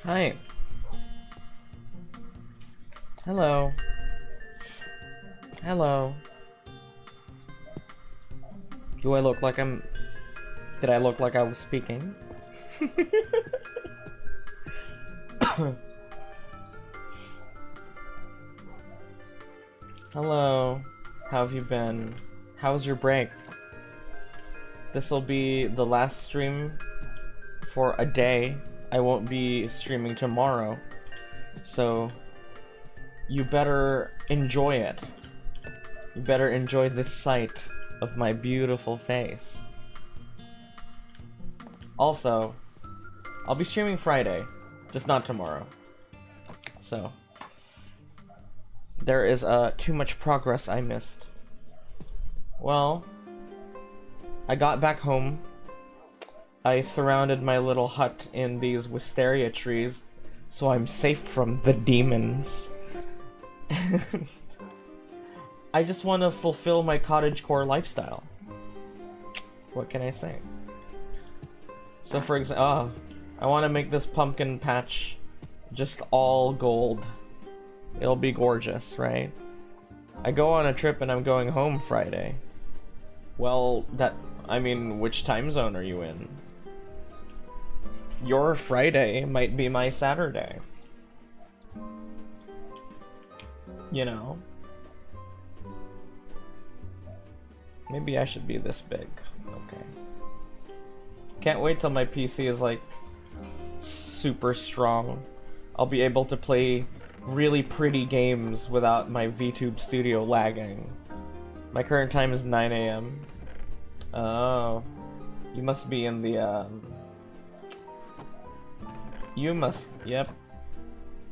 Hi. Hello. Hello. Do I look like I'm... Did I look like I was speaking? Hello. How have you been? How was your break? This'll be the last stream for a day. I won't be streaming tomorrow. So, you better enjoy it. You better enjoy this sight of my beautiful face. Also, I'll be streaming Friday, just not tomorrow. So, there is too much progress I missed. Well, I got back home. I surrounded my little hut in these wisteria trees, so I'm safe from the demons. I just want to fulfill my cottagecore lifestyle. What can I say? So for example, I want to make this pumpkin patch just all gold. It'll be gorgeous, right? I go on a trip and I'm going home Friday. Well, I mean, which time zone are you in? Your Friday might be my Saturday. You know? Maybe I should be this big. Okay. Can't wait till my PC is like super strong. I'll be able to play really pretty games without my VTube studio lagging. My current time is 9 AM. Oh. You must be in the You must, yep.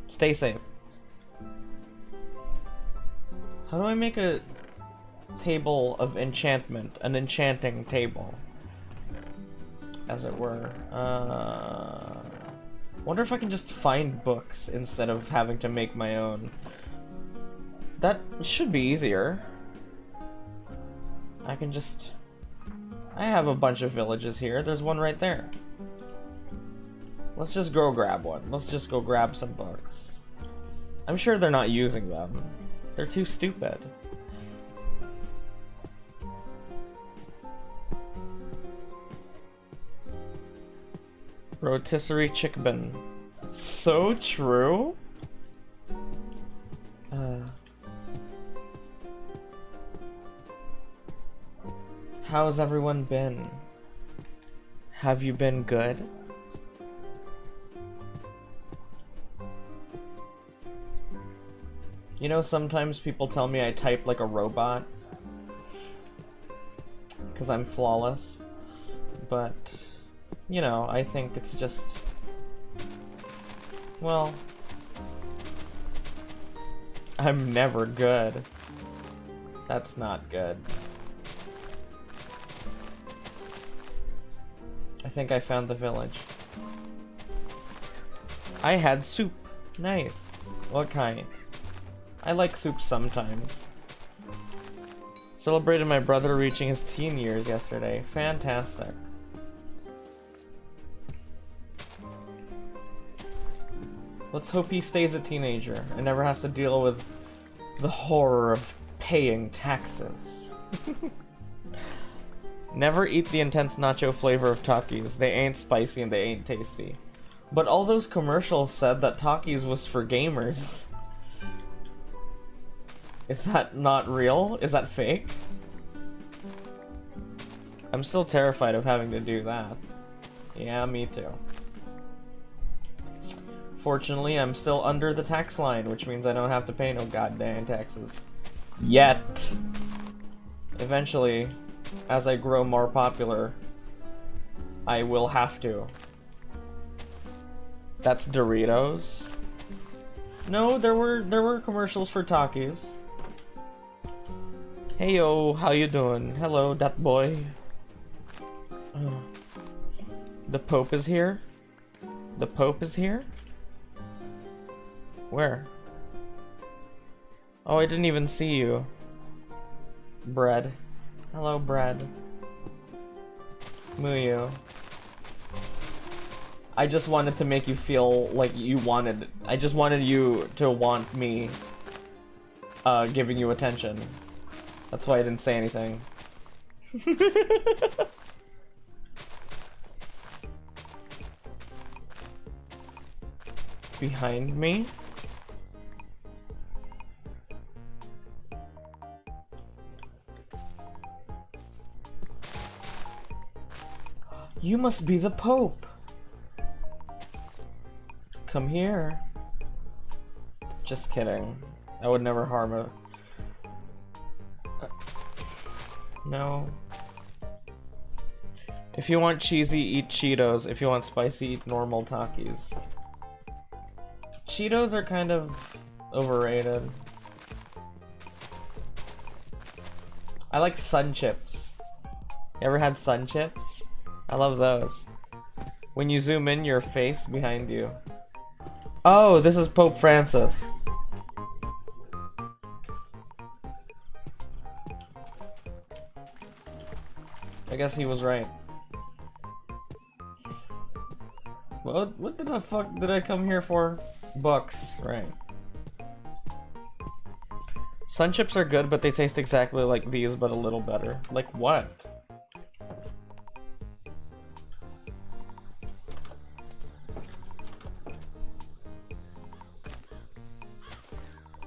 Stay safe. How do I make a table of enchantment? An enchanting table, as it were. Wonder if I can just find books instead of having to make my own. That should be easier. I can just... I have a bunch of villages here. There's one right there. Let's just go grab one. Let's just go grab some books. I'm sure they're not using them. They're too stupid. Rotisserie chickbun. So true? How's everyone been? Have you been good? You know, sometimes people tell me I type like a robot because I'm flawless, but you know, I think it's just, well, I'm never good. That's not good. I think I found the village. I had soup. Nice. What kind? I like soup sometimes. Celebrated my brother reaching his teen years yesterday. Fantastic. Let's hope he stays a teenager and never has to deal with the horror of paying taxes. Never eat the intense nacho flavor of Takis. They ain't spicy and they ain't tasty. But all those commercials said that Takis was for gamers. Is that not real? Is that fake? I'm still terrified of having to do that. Yeah, me too. Fortunately, I'm still under the tax line, which means I don't have to pay no goddamn taxes. Yet. Eventually, as I grow more popular, I will have to. That's Doritos? No, there were commercials for Takis. Hey yo, how you doing? Hello, that boy. The Pope is here? The Pope is here? Where? Oh, I didn't even see you. Bread. Hello, bread. Muyo. I just wanted to make you feel like you wanted. I just wanted you to want me giving you attention. That's why I didn't say anything. Behind me? You must be the Pope. Come here. Just kidding. I would never harm a... No. If you want cheesy, eat Cheetos. If you want spicy, eat normal Takis. Cheetos are kind of overrated. I like Sun Chips. You ever had Sun Chips? I love those. When you zoom in, your face behind you. Oh, this is Pope Francis. I guess he was right. What the fuck did I come here for? Books, right. Sun Chips are good, but they taste exactly like these, but a little better. Like what?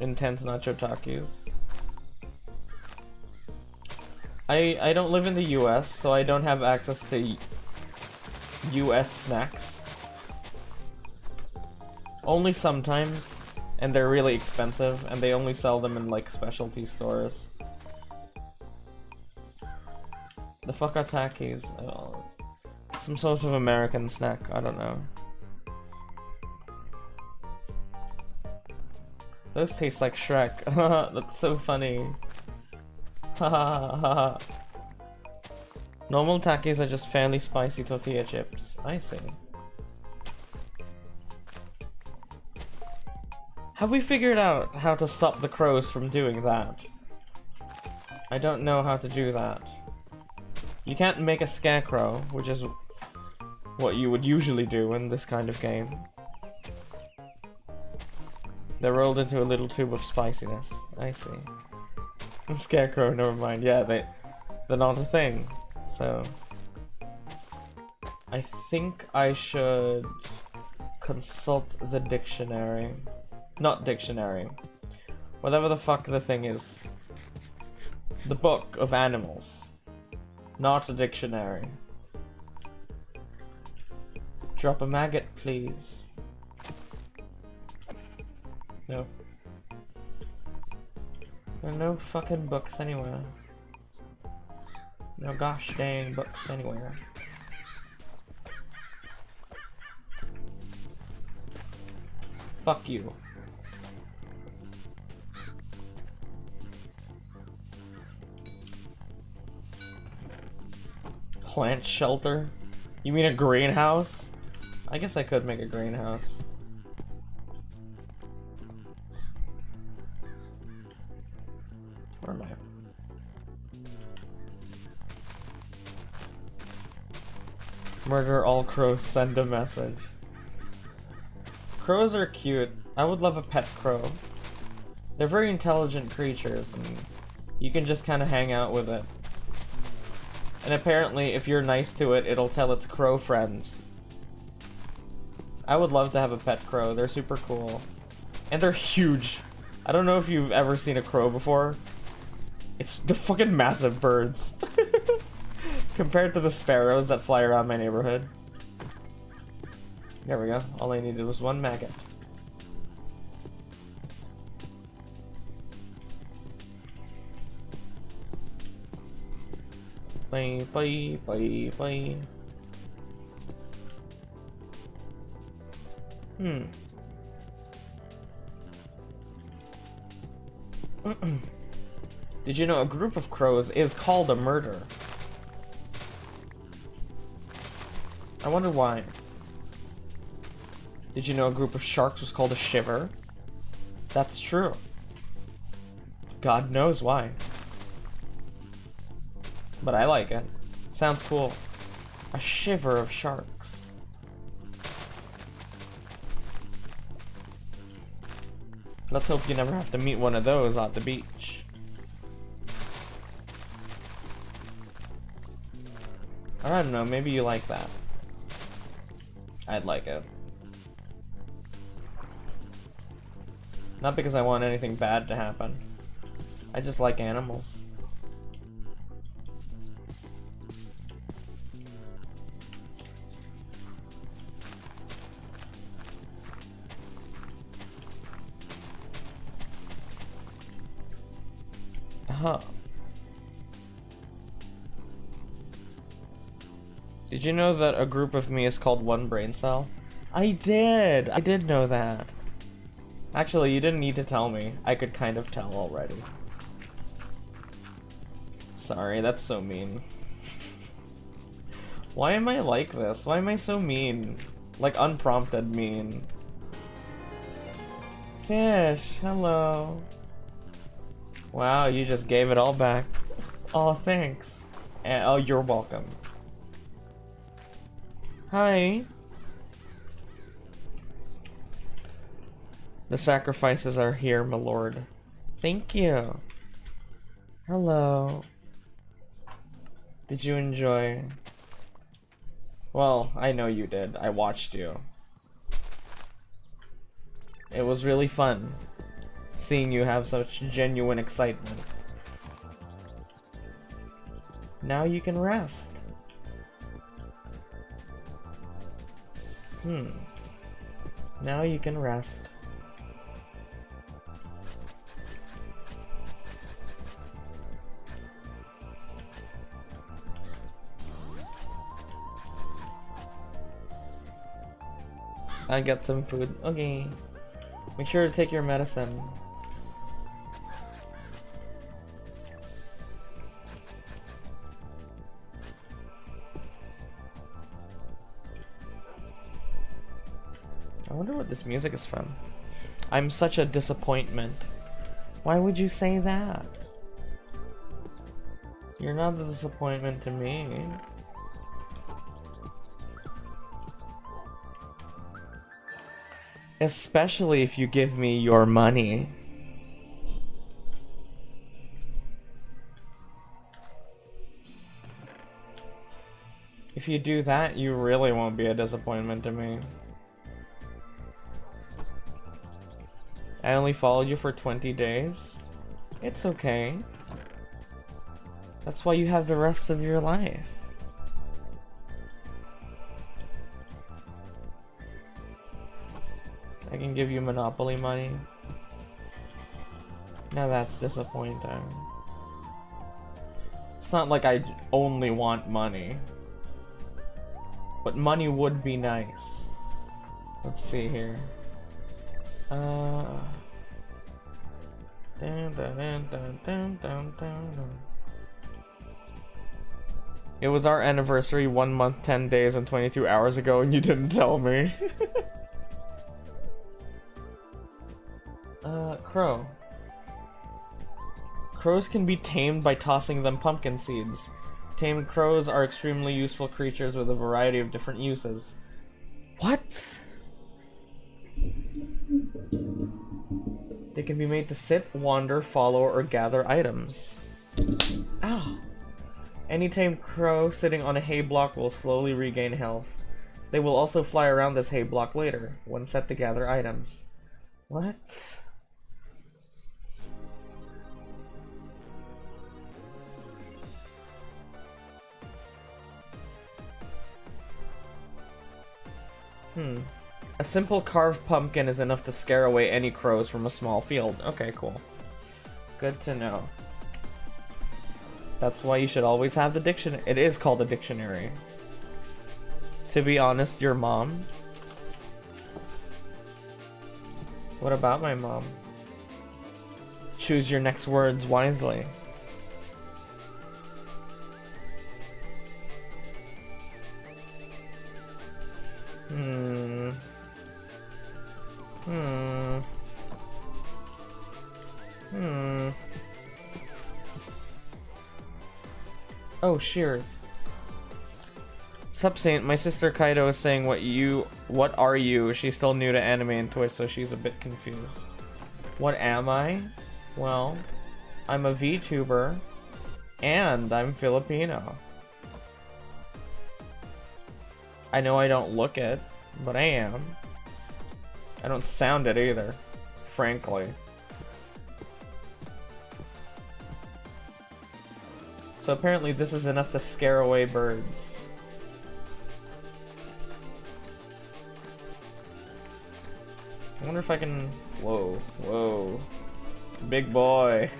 Intense nacho Takis. I don't live in the US, so I don't have access to US snacks. Only sometimes, and they're really expensive, and they only sell them in like specialty stores. The fuck are Takis? Oh, some sort of American snack, I don't know. Those taste like Shrek. That's so funny. Haha. Normal Takis are just fairly spicy tortilla chips. I see. Have we figured out how to stop the crows from doing that? I don't know how to do that. You can't make a scarecrow, which is what you would usually do in this kind of game. They're rolled into a little tube of spiciness. I see. Scarecrow, never mind. Yeah, they're not a thing. So I think I should consult the dictionary. Not dictionary. Whatever the fuck the thing is. The book of animals. Not a dictionary. Drop a maggot, please. No. There are no fucking books anywhere. No gosh dang books anywhere. Fuck you. Plant shelter? You mean a greenhouse? I guess I could make a greenhouse. Where am I? Murder all crows, send a message. Crows are cute. I would love a pet crow. They're very intelligent creatures, and you can just kind of hang out with it. And apparently, if you're nice to it, it'll tell its crow friends. I would love to have a pet crow. They're super cool. And they're huge. I don't know if you've ever seen a crow before. They're fucking massive birds. Compared to the sparrows that fly around my neighborhood. There we go. All I needed was one maggot. Bye, bye, bye, bye. Did you know a group of crows is called a murder? I wonder why. Did you know a group of sharks was called a shiver? That's true. God knows why. But I like it. Sounds cool. A shiver of sharks. Let's hope you never have to meet one of those at the beach. I don't know, maybe you like that. I'd like it. Not because I want anything bad to happen. I just like animals. Huh. Did you know that a group of me is called one brain cell? I did know that. Actually, you didn't need to tell me. I could kind of tell already. Sorry, that's so mean. Why am I like this? Why am I so mean? Like unprompted mean. Fish, hello. Wow, you just gave it all back. Oh, thanks. And, oh, you're welcome. Hi. The sacrifices are here, my lord. Thank you. Hello. Did you enjoy? Well, I know you did. I watched you. It was really fun seeing you have such genuine excitement. Now you can rest. Now you can rest. I got some food. Okay. Make sure to take your medicine. I wonder what this music is from. I'm such a disappointment. Why would you say that? You're not a disappointment to me. Especially if you give me your money. If you do that, you really won't be a disappointment to me. I only followed you for 20 days. It's okay. That's why you have the rest of your life. I can give you Monopoly money. Now that's disappointing. It's not like I only want money. But money would be nice. Let's see here. It was our anniversary 1 month, 10 days, and 22 hours ago, and you didn't tell me. Crow. Crows can be tamed by tossing them pumpkin seeds. Tamed crows are extremely useful creatures with a variety of different uses. What? They can be made to sit, wander, follow, or gather items. Ow! Any tamed crow sitting on a hay block will slowly regain health. They will also fly around this hay block later, when set to gather items. What? A simple carved pumpkin is enough to scare away any crows from a small field. Okay, cool. Good to know. That's why you should always have the dictionary. It is called a dictionary. To be honest, your mom? What about my mom? Choose your next words wisely. Oh, shears. Sup, Saint, my sister Kaido is saying what are you? She's still new to anime and Twitch, so she's a bit confused. What am I? Well, I'm a VTuber, and I'm Filipino. I know I don't look it, but I am. I don't sound it either, frankly. So apparently this is enough to scare away birds. I wonder if I can... Whoa, whoa. Big boy.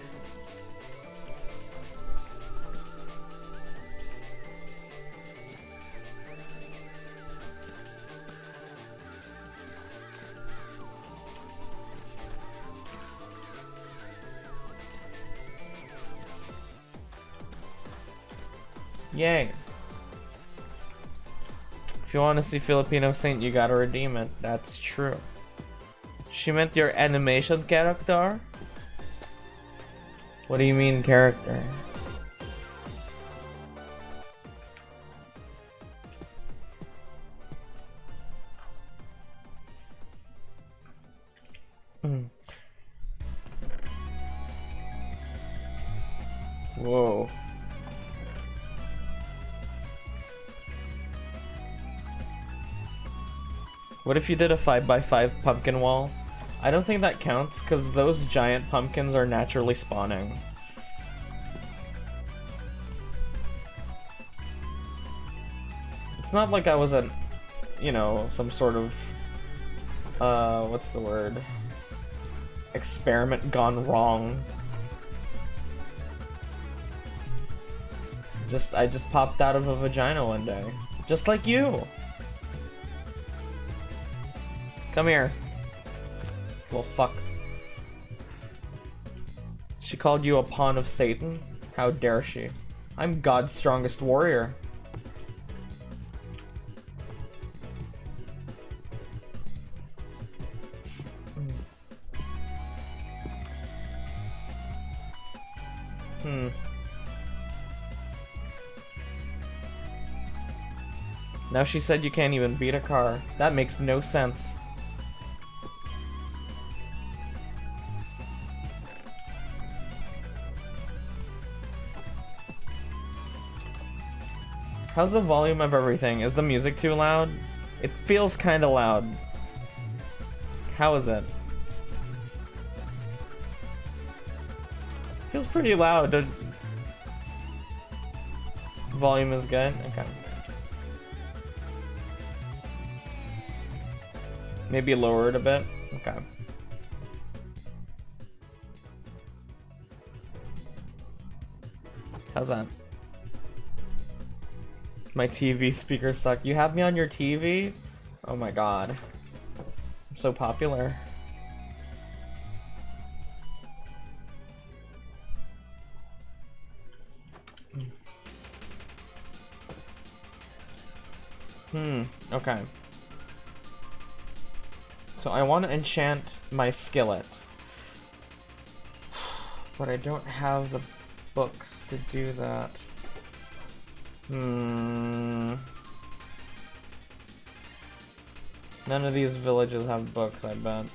Yay. If you want to see Filipino Saint, you gotta redeem it. That's true. She meant your animation character? What do you mean character? Whoa. What if you did a 5x5 pumpkin wall? I don't think that counts, because those giant pumpkins are naturally spawning. It's not like I was a, you know, some sort of, what's the word? Experiment gone wrong. I just popped out of a vagina one day. Just like you! Come here. Well, fuck. She called you a pawn of Satan? How dare she? I'm God's strongest warrior. Now she said you can't even beat a car. That makes no sense. How's the volume of everything? Is the music too loud? It feels kinda loud. How is it? Feels pretty loud. Volume is good? Okay. Maybe lower it a bit? Okay. How's that? My TV speakers suck. You have me on your TV? Oh my god. I'm so popular. Okay. So I want to enchant my skillet. But I don't have the books to do that. None of these villages have books, I bet.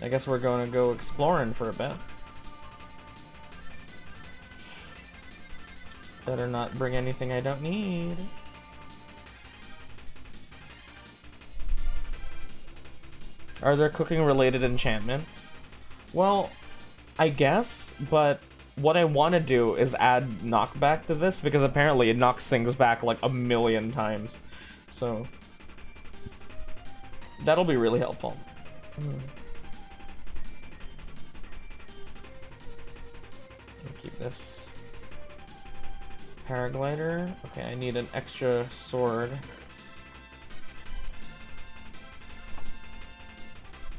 I guess we're going to go exploring for a bit. Better not bring anything I don't need. Are there cooking related enchantments? Well, I guess, but what I want to do is add knockback to this, because apparently it knocks things back like a million times. So that'll be really helpful. Keep this paraglider. Okay, I need an extra sword.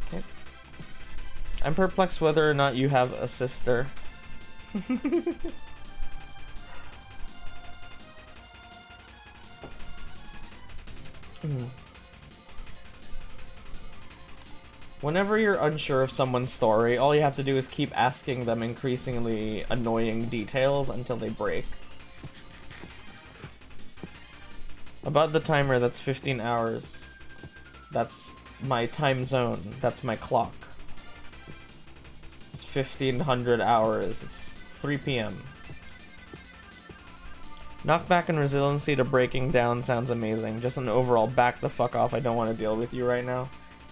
Okay. I'm perplexed whether or not you have a sister. Whenever you're unsure of someone's story, all you have to do is keep asking them increasingly annoying details until they break. About the timer, that's 15 hours. That's my time zone. That's my clock. It's 1500 hours. It's 3 p.m. Knockback and resiliency to breaking down sounds amazing. Just an overall back the fuck off. I don't want to deal with you right now.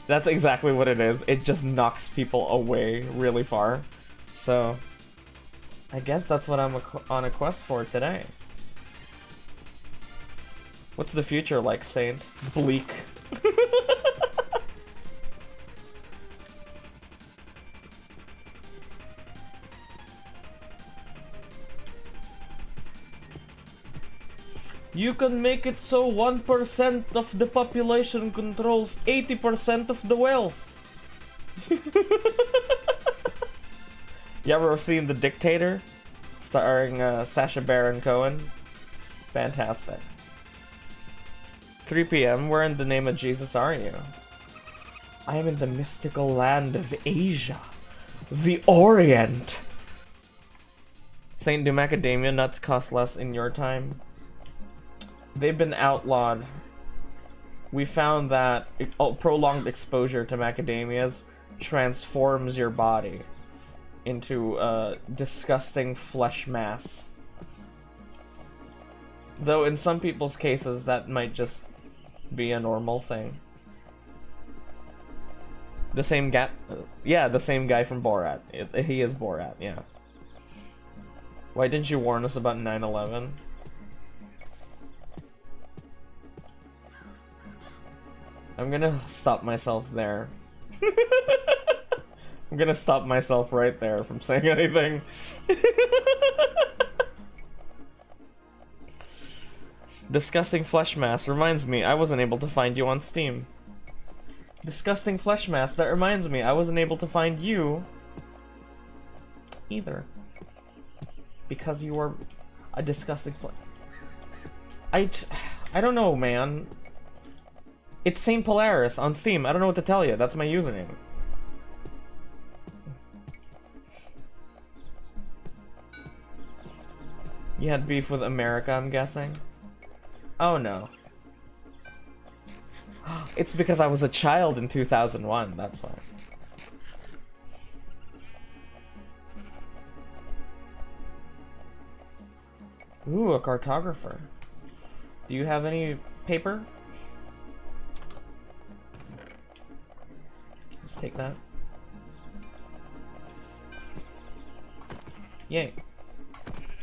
That's exactly what it is. It just knocks people away really far. So, I guess that's what I'm on a quest for today. What's the future like, Saint? Bleak. You can make it so 1% of the population controls 80% of the wealth. You ever seen The Dictator? Starring Sacha Baron Cohen? It's fantastic. 3 p.m. Where in the name of Jesus are you? I am in the mystical land of Asia. The Orient. Saint, do macadamia nuts cost less in your time? They've been outlawed. We found that prolonged exposure to macadamias transforms your body into a disgusting flesh mass. Though in some people's cases that might just be a normal thing. The same guy, yeah, the same guy from Borat. He is Borat, yeah. Why didn't you warn us about 9/11? I'm gonna stop myself there. I'm gonna stop myself right there from saying anything. Disgusting flesh mass reminds me I wasn't able to find you on Steam. Disgusting flesh mass, that reminds me I wasn't able to find you either. Because you were a disgusting I don't know, man. It's Saint Polaris on Steam. I don't know what to tell you. That's my username. You had beef with America, I'm guessing? Oh no. It's because I was a child in 2001, that's why. Ooh, a cartographer. Do you have any paper? Let's take that. Yay.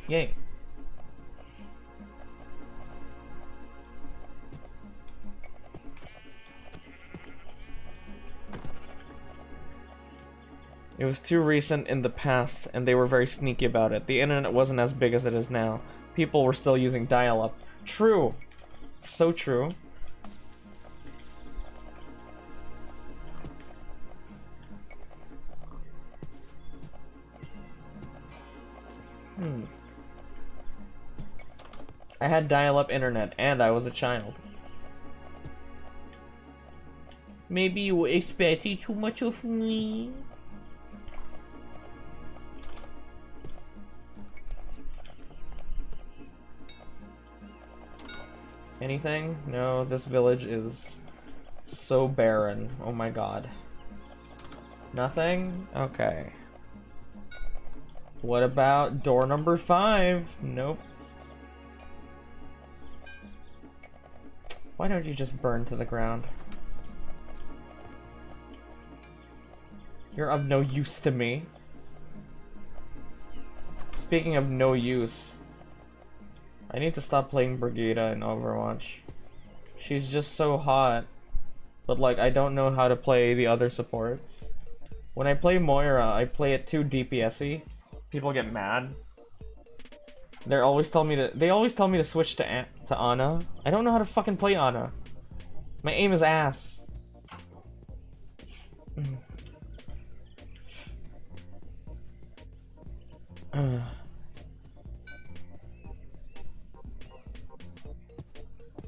Yay. It was too recent in the past, and they were very sneaky about it. The internet wasn't as big as it is now. People were still using dial-up. True. So true. I had dial-up internet, and I was a child. Maybe you were expecting too much of me. Anything? No, this village is so barren. Oh my god. Nothing? Okay. What about door number 5? Nope. Why don't you just burn to the ground? You're of no use to me. Speaking of no use, I need to stop playing Brigida in Overwatch. She's just so hot, but like I don't know how to play the other supports. When I play Moira, I play it too DPS-y. People get mad. They always tell me to switch to Ana. I don't know how to fucking play Ana. My aim is ass.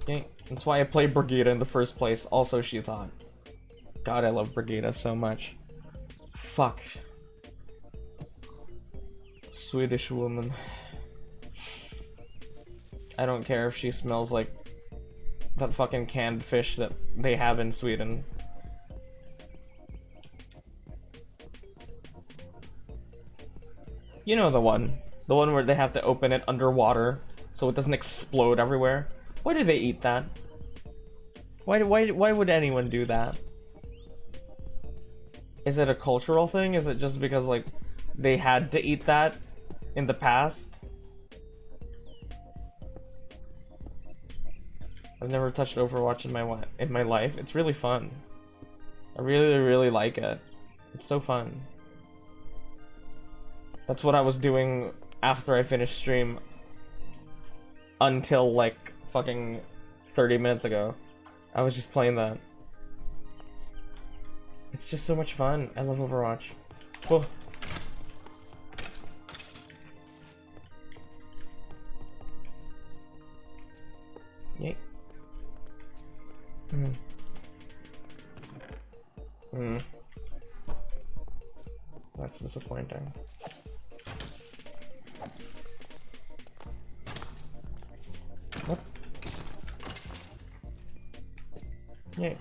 Okay, that's why I play Brigida in the first place. Also, she's hot. God, I love Brigida so much. Fuck. Swedish woman. I don't care if she smells like that fucking canned fish that they have in Sweden. You know the one. The one where they have to open it underwater so it doesn't explode everywhere. Why do they eat that? Why would anyone do that? Is it a cultural thing? Is it just because, like, they had to eat that in the past? I've never touched Overwatch in my life. It's really fun. I really like it. It's so fun. That's what I was doing after I finished stream until like fucking 30 minutes ago. I was just playing that. It's just so much fun. I love Overwatch. Oh. Yay. That's disappointing. What? Yay.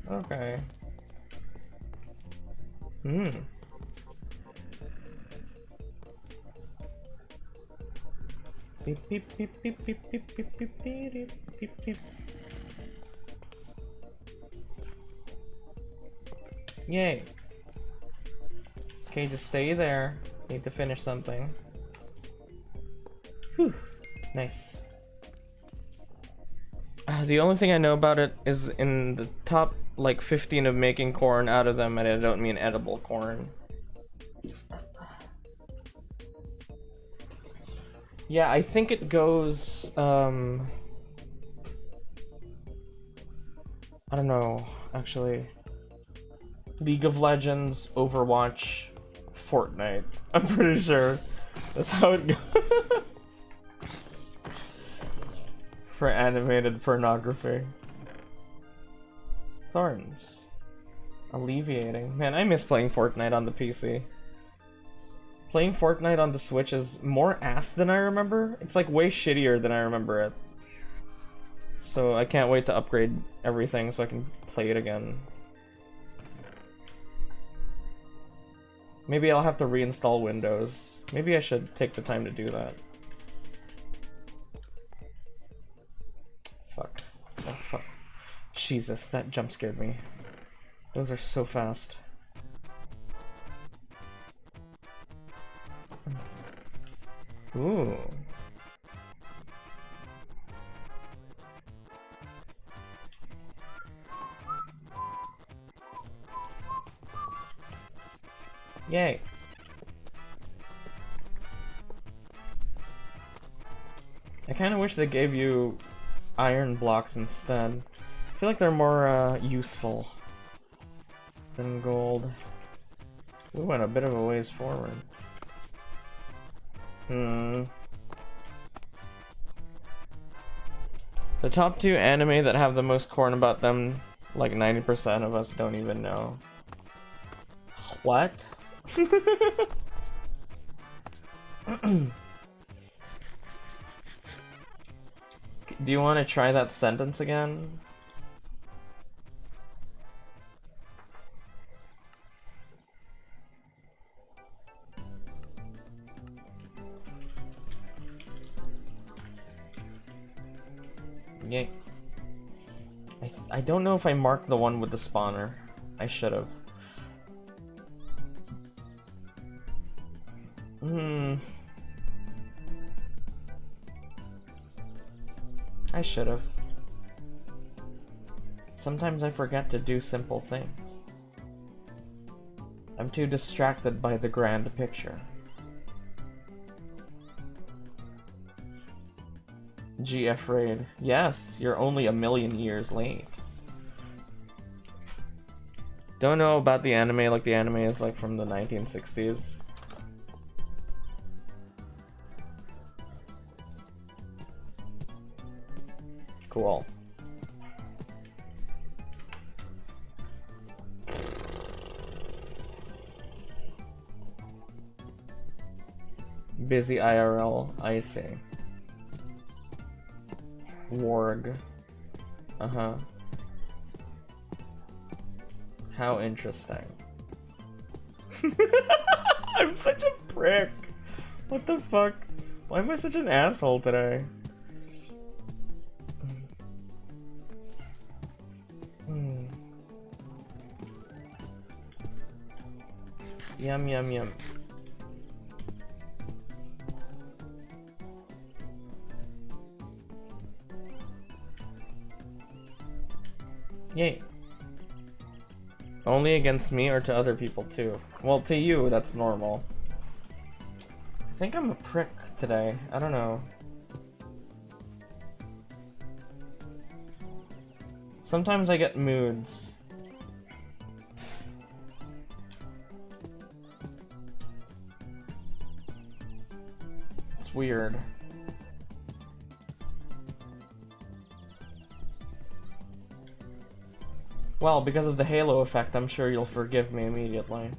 Okay. Beep beep beep beep beep beep beep beep beep beep beep. Yay. Okay, just stay there. Need to finish something. Whew. Nice. The only thing I know about it is in the top like 15 of making corn out of them, and I don't mean edible corn. Yeah, I think it goes, I don't know, actually. League of Legends, Overwatch, Fortnite. I'm pretty sure that's how it goes. For animated pornography. Thorns. Alleviating. Man, I miss playing Fortnite on the PC. Playing Fortnite on the Switch is more ass than I remember. It's like way shittier than I remember it. So I can't wait to upgrade everything so I can play it again. Maybe I'll have to reinstall Windows. Maybe I should take the time to do that. Fuck. Oh, fuck. Jesus, that jump scared me. Those are so fast. Ooh. Yay. I kind of wish they gave you iron blocks instead. I feel like they're more useful than gold. We went a bit of a ways forward. The top 2 anime that have the most corn about them, like 90% of us don't even know. What? Do you want to try that sentence again? Yay. I don't know if I marked the one with the spawner. I should have. I should have. Sometimes I forget to do simple things. I'm too distracted by the grand picture. GF raid. Yes, you're only a million years late. Don't know about the anime, like the anime is like from the 1960s. Cool. Busy IRL, I see. Warg. How interesting. I'm such a prick. What the fuck? Why am I such an asshole today? Yum yum yum. Yay. Only against me or to other people too? Well, to you, that's normal. I think I'm a prick today. I don't know. Sometimes I get moods. It's weird. Well, because of the halo effect, I'm sure you'll forgive me immediately.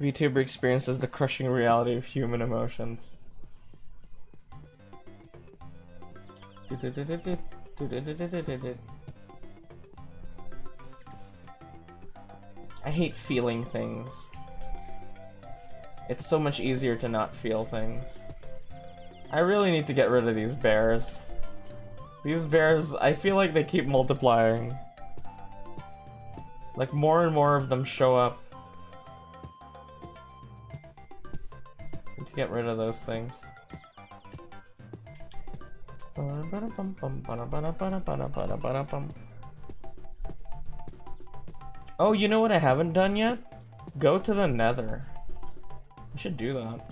VTuber experiences the crushing reality of human emotions. I hate feeling things. It's so much easier to not feel things. I really need to get rid of these bears. These bears, I feel like they keep multiplying. Like, more and more of them show up. Need to get rid of those things. Oh, you know what I haven't done yet? Go to the Nether. I should do that.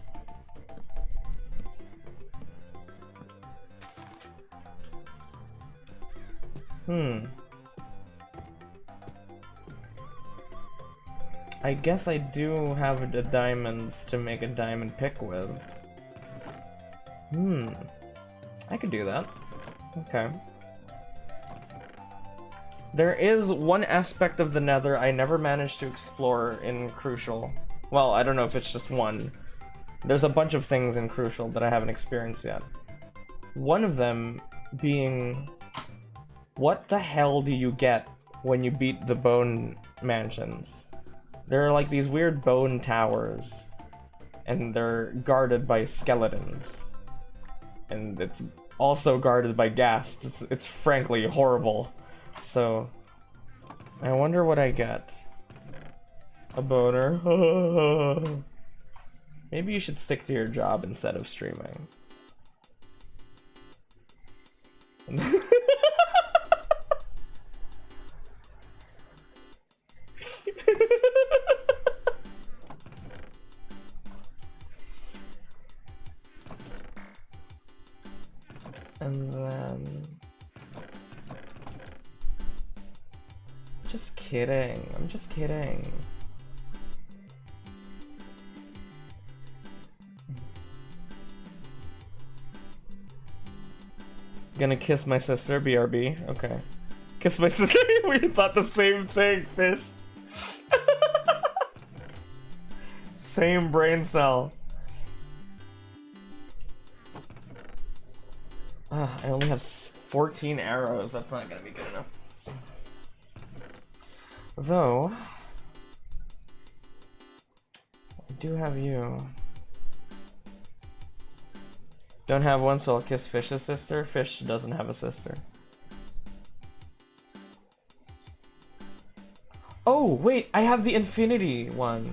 I guess I do have the diamonds to make a diamond pick with. I could do that. Okay. There is one aspect of the Nether I never managed to explore in Crucial. Well, I don't know if it's just one. There's a bunch of things in Crucial that I haven't experienced yet. One of them being... What the hell do you get when you beat the bone mansions? There are like these weird bone towers, and they're guarded by skeletons. And it's also guarded by ghasts. It's frankly horrible. So, I wonder what I get. A boner. Maybe you should stick to your job instead of streaming. And then... Just kidding. I'm just kidding. Gonna kiss my sister, BRB. Okay. Kiss my sister? We thought the same thing, fish. Same brain cell. I only have 14 arrows. That's not gonna be good enough. Though, I do have you. Don't have one, so I'll kiss Fish's sister. Fish doesn't have a sister. Oh, wait, I have the infinity one.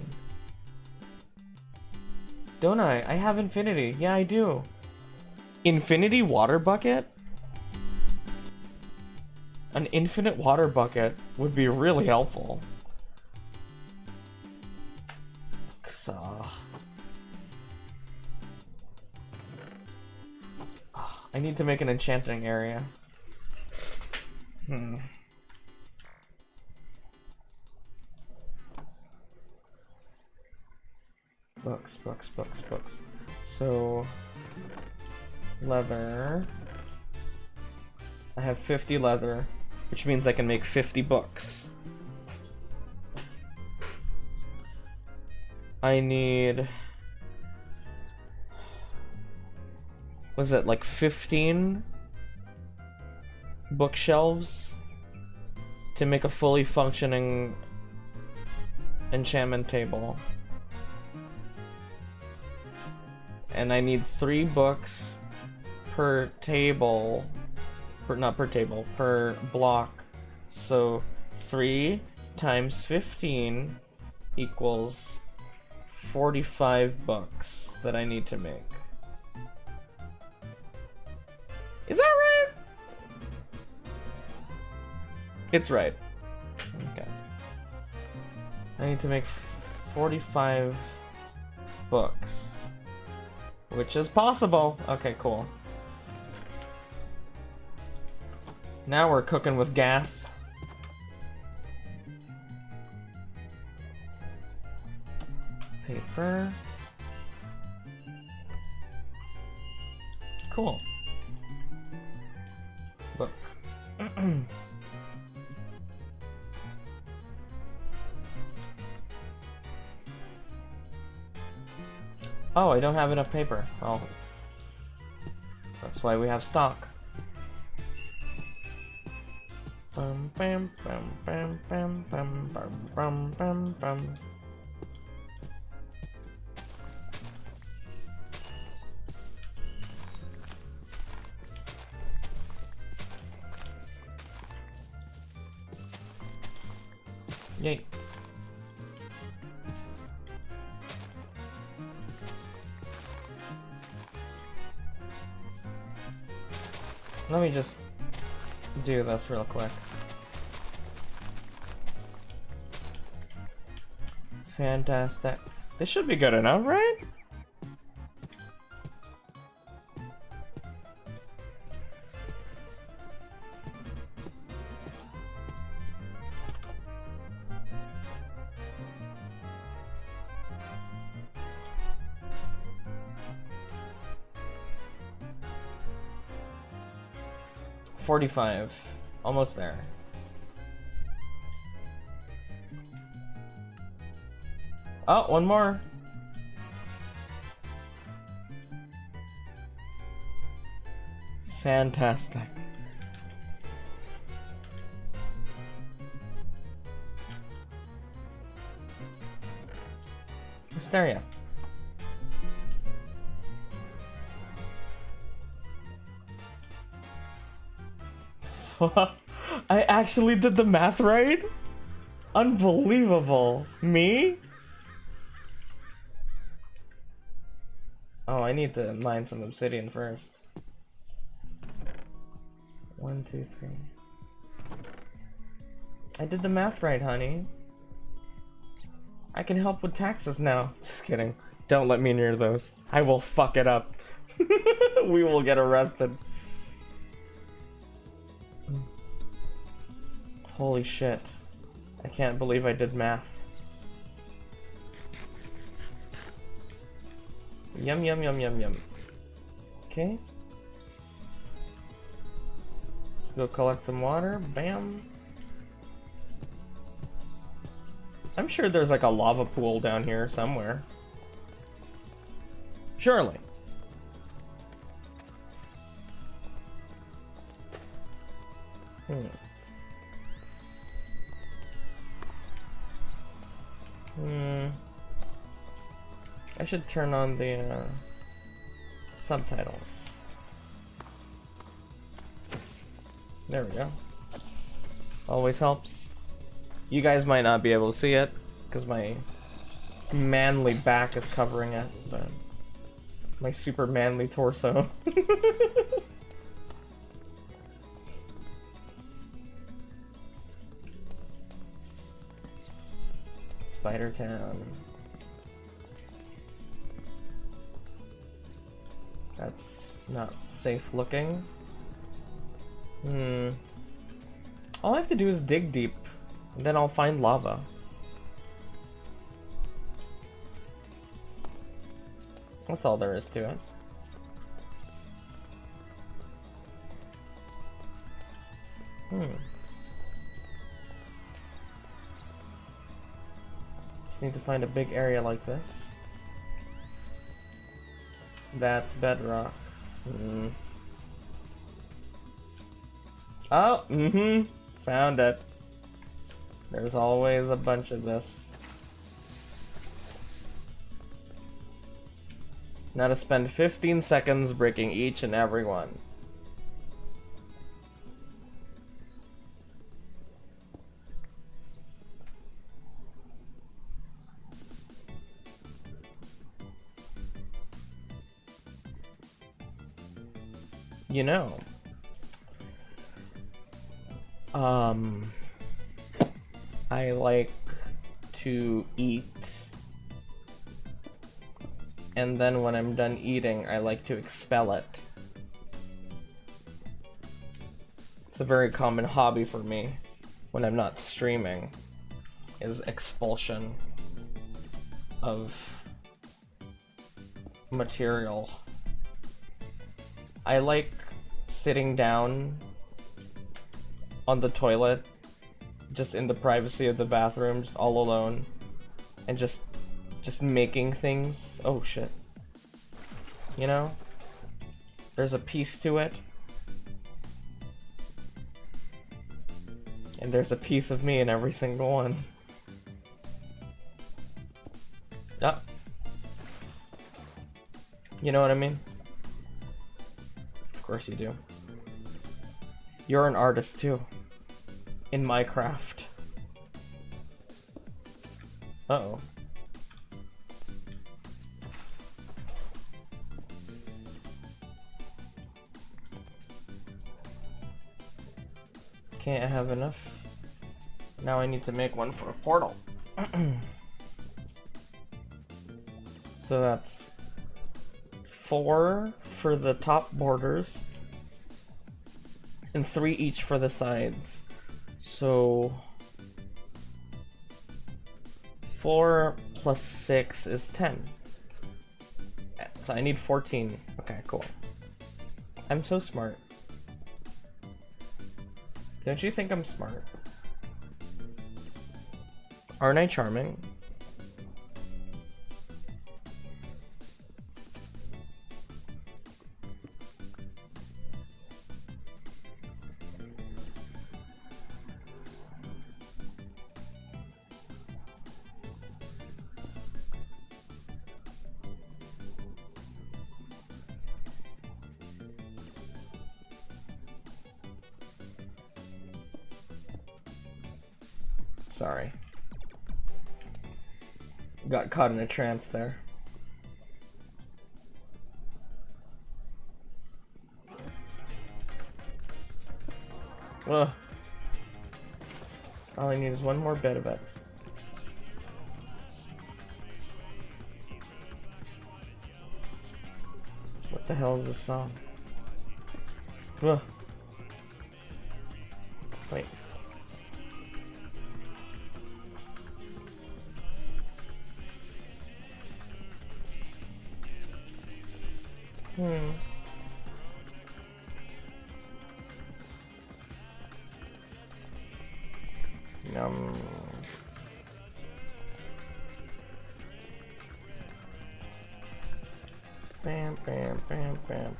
Don't I? I have infinity. Yeah, I do. Infinity water bucket? An infinite water bucket would be really helpful. So... I need to make an enchanting area. Books. So... leather... I have 50 leather, which means I can make 50 books. I need... was it like 15 bookshelves to make a fully functioning enchantment table. And I need 3 books per table, per block. So 3 times 15 equals 45 books that I need to make. Is that right? It's right. Okay. I need to make 45 books. Which is possible. Okay, cool. Now we're cooking with gas. Paper. Cool. Book. Oh, I don't have enough paper. Well, that's why we have stock. Bum, bam, bam, bam, bam, bam, bam, bam, bam, bam. Yay. Let me just do this real quick. Fantastic. This should be good enough, right? $45. Almost there. Oh, one more. Fantastic. Hysteria. I actually did the math right? Unbelievable. Me? Oh, I need to mine some obsidian first. 1, 2, 3. I did the math right, honey. I can help with taxes now. Just kidding. Don't let me near those. I will fuck it up. We will get arrested. Holy shit. I can't believe I did math. Yum yum yum yum yum. Okay. Let's go collect some water. Bam. I'm sure there's like a lava pool down here somewhere. Surely. I should turn on the subtitles. There we go. Always helps. You guys might not be able to see it because my manly back is covering it, but my super manly torso. Spider Town. That's not safe looking. All I have to do is dig deep, and then I'll find lava. That's all there is to it. Just need to find a big area like this. That's bedrock. Oh, mm-hmm. Found it. There's always a bunch of this. Now to spend 15 seconds breaking each and every one. You know, I like to eat, and then when I'm done eating, I like to expel it. It's a very common hobby for me when I'm not streaming, is expulsion of material. I like sitting down on the toilet, just in the privacy of the bathroom, just all alone, and just making things. Oh shit. You know? There's a piece to it. And there's a piece of me in every single one. Yep. You know what I mean? Of course you do. You're an artist too. In my craft. Uh-oh. Can't have enough. Now I need to make one for a portal. So that's 4 for the top borders and 3 each for the sides. So 4 plus 6 is 10. So I need 14. Okay, cool. I'm so smart. Don't you think I'm smart? Aren't I charming? Sorry. Got caught in a trance there. Ugh. All I need is one more bit of it. What the hell is this song? Ugh. Wait. Yum. Bam, bam, bam, bam.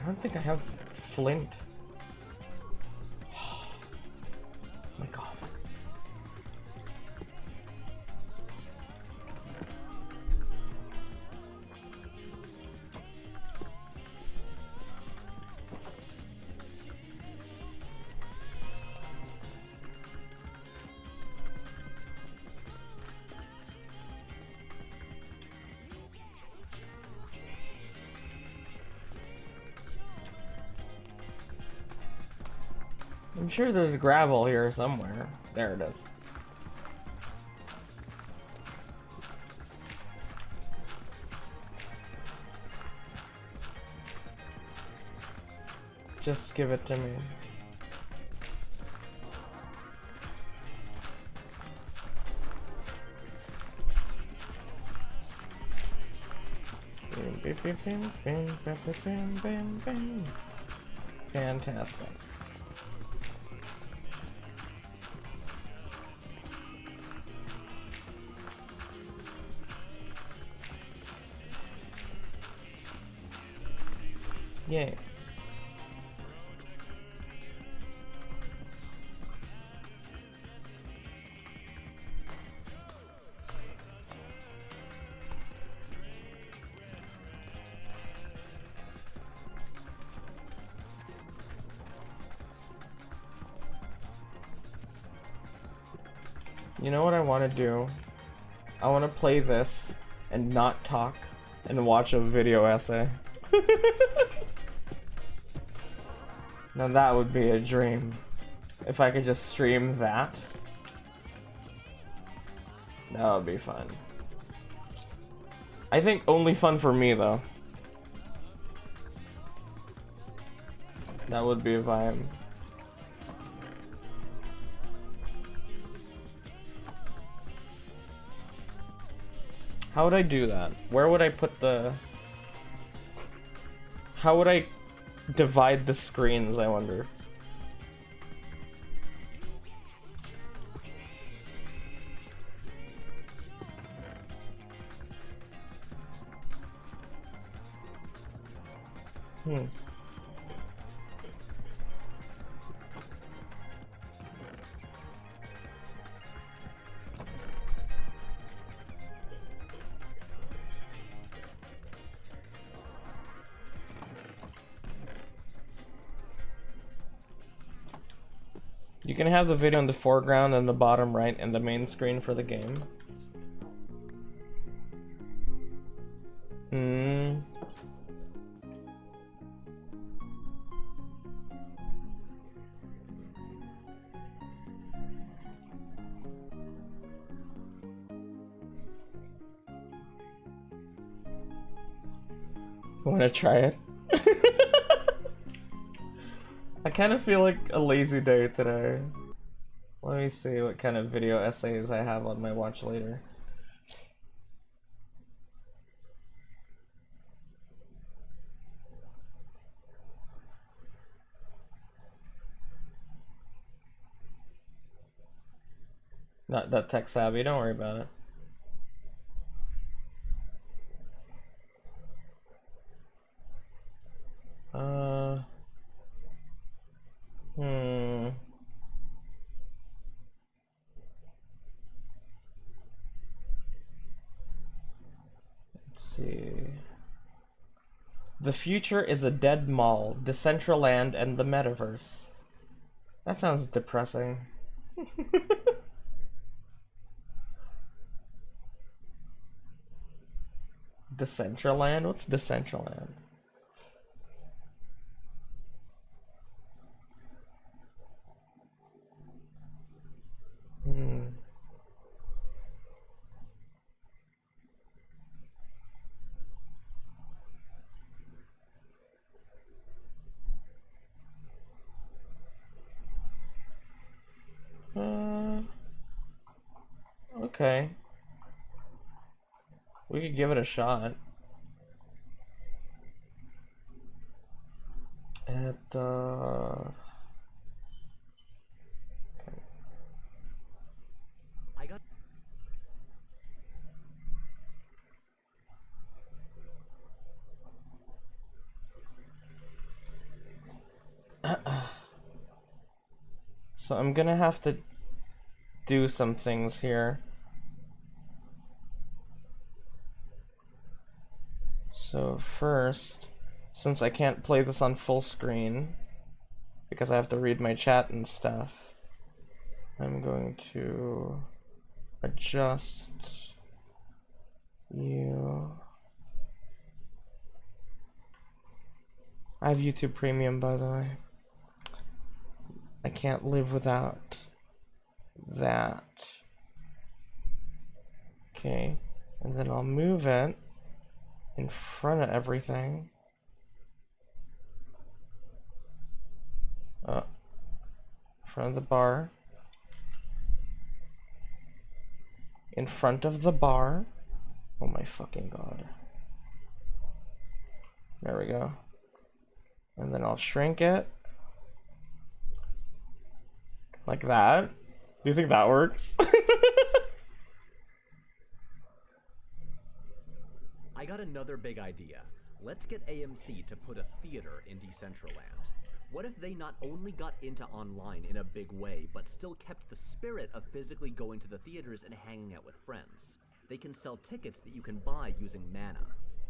I don't think I have flint. Oh my god. I'm sure there's gravel here somewhere. There it is. Just give it to me. Fantastic. Yay. You know what I want to do? I want to play this and not talk and watch a video essay. Now that would be a dream. If I could just stream that. That would be fun. I think only fun for me though. That would be a vibe. How would I do that? Where would I put the... How would I divide the screens, I wonder? You can have the video in the foreground and the bottom right and the main screen for the game. Want to try it? I kind of feel like a lazy day today. Let me see what kind of video essays I have on my watch later. Not that tech savvy, don't worry about it. Let's see. The future is a dead mall, Decentraland, and the metaverse. That sounds depressing. Decentraland? What's Decentraland? Okay. We could give it a shot. I got So I'm gonna have to do some things here. So first, since I can't play this on full screen, because I have to read my chat and stuff, I'm going to adjust you. I have YouTube Premium, by the way. I can't live without that. Okay, and then I'll move it in front of everything. In front of the bar. In front of the bar. Oh my fucking god. There we go. And then I'll shrink it. Like that. Do you think that works? I got another big idea. Let's get AMC to put a theater in Decentraland. What if they not only got into online in a big way, but still kept the spirit of physically going to the theaters and hanging out with friends? They can sell tickets that you can buy using mana.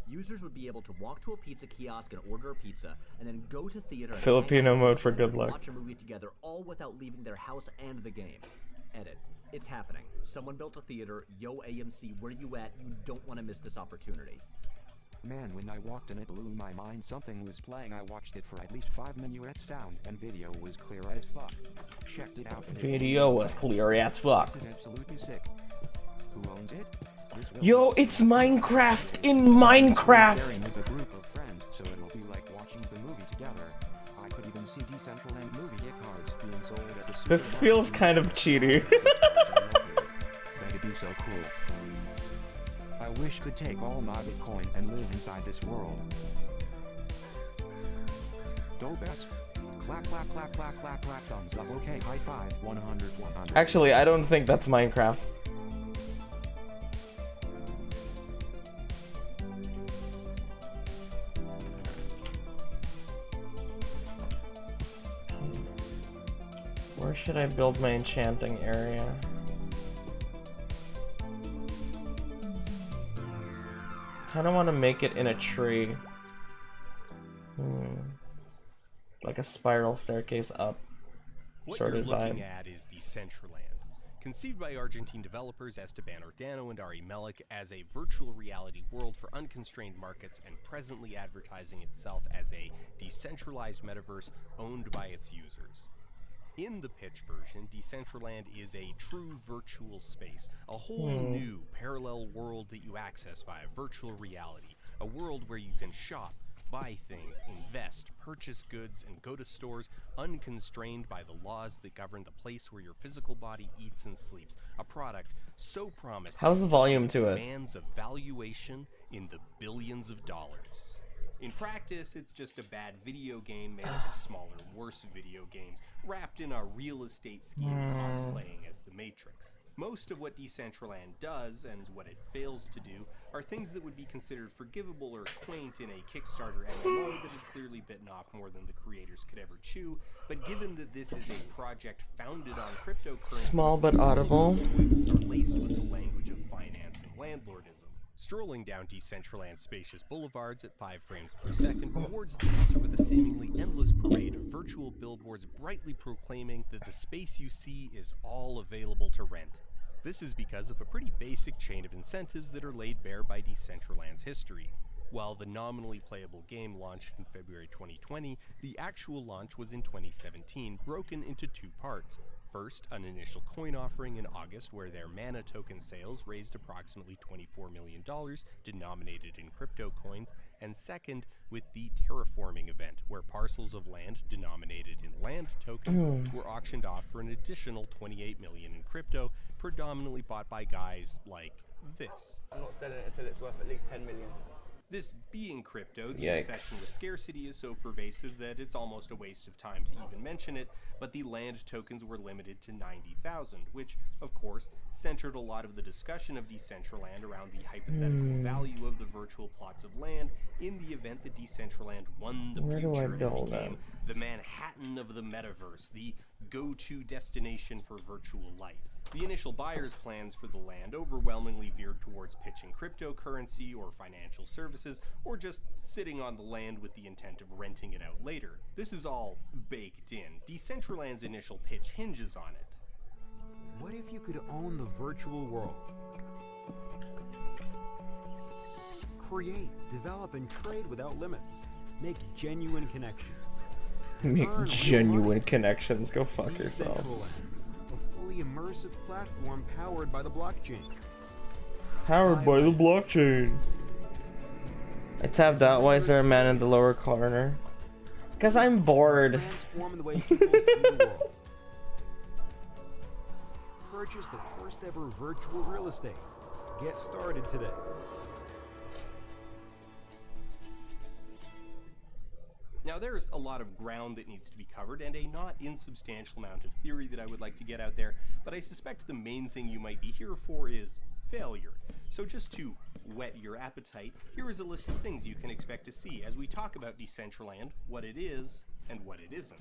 Users would be able to walk to a pizza kiosk and order a pizza, and then go to theater and Filipino mode for good and luck. watch a movie together, all without leaving their house and the game. Edit. It's happening. Someone built a theater. Yo, AMC, where you at? You don't want to miss this opportunity. Man, when I walked in it blew my mind. Something was playing. I watched it for at least 5 minutes. Sound and video was clear as fuck. Checked it out. Video was clear as fuck. This is absolutely sick. Who owns it? Yo, it's Minecraft in Minecraft! Sharing with a group of friends, so it'll be like watching the movie together. I could even see Decentraland movie gift cards being sold at the This feels kind of cheaty. That'd be so cool. I wish could take all my Bitcoin and live inside this world. Dobes. Clap, clap, clap, clap, clap, clap, thumbs up. Okay, high five. 100, 100. Actually, I don't think that's Minecraft. Where should I build my enchanting area? Kinda wanna make it in a tree. Like a spiral staircase up. Sort of vibe. What you're looking at is Decentraland, conceived by Argentine developers Esteban Ordano and Ari Melik as a virtual reality world for unconstrained markets, and presently advertising itself as a decentralized metaverse owned by its users. In the pitch version, Decentraland is a true virtual space, a whole new parallel world that you access via virtual reality, a world where you can shop, buy things, invest, purchase goods, and go to stores unconstrained by the laws that govern the place where your physical body eats and sleeps. A product so promising. How's the volume to it? Demands a valuation in the billions of dollars. In practice, it's just a bad video game made up of smaller, worse video games, wrapped in a real estate scheme cosplaying as the Matrix. Most of what Decentraland does, and what it fails to do, are things that would be considered forgivable or quaint in a Kickstarter MMO that had clearly bitten off more than the creators could ever chew. But given that this is a project founded on cryptocurrency, Small but audible. are laced with the language of finance and landlordism. Strolling down Decentraland's spacious boulevards at 5 frames per second rewards the user with a seemingly endless parade of virtual billboards brightly proclaiming that the space you see is all available to rent. This is because of a pretty basic chain of incentives that are laid bare by Decentraland's history. While the nominally playable game launched in February 2020, the actual launch was in 2017, broken into 2 parts. First, an initial coin offering in August where their mana token sales raised approximately $24 million denominated in crypto coins, and second, with the terraforming event where parcels of land denominated in land tokens were auctioned off for an additional $28 million in crypto, predominantly bought by guys like this. I'm not selling it until it's worth at least 10 million. This being crypto, the Yikes. obsession with scarcity is so pervasive that it's almost a waste of time to even mention it, but the land tokens were limited to 90,000, which, of course, centered a lot of the discussion of Decentraland around the hypothetical value of the virtual plots of land in the event that Decentraland won the Where do I future and build became that? the Manhattan of the metaverse, the go-to destination for virtual life. The initial buyers' plans for the land overwhelmingly veered towards pitching cryptocurrency or financial services, or just sitting on the land with the intent of renting it out later. This is all baked in. Decentraland's initial pitch hinges on it. What if you could own the virtual world? Create, develop, and trade without limits. Make genuine connections. Make Earn genuine connections. Go fuck yourself. Decentraland, a fully immersive platform powered by the blockchain. Powered by the blockchain. I tapped out. Why is there a man in the lower corner? Because I'm bored. Transform the way people see the world. Purchase the first ever virtual real estate. Get started today. Now, there's a lot of ground that needs to be covered and a not insubstantial amount of theory that I would like to get out there, but I suspect the main thing you might be here for is failure. So just to whet your appetite, here is a list of things you can expect to see as we talk about Decentraland, what it is, and what it isn't.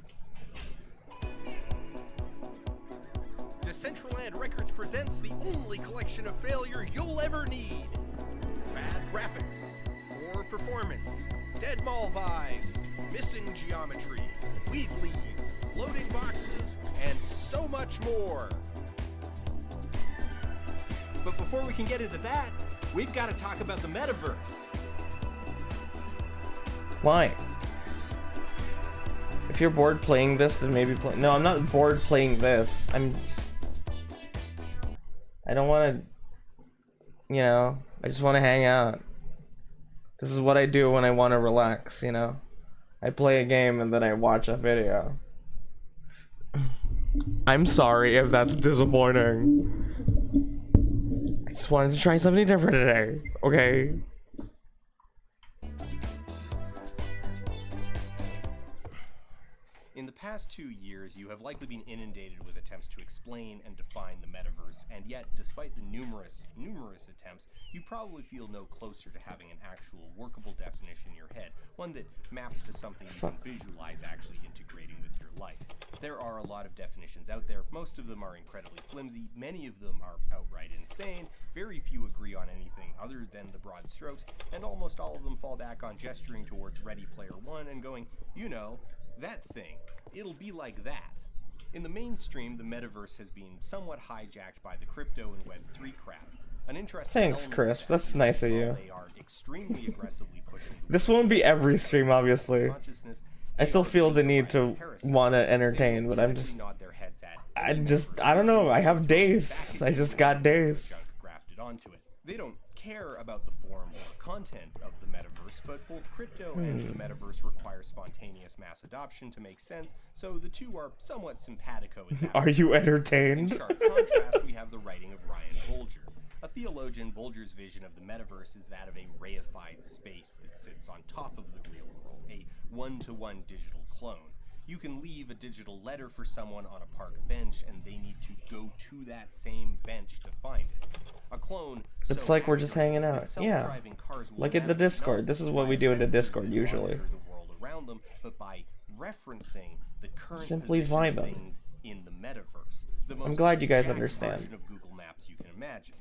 Decentraland Records presents the only collection of failure you'll ever need. Bad graphics, poor performance, dead mall vibes, missing geometry, weed leaves, loading boxes, and so much more. But before we can get into that, we've got to talk about the metaverse. Why? If you're bored playing this, then maybe play. No, I'm not bored playing this. I don't want to. You know, I just want to hang out. This is what I do when I want to relax. You know, I play a game and then I watch a video. I'm sorry if that's disappointing. I just wanted to try something different today. Okay. In the past 2 years, you have likely been inundated with attempts to explain and define the metaverse, and yet, despite the numerous attempts, you probably feel no closer to having an actual workable definition in your head, one that maps to something you can visualize actually integrating with your life. There are a lot of definitions out there. Most of them are incredibly flimsy, many of them are outright insane, very few agree on anything other than the broad strokes, and almost all of them fall back on gesturing towards Ready Player One and going, you know, that thing. It'll be like that. In the mainstream, the metaverse has been somewhat hijacked by the crypto and Web3 crowd. An interesting Thanks, element Chris. of that That's is nice of while you. They are extremely aggressively pushing the This won't be every stream, obviously. consciousness, I they still are feel the being need to parasites. want to They entertain, will but I'm typically just. nod their heads at I the just. metaverse I don't know. I have back days. again I just with got the days. junk grafted onto it. They don't care about the form or content of the metaverse, but both crypto and the metaverse require spontaneous mass adoption to make sense, so the two are somewhat simpatico in that Are way. you In entertained? sharp contrast, we have the writing of Ryan Bolger. A theologian, Bolger's vision of the metaverse is that of a reified space that sits on top of the real world, a one-to-one digital clone. You can leave a digital letter for someone on a park bench, and they need to go to that same bench to find it. A clone. It's so like we're just accurate hanging that out. self-driving cars will Like in the navigate Discord. not This is what by we do in the sensors Discord that usually. monitor the world around them, but by referencing the current Simply position of vibing. things in the metaverse. The most glad you guys jacked understand. version of Google Maps you can imagine.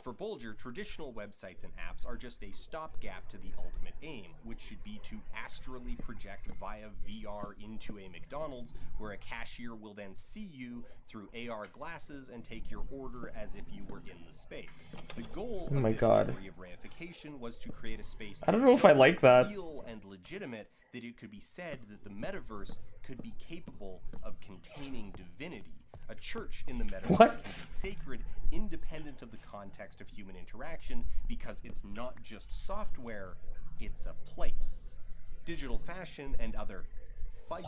For Bolger, traditional websites and apps are just a stopgap to the ultimate aim, which should be to astrally project via VR into a McDonald's, where a cashier will then see you through AR glasses and take your order as if you were in the space. The goal Oh of my this God. degree of reification was to create a space I don't know if I like that. real and legitimate that it could be said that the metaverse could be capable of containing divinity. A church in the metaverse What? can be sacred, independent of the context of human interaction, because it's not just software, it's a place. Digital fashion and other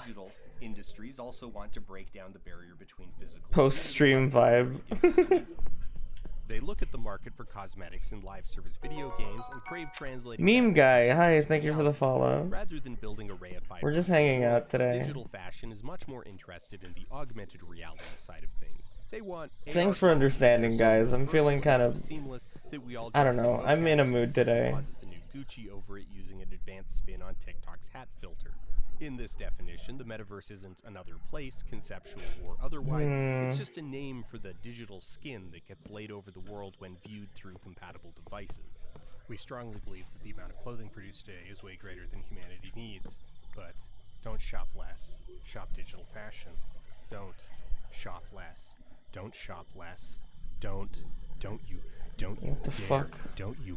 digital industries also want to break down the barrier between physical and Post-stream digital for vibe. very different reasons. They look at the market for cosmetics and live service video games and crave translating Meme that guy, into hi, virtual thank you for the reality. follow. Rather than building a reified We're just virtual hanging world, out today. Digital fashion is much more interested in the augmented reality side of things. They want Thanks AR for glasses understanding, that are so guys. I'm feeling universal and kind so of- seamless that we all I don't dress know. in I'm in a mocap mood suits and today. closet the new Gucci over it using an advanced spin on TikTok's hat filter. In this definition, the metaverse isn't another place, conceptual or otherwise. It's just a name for the digital skin that gets laid over the world when viewed through compatible devices. We strongly believe that the amount of clothing produced today is way greater than humanity needs. But don't shop less. Shop digital fashion. Don't shop less. Don't shop less. Don't you What the dare, fuck? don't you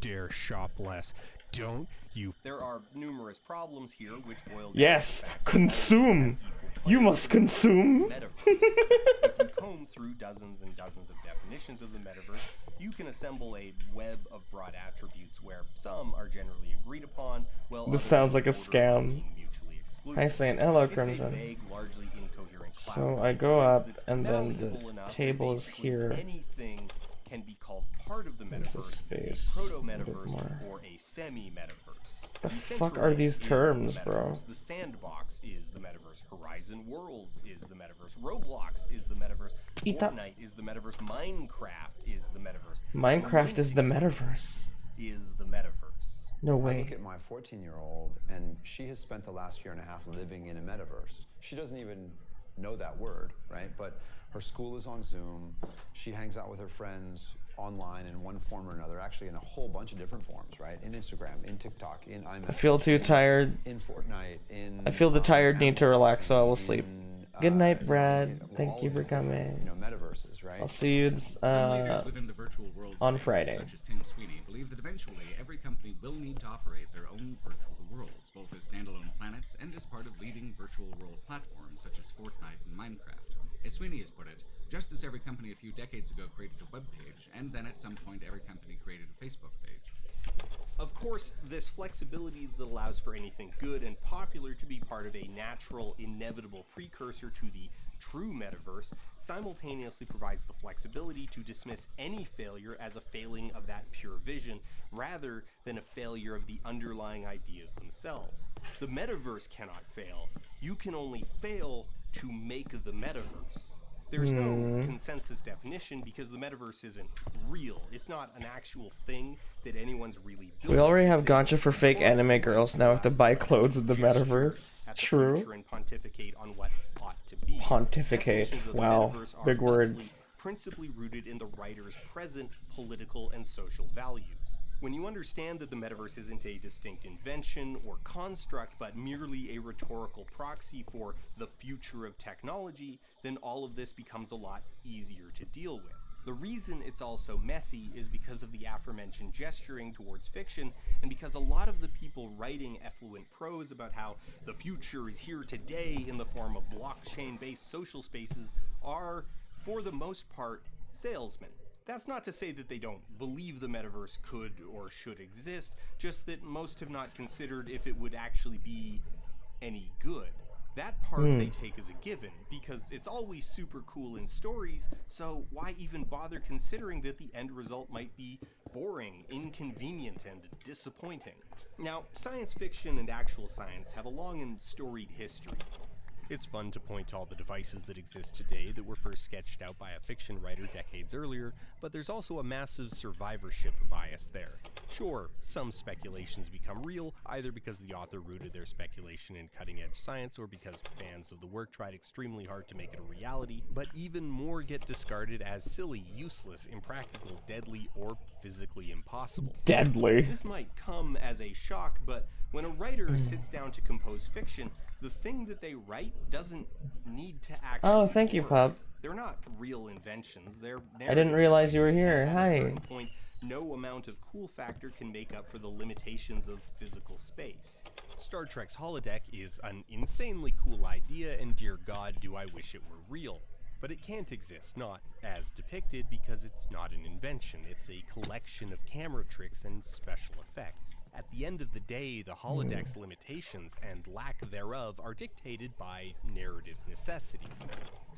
dare shop less. Don't you. There are numerous problems here which boil down Yes, to the fact that consume. You must consume. metaverse. If you comb through dozens and dozens of definitions of the metaverse, you can assemble a web of broad attributes where some are generally agreed upon, while This others sounds like a border on scam. being mutually exclusive. Hi, Saint. Hello, It's a Crimson. vague, largely incoherent cloud So of I go ideas up, that's and then malleable the enough that table is basically here. anything can be called part of the Into metaverse, space a a bit proto-metaverse, more. or a semi-metaverse. The fuck are these terms, bro? The Sandbox is the metaverse. Horizon Worlds is the metaverse. Roblox is the metaverse. Fortnite is the metaverse. Minecraft is the metaverse. Minecraft is the Linux metaverse. Is the metaverse. No I way. look at my 14-year-old, and she has spent the last year and a half living in a metaverse. She doesn't even know that word, right? But her school is on Zoom. She hangs out with her friends online in one form or another, actually in a whole bunch of different forms, right? In Instagram, in TikTok, in iMessage. I feel too tired. In Fortnite, in I feel the tired need to Animal relax, so I will Crossing, sleep. in, Good night, you know, Brad. in all Thank you of for these different, coming. you know, metaverses, right? I'll see you Some leaders within the virtual world on space, Friday. such as Tim Sweeney, believe that eventually every company will need to operate their own virtual worlds, both as standalone planets and as part of leading virtual world platforms such as Fortnite and Minecraft. As Sweeney has put it, just as every company a few decades ago created a web page, and then at some point every company created a Facebook page. Of course, this flexibility that allows for anything good and popular to be part of a natural, inevitable precursor to the true metaverse simultaneously provides the flexibility to dismiss any failure as a failing of that pure vision rather than a failure of the underlying ideas themselves. The metaverse cannot fail. You can only fail to make the metaverse. There's no consensus definition because the metaverse isn't real. It's not an actual thing that anyone's really building. We already have It's a gacha for fake anime girls. Now have to buy clothes in the metaverse. at the True. future and pontificate on what ought to be. Pontificate. Definitions of the Wow. metaverse are Big thusly words. principally rooted in the writer's present political and social values. When you understand that the metaverse isn't a distinct invention or construct, but merely a rhetorical proxy for the future of technology, then all of this becomes a lot easier to deal with. The reason it's all so messy is because of the aforementioned gesturing towards fiction, and because a lot of the people writing effluent prose about how the future is here today in the form of blockchain-based social spaces are, for the most part, salesmen. That's not to say that they don't believe the metaverse could or should exist, just that most have not considered if it would actually be any good. That part they take as a given, because it's always super cool in stories, so why even bother considering that the end result might be boring, inconvenient, and disappointing? Now, science fiction and actual science have a long and storied history. It's fun to point to all the devices that exist today that were first sketched out by a fiction writer decades earlier, but there's also a massive survivorship bias there. Sure, some speculations become real, either because the author rooted their speculation in cutting-edge science or because fans of the work tried extremely hard to make it a reality, but even more get discarded as silly, useless, impractical, deadly, or physically impossible. Deadly. This might come as a shock, but when a writer sits down to compose fiction, the thing that they write doesn't need to actually Oh, thank you, work. Pop. They're not real inventions. They're I didn't realize you were narrative here. devices, and Hi. at a certain point, no amount of cool factor can make up for the limitations of physical space. Star Trek's holodeck is an insanely cool idea, and dear God, do I wish it were real. But it can't exist, not as depicted, because it's not an invention. It's a collection of camera tricks and special effects. At the end of the day, the holodeck's limitations and lack thereof are dictated by narrative necessity.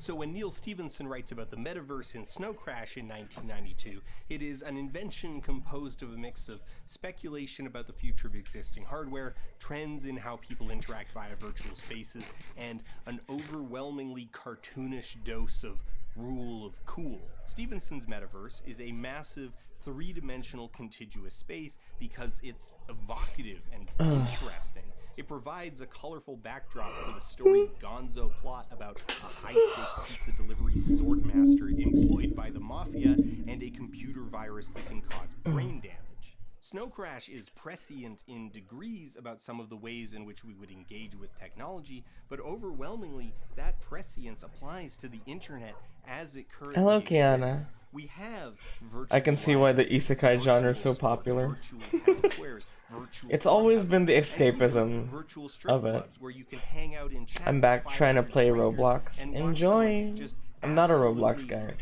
So when Neil Stephenson writes about the metaverse in Snow Crash in 1992, it is an invention composed of a mix of speculation about the future of existing hardware, trends in how people interact via virtual spaces, and an overwhelmingly cartoonish dose of rule of cool. Stevenson's metaverse is a massive three-dimensional contiguous space because it's evocative and interesting. It provides a colorful backdrop for the story's gonzo plot about a high-stakes pizza delivery swordmaster employed by the mafia and a computer virus that can cause brain damage. Snow Crash is prescient in degrees about some of the ways in which we would engage with technology, but overwhelmingly, that prescience applies to the internet as it currently Hello, exists. Kiana. We have virtual I can see why the libraries, isekai genre is virtual so popular. stores, virtual town squares, virtual It's always been the courthouses, and even escapism virtual strip of it. clubs where you can hang out and chat I'm with back trying to 500 play strangers Roblox. and watch Enjoy. someone just I'm not a Roblox absolutely guy.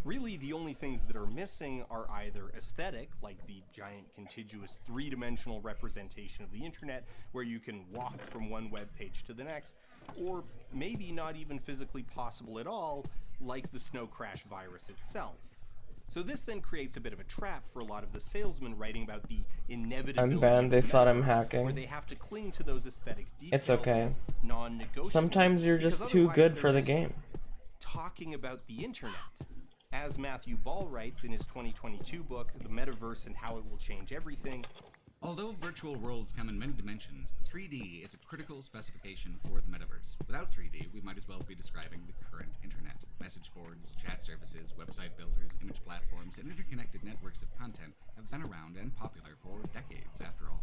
Really, the only things that are missing are either aesthetic, like the giant contiguous three-dimensional representation of the internet, where you can walk from one web page to the next, or maybe not even physically possible at all, like the snow crash virus itself. So this then creates a bit of a trap for a lot of the salesmen writing about the inevitability Unbanned, of they the thought I'm metaverse, hacking. where they have to cling to those aesthetic details It's okay. as non-negotiable. Sometimes you're because just too otherwise good they're for the just game. talking about the internet. As Matthew Ball writes in his 2022 book, The Metaverse and How It Will Change Everything, Although virtual worlds come in many dimensions, 3D is a critical specification for the metaverse. Without 3D, we might as well be describing the current internet. Message boards, chat services, website builders, image platforms, and interconnected networks of content have been around and popular for decades, after all.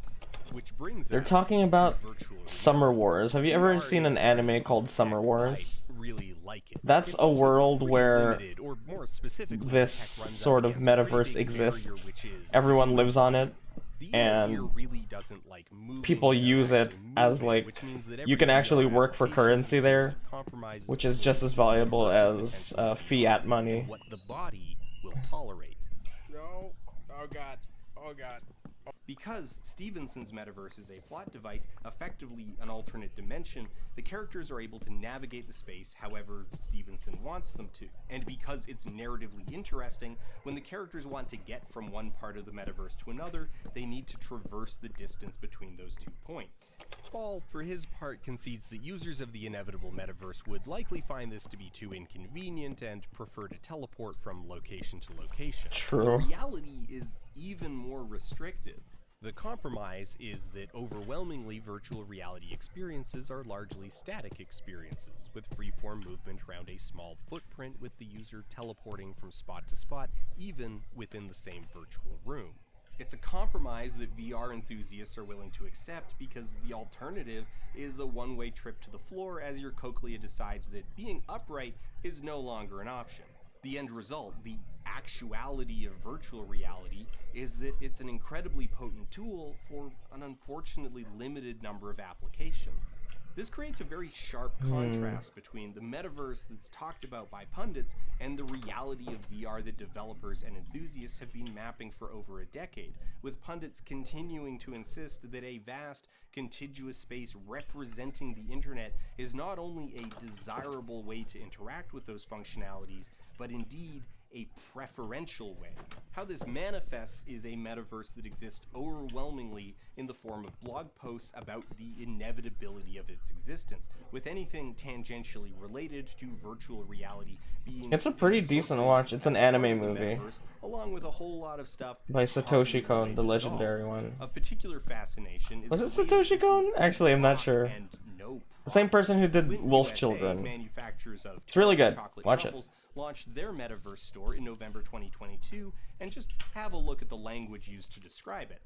which brings They're us talking to about virtual reality. Summer Wars. Have you ever VR seen is an anime pretty called cool Summer tech. Wars? I really like it. That's It's a also world pretty where limited, or more specifically, this tech runs sort up of against a pretty metaverse big barrier, exists. which is Everyone human lives on it, The internet here and really doesn't like moving people without use it actually as moving, like which means that you can every actually VR work for application currency is there, compromises which is both just as the valuable personal as potential fiat and money. what the body will tolerate. No. Oh god. Oh god. Because Stevenson's metaverse is a plot device, effectively an alternate dimension, the characters are able to navigate the space however Stevenson wants them to. And because it's narratively interesting, when the characters want to get from one part of the metaverse to another, they need to traverse the distance between those 2 points. Paul, for his part, concedes that users of the inevitable metaverse would likely find this to be too inconvenient and prefer to teleport from location to location. True. The reality is even more restrictive. The compromise is that overwhelmingly virtual reality experiences are largely static experiences, with freeform movement around a small footprint with the user teleporting from spot to spot, even within the same virtual room. It's a compromise that VR enthusiasts are willing to accept because the alternative is a one-way trip to the floor as your cochlea decides that being upright is no longer an option. The end result, the actuality of virtual reality, is that it's an incredibly potent tool for an unfortunately limited number of applications. This creates a very sharp contrast between the metaverse that's talked about by pundits and the reality of VR that developers and enthusiasts have been mapping for over a decade, with pundits continuing to insist that a vast, contiguous space representing the internet is not only a desirable way to interact with those functionalities, but indeed a preferential way. How this manifests is a metaverse that exists overwhelmingly in the form of blog posts about the inevitability of its existence, with anything tangentially related to virtual reality being It's a pretty decent watch. It's an as part anime of the movie metaverse, along with a whole lot of stuff by hardly Satoshi Kon, related the at all. legendary one. Of particular fascination is Was the it way Satoshi this Kon? is Actually, I'm not bought sure. and no The same person who did Lint Wolf USA, Children. manufacturers of It's really Terra good. chocolate Watch it. truffles, launched their metaverse store in November 2022, and just have a look at the language used to describe it.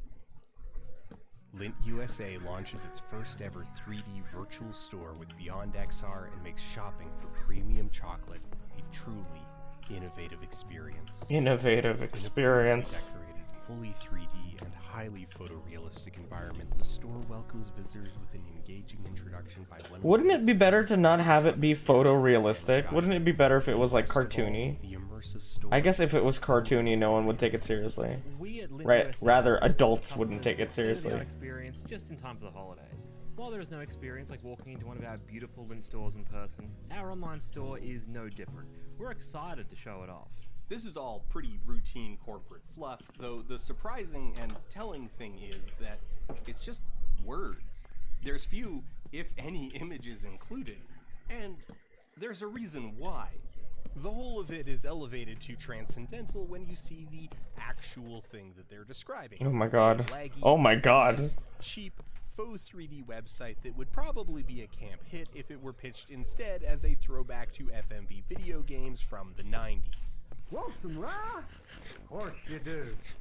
Lint USA launches its first ever 3D virtual store with Beyond XR and makes shopping for premium chocolate a truly innovative experience. Innovative In a experience. beautifully decorated, fully 3D and highly photorealistic environment, the store welcomes visitors with an engaging introduction by one. Wouldn't it be better to not have it be photorealistic? Wouldn't it be better if it was like cartoony? The immersive store I guess if it was cartoony, no one would take it seriously. We at Lint Right, USA rather offer adults wouldn't customers take it a state-of-the-art seriously. experience just in time for the holidays. While there is no experience like walking into one of our beautiful Lint stores in person, our online store is no different. We're excited to show it off. This is all pretty routine corporate fluff, though the surprising and telling thing is that it's just words. There's few, if any, images included, and there's a reason why. The whole of it is elevated to transcendental when you see the actual thing that they're describing. Oh my god. Laggy, Oh my god. tedious, cheap, faux 3D website that would probably be a camp hit if it were pitched instead as a throwback to FMV video games from the 90s.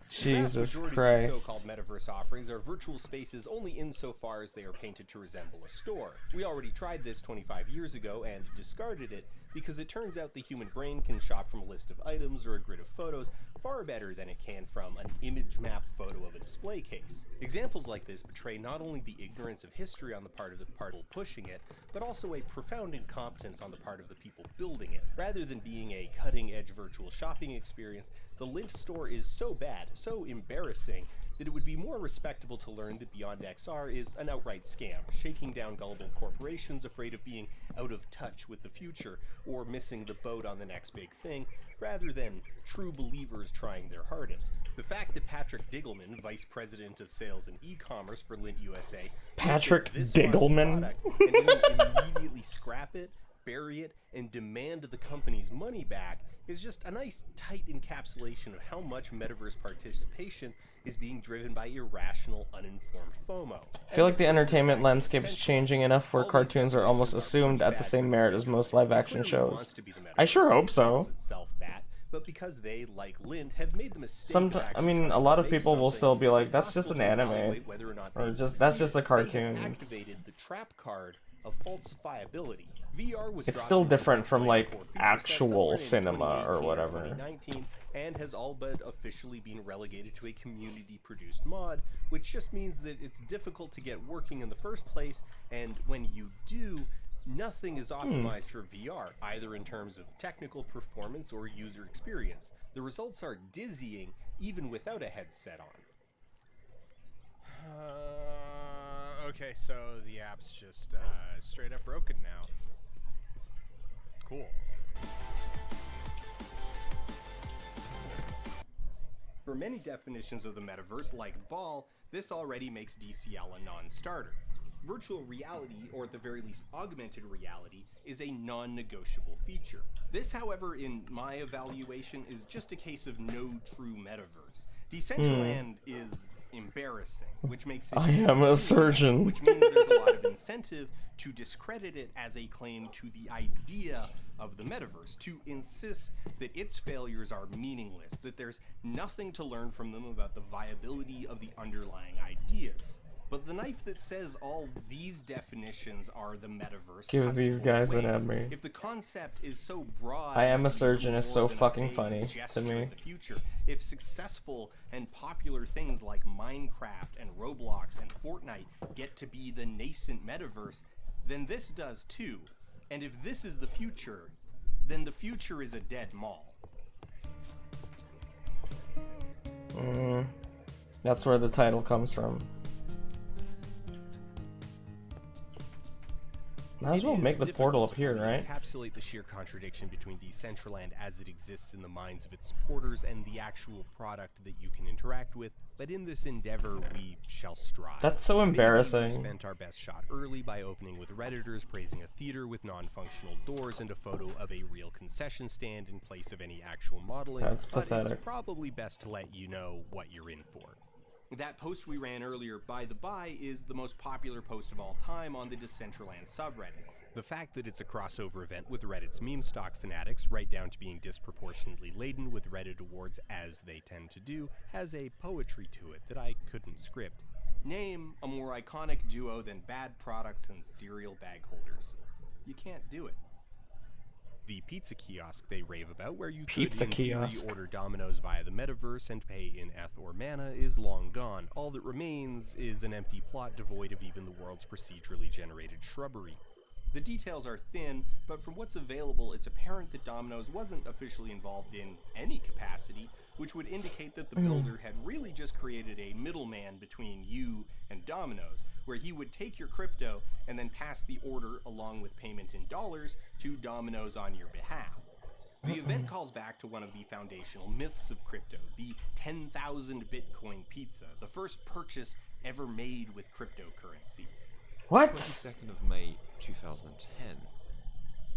Jesus Majority of Christ. these so-called metaverse offerings are virtual spaces only insofar as they are painted to resemble a store. We already tried this 25 years ago and discarded it because it turns out the human brain can shop from a list of items or a grid of photos far better than it can from an image map photo of a display case. Examples like this betray not only the ignorance of history on the part of the people pushing it, but also a profound incompetence on the part of the people building it. Rather than being a cutting-edge virtual shopping experience, The Lint store is so bad, so embarrassing, that it would be more respectable to learn that Beyond XR is an outright scam, shaking down gullible corporations afraid of being out of touch with the future or missing the boat on the next big thing, rather than true believers trying their hardest. The fact that Patrick Diggleman, Vice President of Sales and E-commerce for Lint USA, Patrick looked at this Diggleman? product and didn't immediately scrap it, bury it, and demand the company's money back is just a nice, tight encapsulation of how much metaverse participation is being driven by irrational, uninformed FOMO. I feel like the entertainment landscape's changing enough where cartoons are almost assumed at the same merit as most live-action shows. I sure hope so. But because they, like Lint, have made the mistake I mean, a lot of people will still be like, that's just an anime. Or that's just a cartoon. Activated the trap card of falsifiability. VR was It's still different from, like, actual cinema or whatever. 2019, and has all but officially been relegated to a community-produced mod, which just means that it's difficult to get working in the first place, and when you do, nothing is optimized for VR, either in terms of technical performance or user experience. The results are dizzying, even without a headset on. Okay, so the app's just straight up broken now. Cool. For many definitions of the metaverse, like Ball, this already makes DCL a non-starter. Virtual reality, or at the very least augmented reality, is a non-negotiable feature. This, however, in my evaluation, is just a case of no true metaverse. Decentraland is embarrassing, which makes it... I am a surgeon. Which means there's a lot of incentive to discredit it as a claim to the idea of the metaverse, to insist that its failures are meaningless, that there's nothing to learn from them about the viability of the underlying ideas. But the knife that says all these definitions are the metaverse Give cuts these both guys an ways. Emmy. If the concept is so broad, I Am as a to be Surgeon is more so than a fucking vague funny to gesture me. in the future, if successful and popular things like Minecraft and Roblox and Fortnite get to be the nascent metaverse, then this does too. And if this is the future, then the future is a dead mall. That's where the title comes from. Might as well make the portal appear, right? Encapsulate the sheer contradiction between Decentraland as it exists in the minds of its supporters and the actual product that you can interact with, but in this endeavor we shall strive. That's so Maybe embarrassing. we spent our best shot early by opening with Redditors praising a theater with non-functional doors and a photo of a real concession stand in place of any actual modeling. That's but pathetic. It's probably best to let you know what you're in for. That post we ran earlier, by the by, is the most popular post of all time on the Decentraland subreddit. The fact that it's a crossover event with Reddit's meme stock fanatics, right down to being disproportionately laden with Reddit awards as they tend to do, has a poetry to it that I couldn't script. Name a more iconic duo than bad products and cereal bag holders. You can't do it. The pizza kiosk they rave about, where you could in theory order Domino's via the metaverse and pay in ETH or mana, is long gone. All that remains is an empty plot devoid of even the world's procedurally generated shrubbery. The details are thin, but from what's available, it's apparent that Domino's wasn't officially involved in any capacity, which would indicate that the builder had really just created a middleman between you and Domino's, where he would take your crypto and then pass the order along with payment in dollars to Domino's on your behalf. The event calls back to one of the foundational myths of crypto, the 10,000 Bitcoin pizza, the first purchase ever made with cryptocurrency. What? 22nd of May 2010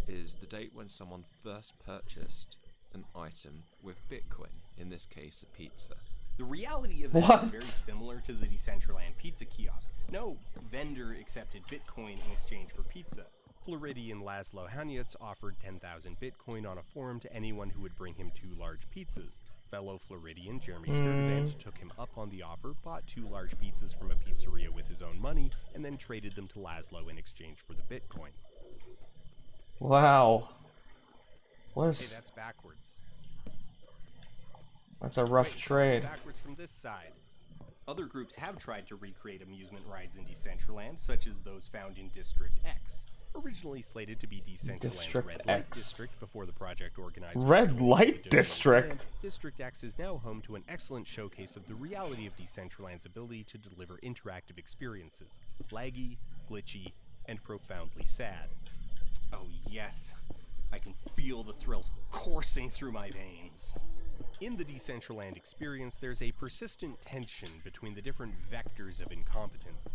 is the date when someone first purchased an item with Bitcoin, in this case a pizza. The reality of this is very similar to the Decentraland pizza kiosk. No vendor accepted Bitcoin in exchange for pizza. Floridian Laszlo Hanyuts offered 10,000 Bitcoin on a forum to anyone who would bring him 2 large pizzas. Fellow Floridian Jeremy Sturdivant took him up on the offer, bought 2 large pizzas from a pizzeria with his own money, and then traded them to Laszlo in exchange for the Bitcoin. Wow. What is... Hey, that's backwards. That's a rough trade. Backwards from this side. Other groups have tried to recreate amusement rides in Decentraland, such as those found in District X. Originally slated to be Decentraland's District Red Light X. District before the project organizers Red stole Light the District? land, District X is now home to an excellent showcase of the reality of Decentraland's ability to deliver interactive experiences. Laggy, glitchy, and profoundly sad. Oh yes, I can feel the thrills coursing through my veins. In the Decentraland experience, there's a persistent tension between the different vectors of incompetence.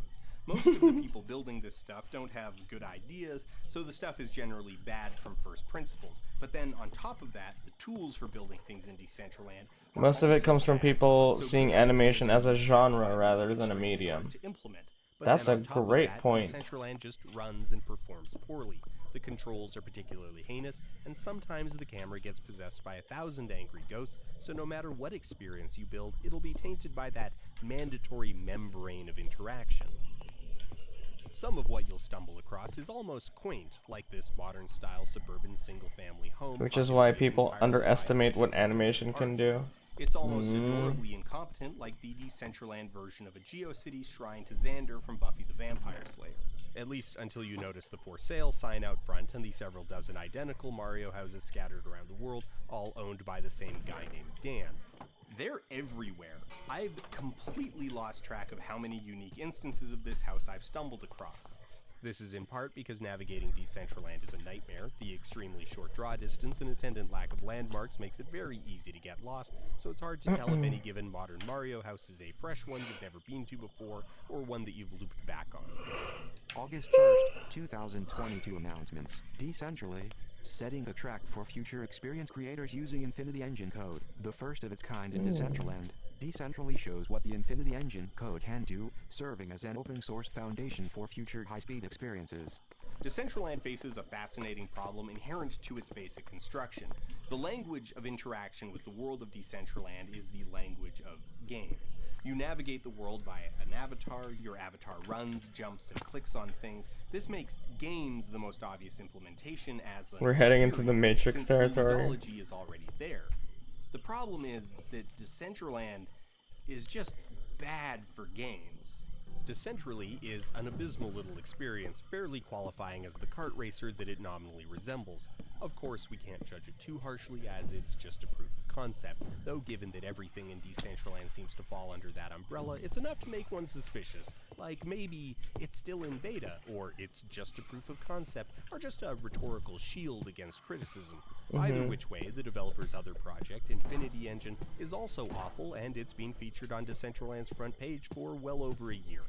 Most of the people building this stuff don't have good ideas, so the stuff is generally bad from first principles. But then on top of that, the tools for building things in Decentraland are Most of it also comes from bad. people So seeing good animation ideas as a are genre hard rather than a and medium. hard to implement. But That's then a on top of great that, point. Decentraland just runs and performs poorly. The controls are particularly heinous, and sometimes the camera gets possessed by 1,000 angry ghosts, so no matter what experience you build, it'll be tainted by that mandatory membrane of interaction. Some of what you'll stumble across is almost quaint, like this modern-style suburban single-family home. Which is why populated people entirely by underestimate what visual animation art. can do. It's almost adorably incompetent, like the Decentraland version of a GeoCities shrine to Xander from Buffy the Vampire Slayer. At least until you notice the for sale sign out front and the several dozen identical Mario houses scattered around the world, all owned by the same guy named Dan. They're everywhere. I've completely lost track of how many unique instances of this house I've stumbled across. This is in part because navigating Decentraland is a nightmare. The extremely short draw distance and attendant lack of landmarks makes it very easy to get lost, so it's hard to tell if any given modern Mario house is a fresh one you've never been to before, or one that you've looped back on. August 1st, 2022 announcements. Decentrally, setting the track for future experience creators using Infinity Engine code, the first of its kind in Decentraland. Decentrally shows what the Infinity Engine code can do, serving as an open-source foundation for future high-speed experiences. Decentraland faces a fascinating problem inherent to its basic construction. The language of interaction with the world of Decentraland is the language of games. You navigate the world via an avatar, your avatar runs, jumps, and clicks on things. This makes games the most obvious implementation as an We're heading into the experience, Matrix since territory. The methodology is already there. The problem is that Decentraland is just bad for games. Decentrally is an abysmal little experience, barely qualifying as the kart racer that it nominally resembles. Of course, we can't judge it too harshly as it's just a proof of concept, though given that everything in Decentraland seems to fall under that umbrella, it's enough to make one suspicious. Like maybe it's still in beta, or it's just a proof of concept, or just a rhetorical shield against criticism. Either which way, the developer's other project, Infinity Engine, is also awful, and it's been featured on Decentraland's front page for well over a year.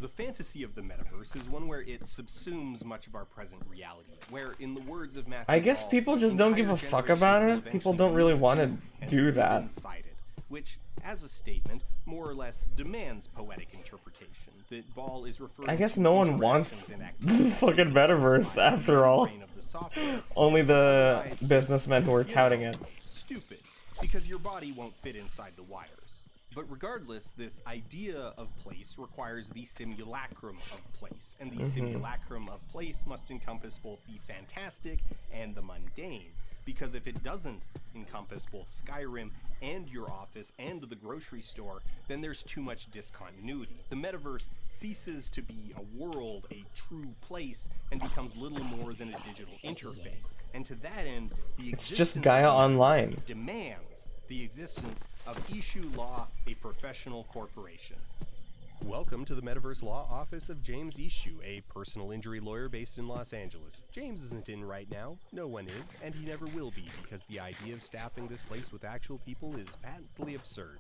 The fantasy of the metaverse is one where it subsumes much of our present reality, where, in the words of Matthew I guess Ball, people just don't give a entire fuck generations about will it. People eventually don't really move want to to and do live that. inside it, which, as a statement, more or less demands poetic interpretation. That Ball is referring I guess to no one interactions wants and the activities fucking taking metaverse place by after the all. brain of the software, Only because the otherwise, businessmen who are you know, touting it. stupid, because your body won't fit inside the wires. But regardless, this idea of place requires the simulacrum of place, and the simulacrum of place must encompass both the fantastic and the mundane, because if it doesn't encompass both Skyrim and your office and the grocery store, then there's too much discontinuity. The metaverse ceases to be a world, a true place, and becomes little more than a digital interface. And to that end, the It's existence just of Gaia the metaverse Online. demands the existence of Issue Law, a professional corporation. Welcome to the Metaverse Law Office of James Issue, a personal injury lawyer based in Los Angeles. James isn't in right now, no one is, and he never will be, because the idea of staffing this place with actual people is patently absurd.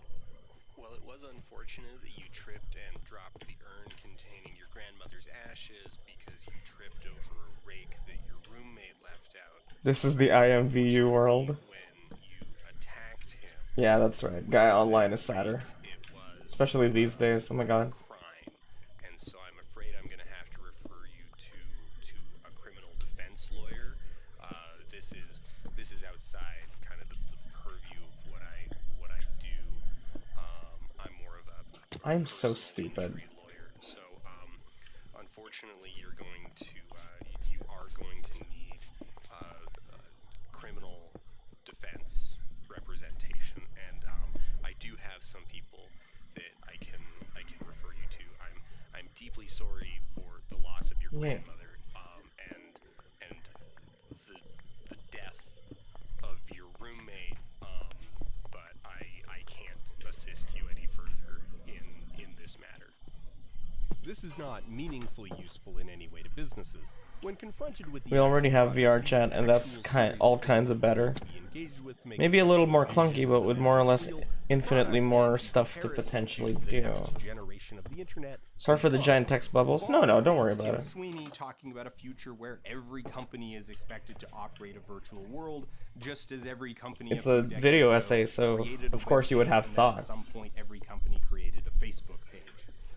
Well, it was unfortunate that you tripped and dropped the urn containing your grandmother's ashes because you tripped over a rake that your roommate left out. This is the IMVU world. When you attacked him, Yeah, that's right. Gaia Online is sadder. it was Especially these days. Oh my god. crime, and so I'm afraid I'm going to have to refer you to a criminal defense lawyer. This is outside kind of the purview of what I do. I'm more of a I'm so personal stupid. injury lawyer. So unfortunately, you are going to need criminal defense representation, and I do have some people that I can refer you to. I'm deeply sorry for the loss of your Yeah. grandmother. this is not meaningfully useful in any way to businesses. When confronted with the We already have actual VR chat, and that's all kinds of better. Maybe a little more clunky, but with more or less infinitely more stuff to potentially do. Sorry for the giant text bubbles. No, don't worry about it. Sweeney talking about a future where every company is expected to operate a virtual world, just as every company. It's a video essay, so of course you would have thoughts. At some point, every company created a Facebook page.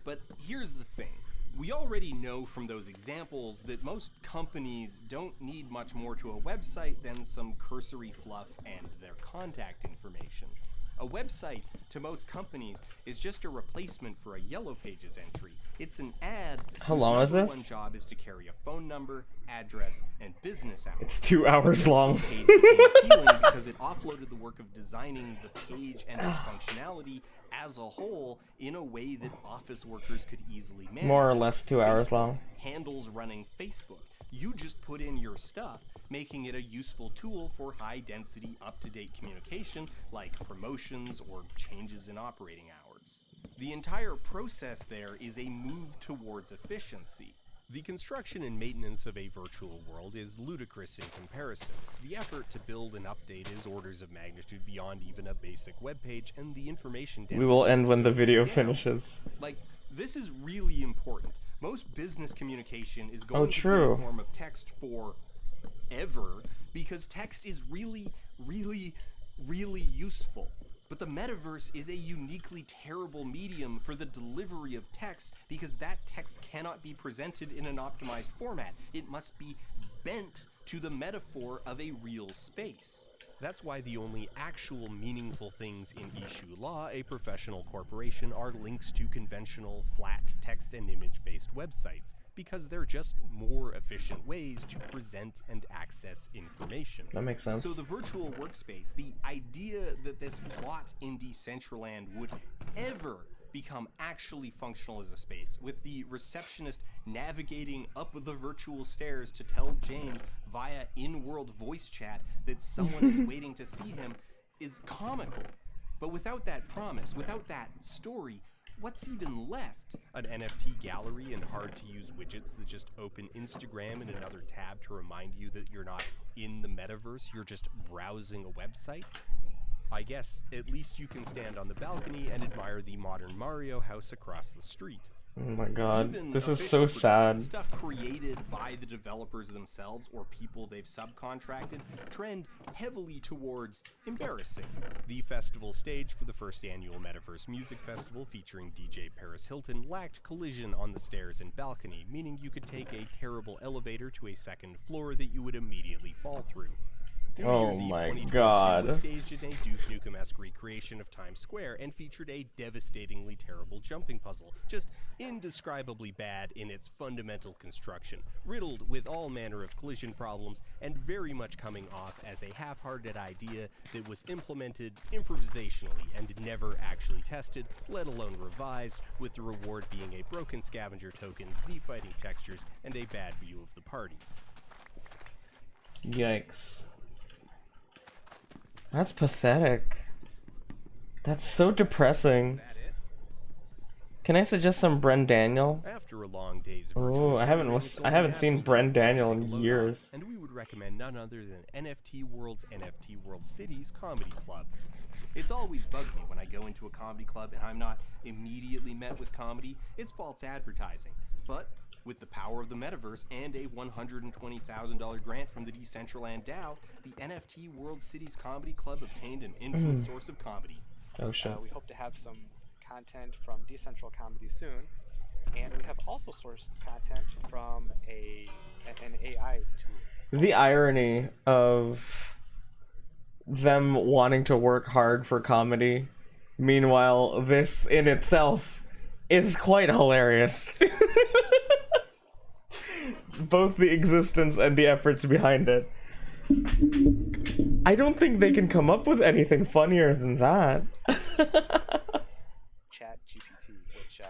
But here's the thing. We already know from those examples that most companies don't need much more to a website than some cursory fluff and their contact information. A website, to most companies, is just a replacement for a Yellow Pages entry. It's an ad. How long is this? One job is to carry a phone number, address, and business hours. It's 2 hours long. Appealing because it offloaded the work of designing the page and its functionality as a whole in a way that office workers could easily manage. More or less 2 hours long. Handles running Facebook. You just put in your stuff, making it a useful tool for high-density, up-to-date communication like promotions or changes in operating hours. The entire process there is a move towards efficiency. The construction and maintenance of a virtual world is ludicrous in comparison. The effort to build and update is orders of magnitude beyond even a basic web page, and the information density. We will end when the video finishes. Like, this is really important. Most business communication is going to be in the form of text forever, because text is really, really, really useful. But the metaverse is a uniquely terrible medium for the delivery of text because that text cannot be presented in an optimized format. It must be bent to the metaphor of a real space. That's why the only actual meaningful things in issue law, a professional corporation, are links to conventional, flat text and image-based websites, because they're just more efficient ways to present and access information. That makes sense. So the virtual workspace, the idea that this plot in Decentraland would ever become actually functional as a space, with the receptionist navigating up the virtual stairs to tell James via in-world voice chat that someone is waiting to see him, is comical. But without that promise, without that story, what's even left? An NFT gallery and hard-to-use widgets that just open Instagram in another tab to remind you that you're not in the metaverse, you're just browsing a website? I guess at least you can stand on the balcony and admire the modern Mario house across the street. Oh my god, Even this is so sad. Stuff created by the developers themselves or people they've subcontracted trend heavily towards embarrassing. The festival stage for the first annual Metaverse Music Festival featuring DJ Paris Hilton lacked collision on the stairs and balcony, meaning you could take a terrible elevator to a second floor that you would immediately fall through. Oh my god. Was staged in a Duke Nukem-esque recreation of Times Square and featured a devastatingly terrible jumping puzzle, just indescribably bad in its fundamental construction, riddled with all manner of collision problems, and very much coming off as a half-hearted idea that was implemented improvisationally and never actually tested, let alone revised, with the reward being a broken scavenger token, Z-fighting textures, and a bad view of the party. Yikes. That's pathetic. That's so depressing. Can I suggest some Bren Daniel? After a long day's Oh, I haven't seen Bren Daniel in years. And we would recommend none other than NFT World's NFT World Cities Comedy Club. It's always bugged me when I go into a comedy club and I'm not immediately met with comedy. It's false advertising. But with the power of the metaverse and a $120,000 grant from the Decentraland DAO, the NFT World Cities Comedy Club obtained an infinite source of comedy. Oh shit. We hope to have some content from Decentral Comedy soon, and we have also sourced content from an AI tool. The irony of them wanting to work hard for comedy, meanwhile this in itself is quite hilarious. Both the existence and the efforts behind it. I don't think they can come up with anything funnier than that. Chat GPT, which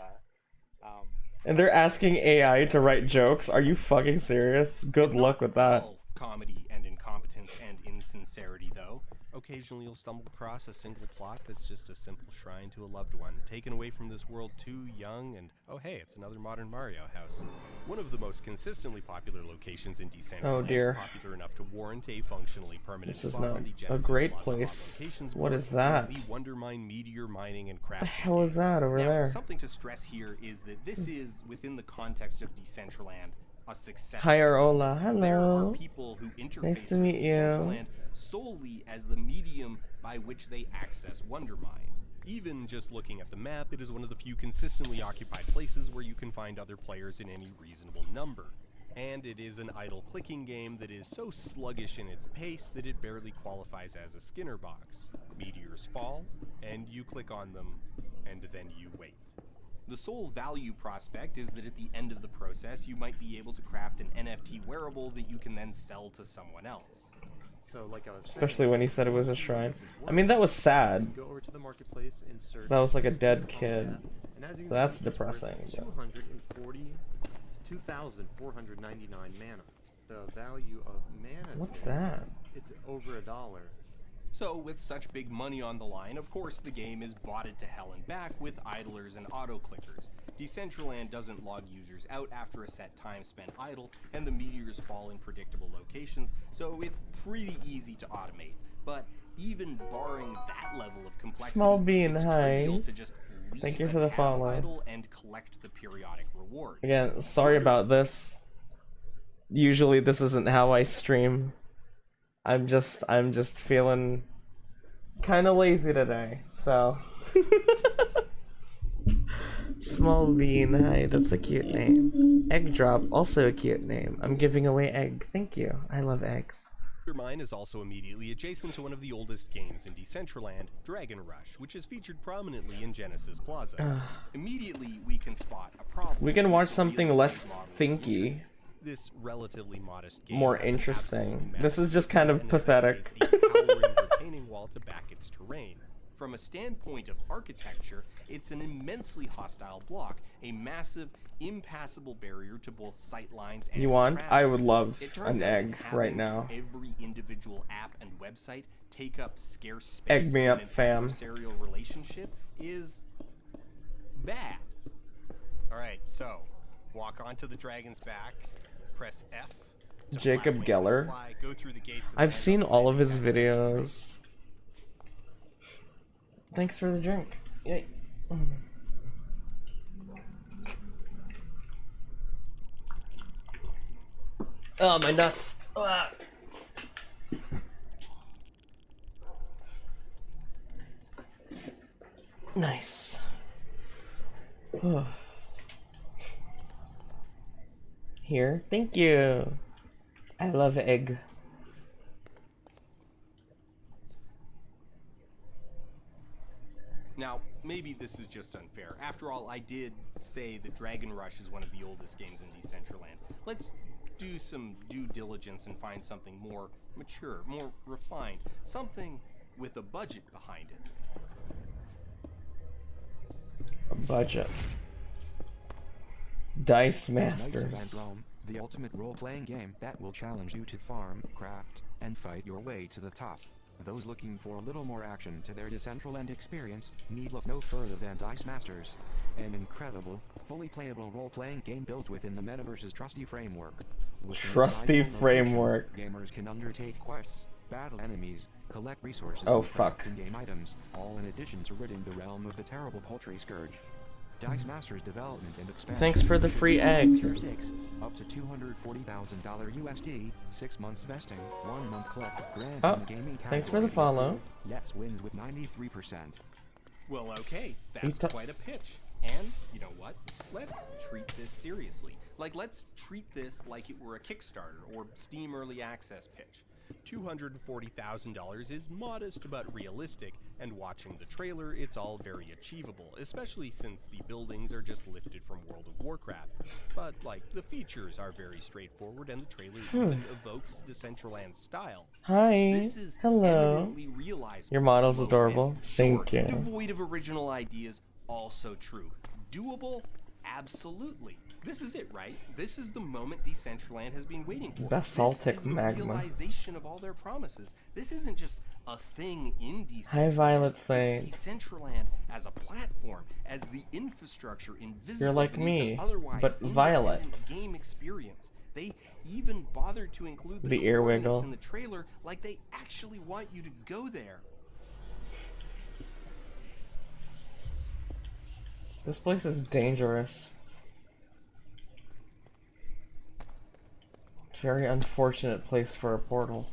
and they're asking AI to write jokes. Are you fucking serious? Good luck with that. Comedy and incompetence innocence and insincerity, though. Occasionally you'll stumble across a single plot that's just a simple shrine to a loved one, taken away from this world too young, and oh hey, it's another modern Mario house. One of the most consistently popular locations in Decentraland, Oh dear. popular enough to warrant a functionally permanent This is spot not on the a Genesis great Plaza Hub place. locations What board, is that? the Wonder Mine meteor mining and crafting. What the hell is that over now, there? something to stress here is that this is, within the context of Decentraland, a success. Hi, Arola. There are Hello. people who interface Nice to with meet you. Decentraland solely as the medium by which they access Wondermine. Even just looking at the map, it is one of the few consistently occupied places where you can find other players in any reasonable number. And it is an idle clicking game that is so sluggish in its pace that it barely qualifies as a Skinner box. Meteors fall, and you click on them, and then you wait. The sole value prospect is that at the end of the process, you might be able to craft an NFT wearable that you can then sell to someone else. So, like I was saying, Especially when he said it was a shrine. I mean, that was sad. go over to the marketplace, insert So that was like a dead kid. and as you So can that's see, it's worth depressing, but- 2,499 mana. The value of mana. What's today, that? It's over $1. So with such big money on the line, of course the game is botted to hell and back with idlers and auto-clickers. Decentraland doesn't log users out after a set time spent idle, and the meteors fall in predictable locations, so it's pretty easy to automate. But even barring that level of complexity, Small Bean, it's hi. trivial to just leave Thank you a for the tab follow. idle and collect the periodic rewards. Again, sorry about this. Usually this isn't how I stream. I'm just feeling kind of lazy today, so. Small Bean, hi, that's a cute name. Egg Drop, also a cute name. I'm giving away egg, thank you. I love eggs. Mine is also immediately adjacent to one of the oldest games in Decentraland, Dragon Rush, which is featured prominently in Genesis Plaza. Immediately, we can spot a problem. We can watch with the something real less estate model thinky, This relatively modest game more has an interesting. absolutely This is massive just kind of and pathetic. necessitates the towering retaining wall to back its terrain. From a standpoint of architecture, it's an immensely hostile block, a massive, impassable barrier to both sightlines and You want? traffic. I would love It turns an out egg that right having now. Every individual app and website take up scarce space Egg me in up, an fam. adversarial relationship is bad. All right, so walk onto the dragon's back, press F. to Jacob flap wings and Geller. fly, go through the gates and I've land seen on the all of his landing pad first. videos. Thanks for the drink. Yay. Oh, my nuts. Ah. Nice. Here, thank you. I love egg. Now, maybe this is just unfair. After all, I did say that Dragon Rush is one of the oldest games in Decentraland. Let's do some due diligence and find something more mature, more refined, something with a budget behind it. A budget. Dice Knights of Masters. Androme, the ultimate role-playing game that will challenge you to farm, craft, and fight your way to the top. Those looking for a little more action to their Decentraland experience need look no further than Dice Masters, an incredible, fully playable role-playing game built within the metaverse's trusty framework. Within its Trusty sizable framework. location, gamers can undertake quests, battle enemies, collect resources, Oh, and fuck. craft in-game items, all in addition to ridding the realm of the terrible poultry scourge. Dice Masters development and expansion. Thanks for the free egg. Tier 6, up to $240,000 USD, 6 months vesting, 1 month collect grand Oh, in the gaming thanks for the category. follow. Yes wins with 93%. Well, okay, You that's ta- quite a pitch. And, you know what? Let's treat this seriously. Like, let's treat this like it were a Kickstarter or Steam Early Access pitch. $240,000 is modest but realistic, and watching the trailer, it's all very achievable, especially since the buildings are just lifted from World of Warcraft. But, like, the features are very straightforward, and the trailer even evokes Decentraland style. Hi. This is Hello. eminently realizable. Your model's Low adorable. end, Thank sure. you. Devoid of original ideas, also true. Doable? Absolutely. This is it, right? This is the moment Decentraland has been waiting for. Basaltic this is the magma. realization of all their promises. This isn't just a thing in Decentraland. Hi, Violet Saint. It's Decentraland as a platform, as the infrastructure invisible You're like beneath me, an otherwise but violet. independent game experience. They even bothered to include The ear coordinates wiggle. in the trailer, like they actually want you to go there. This place is dangerous. Very unfortunate place for a portal.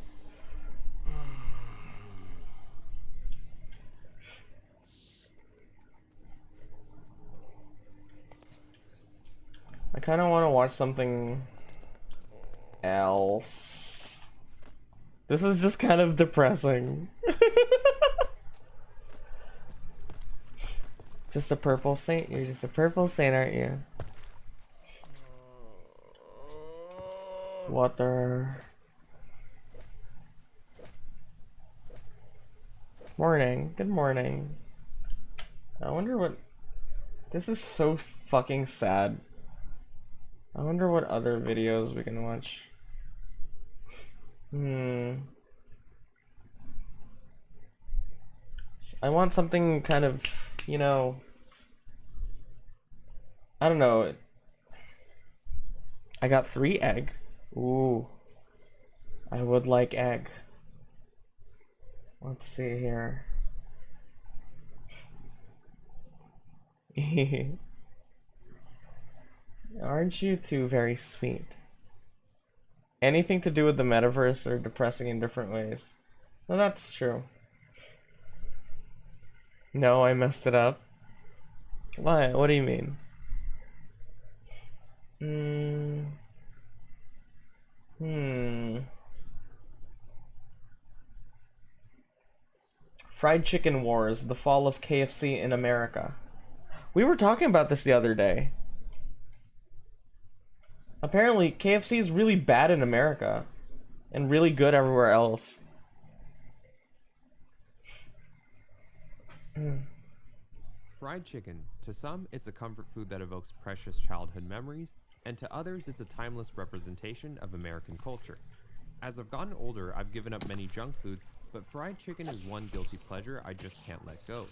I kind of want to watch something else. This is just kind of depressing. Just a purple saint? You're just a purple saint, aren't you? Water. Morning. Good morning. I wonder what... This is so fucking sad. I wonder what other videos we can watch. I want something kind of, you know... I don't know. I got 3 egg. Ooh. I would like egg. Let's see here. Aren't you two very sweet? Anything to do with the metaverse are depressing in different ways. Well, that's true. No, I messed it up. Why? What do you mean? Fried chicken wars, the fall of KFC in America. We were talking about this the other day. Apparently, KFC is really bad in America and really good everywhere else. Fried chicken. To some, it's a comfort food that evokes precious childhood memories, and to others, it's a timeless representation of American culture. As I've gotten older, I've given up many junk foods, but fried chicken is one guilty pleasure I just can't let go.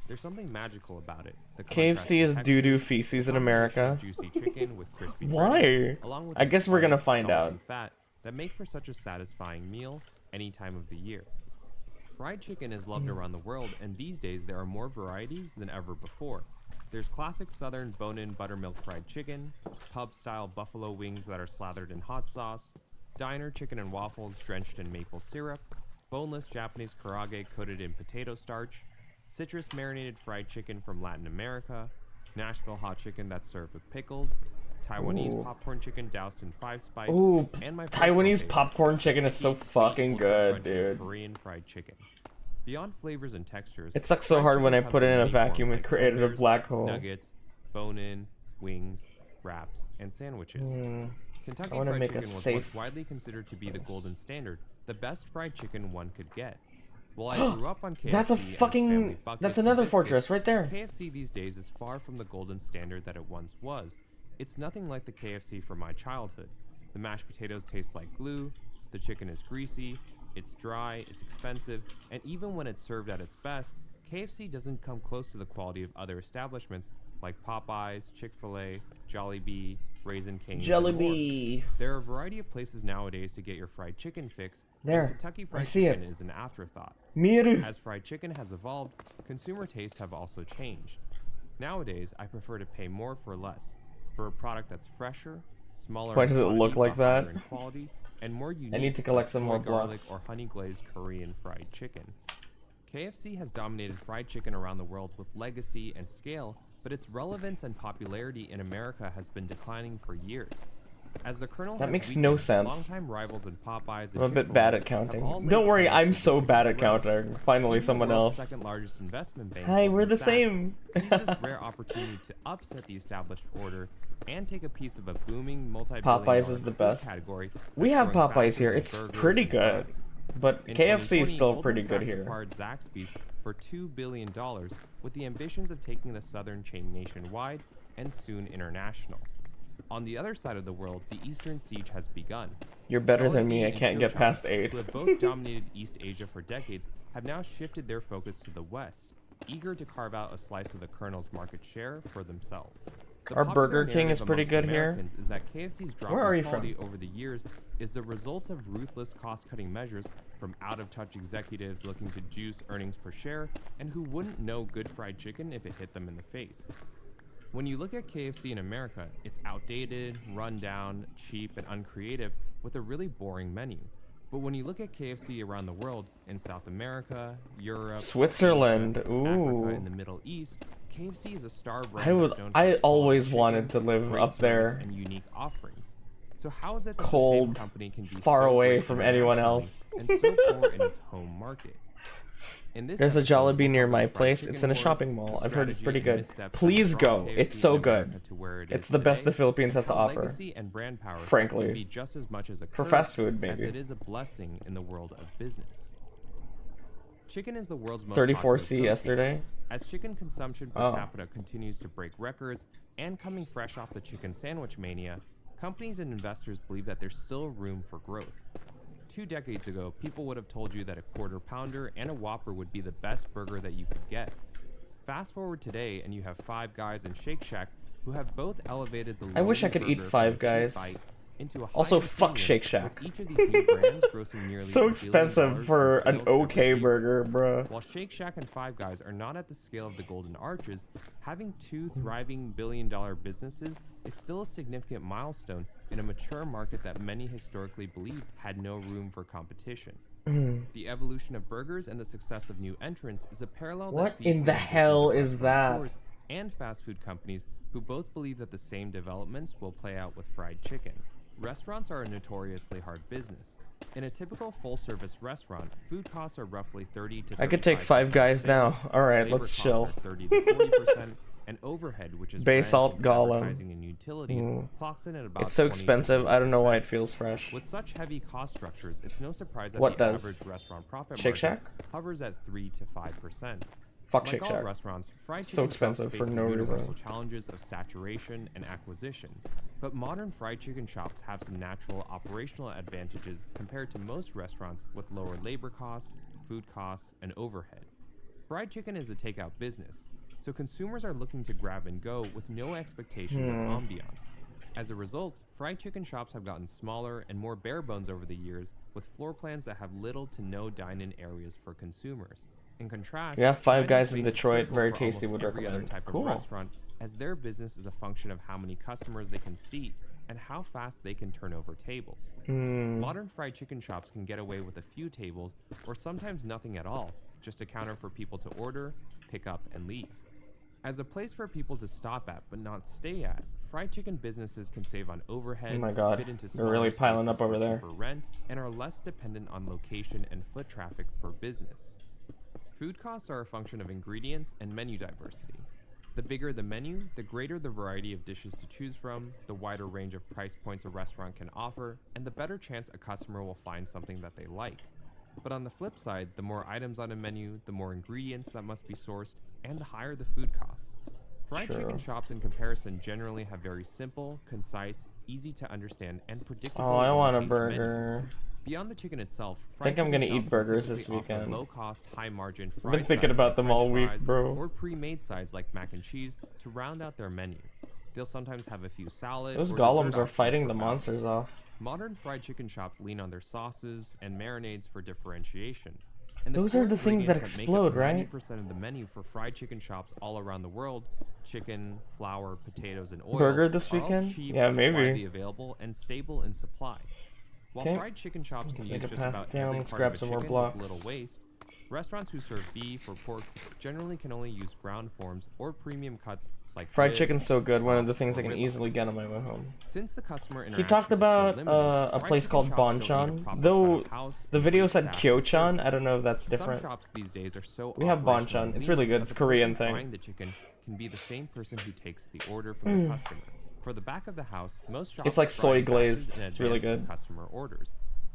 There's something magical about it. The KFC is doo-doo feces in America. Juicy chicken with crispy Why? breading, along with I the guess we're gonna spice, find salt, out. and fat that make for such a satisfying meal any time of the year. Fried chicken is loved around the world, and these days there are more varieties than ever before. There's classic southern bone-in buttermilk fried chicken, pub-style buffalo wings that are slathered in hot sauce, diner chicken and waffles drenched in maple syrup, boneless Japanese karaage coated in potato starch, citrus marinated fried chicken from Latin America, Nashville hot chicken that's served with pickles, Taiwanese popcorn chicken doused in 5-spice, Ooh, and my personal Taiwanese favorite, popcorn chicken is so sticky, fucking ultra good, crunchy dude. Korean fried chicken. Beyond flavors and textures, It sucks so fried hard when chicken I put it comes in a many vacuum forms and like created a tenders, black hole. Nuggets, bone-in, wings, wraps, and sandwiches. Kentucky I wanna Fried make a Chicken was safe- once widely considered to be the golden standard, the best fried chicken one could get. While I grew up on KFC That's a and its fucking- family buckets that's and another biscuits, fortress right there. KFC these days is far from the golden standard that it once was. It's nothing like the KFC from my childhood. The mashed potatoes taste like glue, the chicken is greasy, it's dry, it's expensive, and even when it's served at its best, KFC doesn't come close to the quality of other establishments like Popeyes, Chick-fil-A, Jollibee, Raising Cane's, and more. Jollibee. There are a variety of places nowadays to get your fried chicken fix, There, and Kentucky I Fried see Chicken it. is an afterthought. Miru. As fried chicken has evolved, consumer tastes have also changed. Nowadays, I prefer to pay more for less, for a product that's fresher, smaller Why in does it quantity, look like but higher that? in quality, and more unique. need to collect like some soy more garlic blocks. or honey glazed Korean fried chicken. KFC has dominated fried chicken around the world with legacy and scale, but its relevance and popularity in America has been declining for years. As the kernel That has makes no weakened, sense. longtime rivals in Popeyes and I'm a bit Chick-fil-A bad at have counting. all laid Don't worry, claim I'm to so this bad at realm. counting. Finally, Even the someone world's else. second-largest investment bank, Hi, we're Goldman the Sachs, same. sees this rare opportunity to upset the established order and take a piece of a booming multi-billion-dollar Popeyes is the food best. category We that's have growing Popeyes faster here. than It's burgers pretty and good. fries. But In KFC is 2020, still Goldman pretty good Sachs here. acquired Zaxby's for $2 billion with the ambitions of taking the southern chain nationwide and soon international. On the other side of the world, the Eastern Siege has begun. You're better than Jollibee me. I and can't get Kyochon, past 8. who have both dominated East Asia for decades, have now shifted their focus to the West, eager to carve out a slice of the Colonel's market share for themselves. The Our popular Burger King narrative is pretty amongst good here. Americans is that KFC's drop Where are in you from? quality over the years is the result of ruthless cost-cutting measures from out-of-touch executives looking to juice earnings per share and who wouldn't know good fried chicken if it hit them in the face. When you look at KFC in America, it's outdated, run down, cheap, and uncreative with a really boring menu. But when you look at KFC around the world, in South America, Europe, Switzerland, Asia, ooh. Africa, and the Middle East, KFC is a star brand that's known for I its quality always chicken, wanted to live great up service, there. and unique offerings. So how is it that the Cold, same company can be far so away great from anyone internationally else. and so poor in its home market? In this There's a episode, Jollibee we'll near cover my the fried place. chicken It's in a wars, shopping mall. the I've heard it's pretty strategy and good. missteps that Please brought go. KFC It's so in good. America to where it It's is the best today, the Philippines has and to how offer. legacy and brand power Frankly. can be just as much as a For curse fast food, as maybe. it is a blessing in the world of business. Chicken is the world's most 34C popular protein. yesterday. As chicken consumption per Oh. capita continues to break records, and coming fresh off the chicken sandwich mania, companies and investors believe that there's still room for growth. 2 decades ago, people would have told you that a quarter pounder and a Whopper would be the best burger that you could get. Fast forward today, and you have Five Guys and Shake Shack, who have both elevated the I wish I lowly could eat burger Five from a cheap Guys. bite into a Also, high-end fuck premium, Shake Shack. with each of these new brands grossing nearly So $1 billion expensive for in an sales every okay year. burger, bruh. While Shake Shack and Five Guys are not at the scale of the Golden Arches, having 2 thriving billion-dollar businesses is still a significant milestone in a mature market that many historically believed had no room for competition. The evolution of burgers and the success of new entrants is a parallel that What feeds in the ambitions hell of is that? restaurateurs and fast food companies who both believe that the same developments will play out with fried chicken. Restaurants are a notoriously hard business. In a typical full-service restaurant, food costs are roughly 30 to 35% I could take Five Guys sales, now. Alright, labor let's costs chill. are 30 to 40%, and overhead, which is Bay rent, salt golem. advertising, and utilities, clocks in at about It's so 20 to expensive. I don't know why 40%. it feels fresh. With such heavy cost structures, it's no surprise that What the does average restaurant profit Shake margin Shack? hovers at 3 to 5%. Fuck Like Shake all Shack. restaurants, fried So chicken shops expensive face for the no universal reason. challenges of saturation and acquisition. But modern fried chicken shops have some natural operational advantages compared to most restaurants with lower labor costs, food costs, and overhead. Fried chicken is a takeout business, so consumers are looking to grab and go with no expectations of ambiance. As a result, fried chicken shops have gotten smaller and more bare bones over the years, with floor plans that have little to no dine-in areas for consumers. In contrast, Yeah, Five dining Guys in space is Detroit, critical very for tasty, almost would every other recommend. type Cool. of restaurant, as their business is a function of how many customers they can seat and how fast they can turn over tables. Modern fried chicken shops can get away with a few tables, or sometimes nothing at all, just a counter for people to order, pick up, and leave. As a place for people to stop at but not stay at, fried chicken businesses can save on overhead, Oh my God, fit into they're really smaller piling spaces up over for there. cheaper rent, and are less dependent on location and foot traffic for business. Food costs are a function of ingredients and menu diversity. The bigger the menu, the greater the variety of dishes to choose from, the wider range of price points a restaurant can offer, and the better chance a customer will find something that they like. But on the flip side, the more items on a menu, the more ingredients that must be sourced, and the higher the food costs. Fried chicken shops in comparison generally have very simple, concise, easy to understand, and predictable Oh, I want a one-page burger. menus. Beyond the chicken itself, I think I'm fried gonna chicken eat shops burgers typically this offer weekend. low-cost, high-margin I've fried been thinking sides about like them French all week, fries bro. or pre-made sides like mac and cheese to round out their menu. They'll sometimes have a few salad Those or golems dessert are options fighting for the balance. monsters off. Modern fried chicken shops lean on their sauces and marinades for differentiation. And Those core are the things that ingredients make explode, up right? 90% of the menu for fried chicken shops all around the world, chicken, flour, potatoes, and oil, Burger this are all weekend? cheap, Yeah, maybe. widely available, and stable in supply. While Okay. fried chicken shops can Let's use make a just path about down, every let's part grab of a some more chicken blocks. with little waste, restaurants who serve beef or pork generally can only use ground forms or premium cuts like Fried rib, chicken's so good, one of the chops, things or I can ribeye. easily get on my way home. Since the customer He interaction talked is so about limited, a fried place chicken called shops don't need a Bonchon, proper though front of house the and video great said staff to serve. Kyochon. I don't know if that's different. Some shops these days are so We have operationally Bonchon. It's lean really good. that It's a the Korean person thing. frying the chicken can be the same person who takes the order from the customer. For the back of the house, most shops It's like fry soy in batches glazed. in It's really advance of good. customer orders.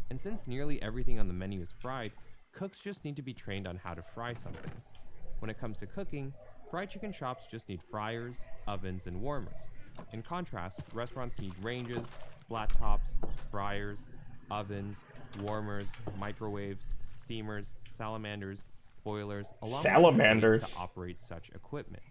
And since nearly everything on the menu is fried, cooks just need to be trained on how to fry something. When it comes to cooking, fried chicken shops just need fryers, ovens, and warmers. In contrast, restaurants need ranges, flat tops, fryers, ovens, warmers, microwaves, steamers, salamanders, boilers, along with Salamanders. space to operate such equipment.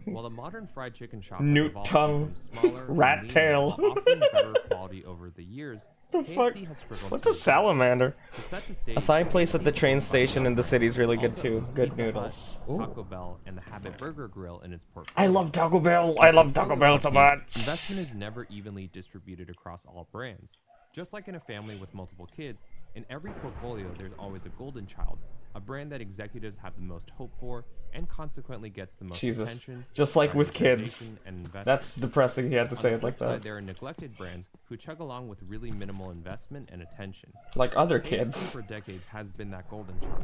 While the modern fried chicken shop has Newt evolved to tongue, become smaller rat and leaner tail. while offering better quality over the years, The KFC fuck? has struggled What's to a salamander? To set the stage, A side place at the KFC train is station in the city is really good also too. owns Good Pizza Hut, noodles. Ooh. Taco Bell, and the Habit Burger Grill in its portfolio. I love Taco Bell. I love Taco Bell so much. Investment is never evenly distributed across all brands. Just like in a family with multiple kids, in every portfolio there's always a golden child, a brand that executives have the most hope for and consequently gets the most Jesus. attention. Just like with kids. prioritization, and investment. That's depressing he had to On say the it like flip side, that. there are neglected brands who chug along with really minimal investment and attention. Like other KFC kids. for decades has been that golden child.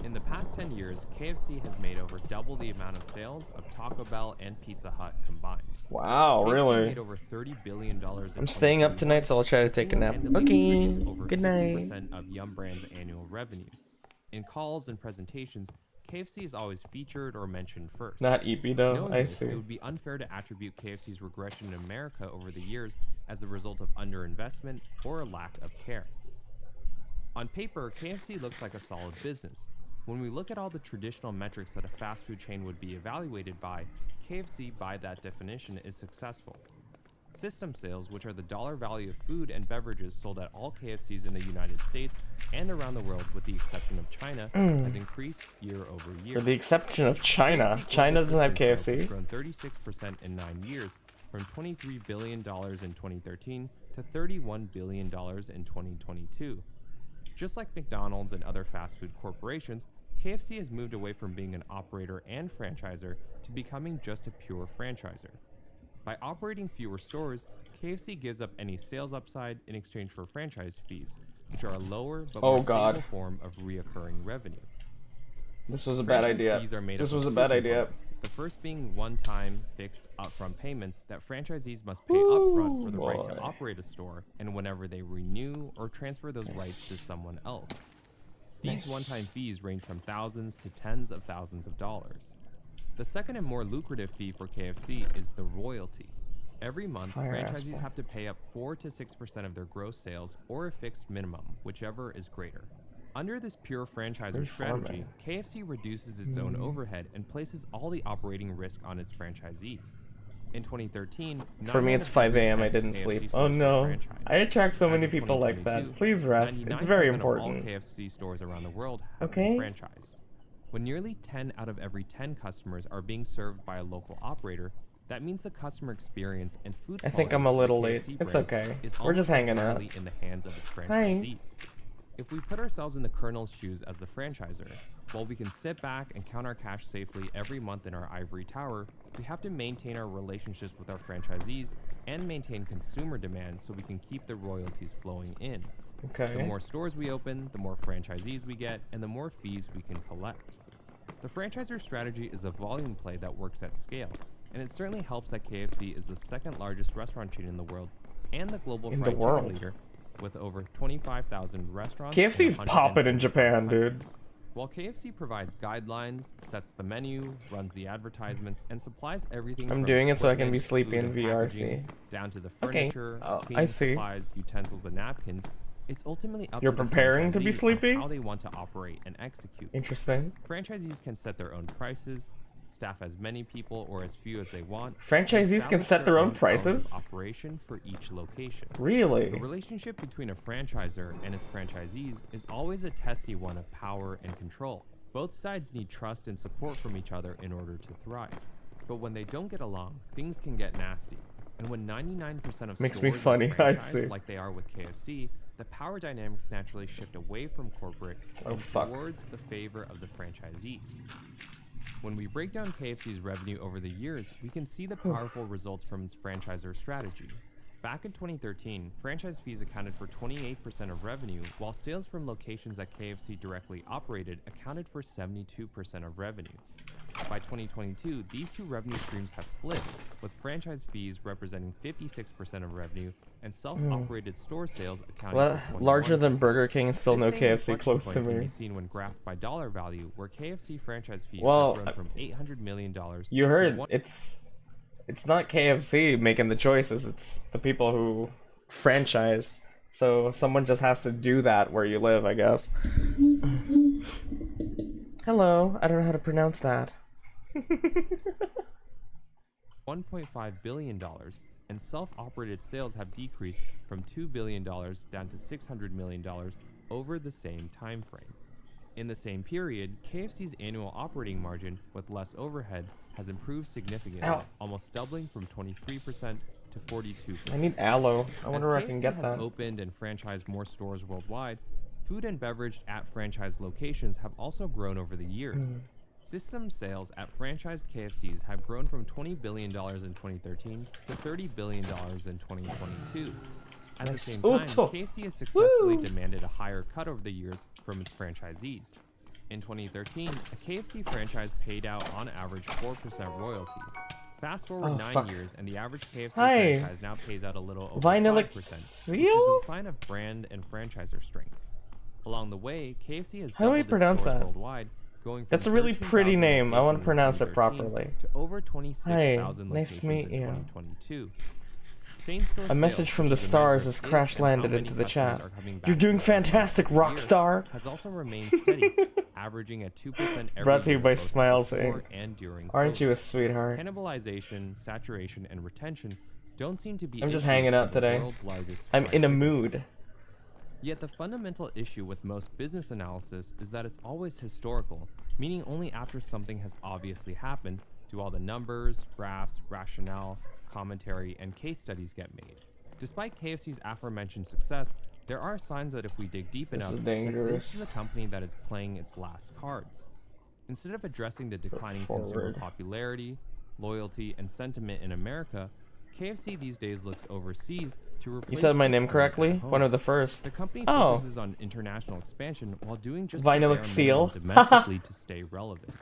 In the past 10 years, KFC has made over double the amount of sales of Taco Bell and Pizza Hut combined. Wow, KFC really? made over $30 billion in I'm staying up tonight, so I'll try to take a nap. Okay. Good night. % of Yum Brand's annual revenue. In calls and presentations, KFC is always featured or mentioned first. Not EP though. Knowing I this, see. It would be unfair to attribute KFC's regression in America over the years as a result of underinvestment or a lack of care. On paper, KFC looks like a solid business. When we look at all the traditional metrics that a fast food chain would be evaluated by, KFC by that definition is successful. System sales, which are the dollar value of food and beverages sold at all KFCs in the United States and around the world with the exception of China, has increased year over year. For the exception of China. KFC China global doesn't have system sales KFC. has grown 36% in 9 years, from $23 billion in 2013 to $31 billion in 2022. Just like McDonald's and other fast food corporations, KFC has moved away from being an operator and franchisor to becoming just a pure franchisor. By operating fewer stores, KFC gives up any sales upside in exchange for franchise fees, which are a lower but more stable form of reoccurring revenue. This was a bad idea. Fees are made This up was of a two bad idea. components. The first being one-time fixed upfront payments that franchisees must pay upfront for the right to operate a store and whenever they renew or transfer those rights to someone else. These one-time fees range from thousands to tens of thousands of dollars. The second and more lucrative fee for KFC is the royalty. Every month, franchisees have to pay up 4 to 6% of their gross sales or a fixed minimum, whichever is greater. Under this pure franchisor strategy, KFC reduces its own overhead and places all the operating risk on its franchisees. In 2013, For me, it's 5 a.m. I didn't sleep. Oh no. I attract so many people like that. Please rest. It's very important. All KFC stores around the world have been franchised. When nearly 10 out of every 10 customers are being served by a local operator, that means the customer experience and food I think I'm a little late. It's okay. We're just hanging out. in the hands of its Hi. franchisees. If we put ourselves in the Colonel's shoes as the franchisor, while we can sit back and count our cash safely every month in our ivory tower, we have to maintain our relationships with our franchisees and maintain consumer demand so we can keep the royalties flowing in. Okay. The more stores we open, the more franchisees we get, and the more fees we can collect. The franchisor strategy is a volume play that works at scale, and it certainly helps that KFC is the second largest restaurant chain in the world and the global fried chicken leader with over 25,000 restaurants. KFC's popping in Japan, dude. While KFC provides guidelines, sets the menu, runs the advertisements, and supplies everything I'm from doing it so I can be equipment, sleepy food, in and VRC. packaging, down to the Okay. furniture, I cleaning see. supplies, utensils, and napkins, it's ultimately up You're to the preparing to be franchisee on sleepy? how they want to operate and execute. Interesting. Franchisees can set their own prices, staff as many people or as few as they want. Franchisees and can establish set their own hours of prices? operation for each location. Really? The relationship between a franchisor and its franchisees is always a testy one of power and control. Both sides need trust and support from each other in order to thrive. But when they don't get along, things can get nasty. And when 99% of Makes me stores are funny, I franchised see. like they are with KFC, the power dynamics naturally shift away from corporate and towards the favor of the franchisees. When we break down KFC's revenue over the years, we can see the powerful results from its franchisor strategy. Back in 2013, franchise fees accounted for 28% of revenue, while sales from locations that KFC directly operated accounted for 72% of revenue. By 2022, these two revenue streams have flipped, with franchise fees representing 56% of revenue and self-operated store sales accounting for 21%. Larger than Burger King and still no This same KFC inflection close point to can me. be seen when graphed by dollar value, where KFC franchise fees Well, have grown from $800 million You to heard one- it's it's not KFC making the choices, it's the people who franchise. So someone just has to do that where you live, I guess. Hello, I don't know how to pronounce that. $1.5 billion, and self-operated sales have decreased from $2 billion down to $600 million over the same time frame. In the same period, KFC's annual operating margin with less overhead has improved significantly, Ow. almost doubling from 23% to 42%. I need aloe. I wonder where I As can KFC get has that. opened and franchised more stores worldwide, food and beverage at franchise locations have also grown over the years. System sales at franchised KFCs have grown from $20 billion in 2013 to $30 billion in 2022. At the Nice. same Ooh, time, oh. KFC has successfully Woo. demanded a higher cut over the years from its franchisees. In 2013, a KFC franchise paid out on average 4% royalty. Fast forward 9 years, and the average KFC Hi. franchise now pays out a little over Vinylic 5%, which seal? is a sign of brand and franchisor strength. Along the way, KFC has How do I doubled pronounce its stores that? worldwide, going from That's a really pretty 13,000 name. I want to locations in pronounce it 2013 properly. to over 26,000 Hi, nice to locations meet in you. 2022. Same-store A message sales, from which the is a stars measure has of if crash and how landed many into the customers chat. are coming back You're to doing the restaurant fantastic, every year, Rockstar. has also remained steady, averaging at 2% every Brought to you year, by both Smiles before Inc. and during Aren't COVID. you a sweetheart? Cannibalization, saturation, and retention don't seem to be I'm just issues hanging for out the today. world's largest I'm fried in a chicken mood. chain. Yet the fundamental issue with most business analysis is that it's always historical, meaning only after something has obviously happened do all the numbers, graphs, rationale, commentary, and case studies get made. Despite KFC's aforementioned success, there are signs that if we dig deep enough, is that dangerous. this is a company that is playing its last cards. Instead of addressing the declining consumer forward. popularity, loyalty, and sentiment in America, KFC these days looks overseas to replace You said my the name talent correctly? at home. One of the first. The company Oh. focuses on international expansion while doing just Vinylic the seal? bare minimum domestically to stay relevant.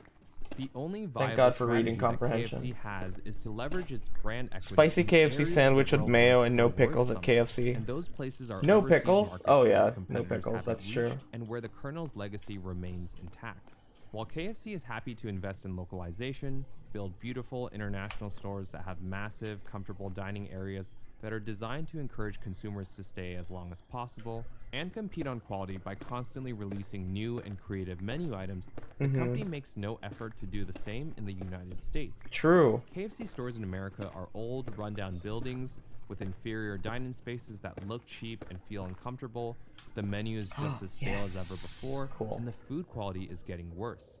The only viable God for reading strategy that comprehension. KFC has is to leverage its brand equity Spicy in KFC areas of the sandwich with world mayo where it's and no still worth pickles at something, KFC. and those places are No overseas pickles? markets Oh that yeah, its no competitors pickles, haven't that's true. reached, and where the Colonel's legacy remains intact. While KFC is happy to invest in localization, build beautiful international stores that have massive, comfortable dining areas that are designed to encourage consumers to stay as long as possible, and compete on quality by constantly releasing new and creative menu items, the company makes no effort to do the same in the United States. True. KFC stores in America are old, rundown buildings with inferior dining spaces that look cheap and feel uncomfortable. The menu is just as stale as ever before, Cool. and the food quality is getting worse.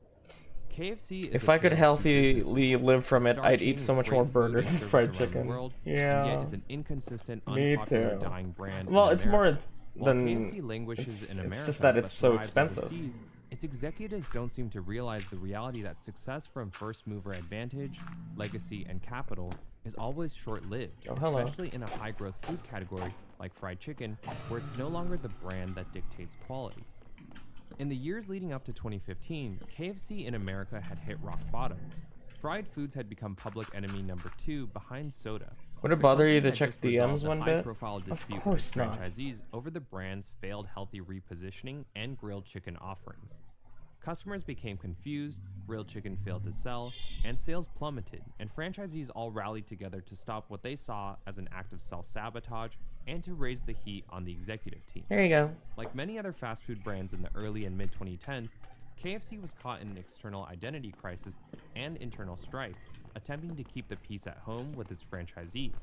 KFC is If a I could tale of two businesses. healthily live from A it, star I'd chain eat so with much great more food burgers and and service fried around the chicken. world, and Yeah. yet is an inconsistent, Me unpopular, too. dying brand. Well, in it's more America. While than KFC languishes it's in America, just that but it's so thrives expensive. overseas, its executives don't seem to realize the reality that success from first mover advantage, legacy, and capital is always short-lived, Oh, hello. especially in a high-growth food category like fried chicken, where it's no longer the brand that dictates quality. In the years leading up to 2015, KFC in America had hit rock bottom. Fried foods had become public enemy number 2 behind soda. Would it The bother you company to had check just resolved DMs a one bit? high-profile Of dispute with course its not. franchisees over the brand's failed healthy repositioning and grilled chicken offerings. Customers became confused, grilled chicken failed to sell, and sales plummeted, and franchisees all rallied together to stop what they saw as an act of self-sabotage and to raise the heat on the executive team. There you go. Like many other fast food brands in the early and mid-2010s, KFC was caught in an external identity crisis and internal strife, attempting to keep the peace at home with its franchisees.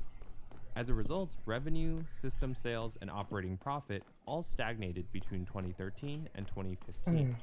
As a result, revenue, system sales, and operating profit all stagnated between 2013 and 2015.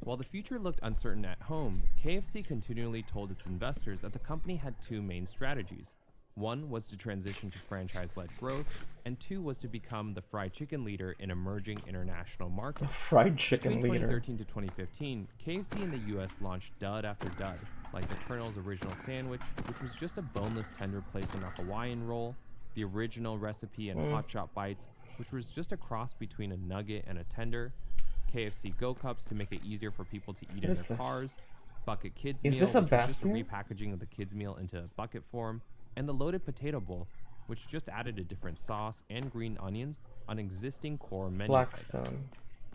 While the future looked uncertain at home, KFC continually told its investors that the company had 2 main strategies. One was to transition to franchise-led growth, and 2 was to become the fried chicken leader in emerging international markets. Fried chicken Between leader. 2013 to 2015, KFC in the US launched dud after dud, like the Colonel's original sandwich, which was just a boneless tender placed on a Hawaiian roll, the original recipe and Hot Shot Bites, which was just a cross between a nugget and a tender, KFC Go Cups to make it easier for people to eat in is their this? cars, Bucket Kids Is Meal, this a which was just a Bastion? repackaging of the kids meal into bucket form, and the Loaded Potato Bowl, which just added a different sauce and green onions on existing core menu items. Blackstone.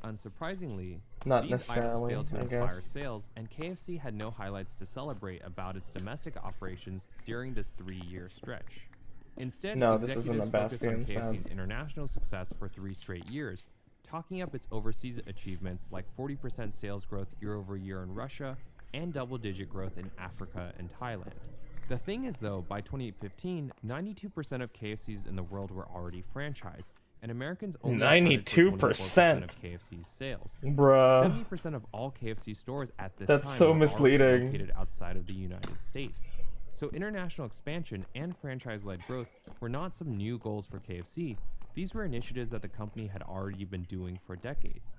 Unsurprisingly, Not These necessarily, items failed to I inspire guess. sales, and KFC had no highlights to celebrate about its domestic operations during this 3-year stretch. Instead, No, this isn't executives a focused on Bastion KFC's sound. international success for 3 straight years, talking up its overseas achievements like 40% sales growth year over year in Russia and double-digit growth in Africa and Thailand. The thing is though, by 2015, 92% of KFCs in the world were already franchised, and Americans only accounted for 24% of KFC's sales. Bruh. 70% of all KFC stores at this That's time so were already misleading. located outside of the United States. So international expansion and franchise-led growth were not some new goals for KFC. These were initiatives that the company had already been doing for decades.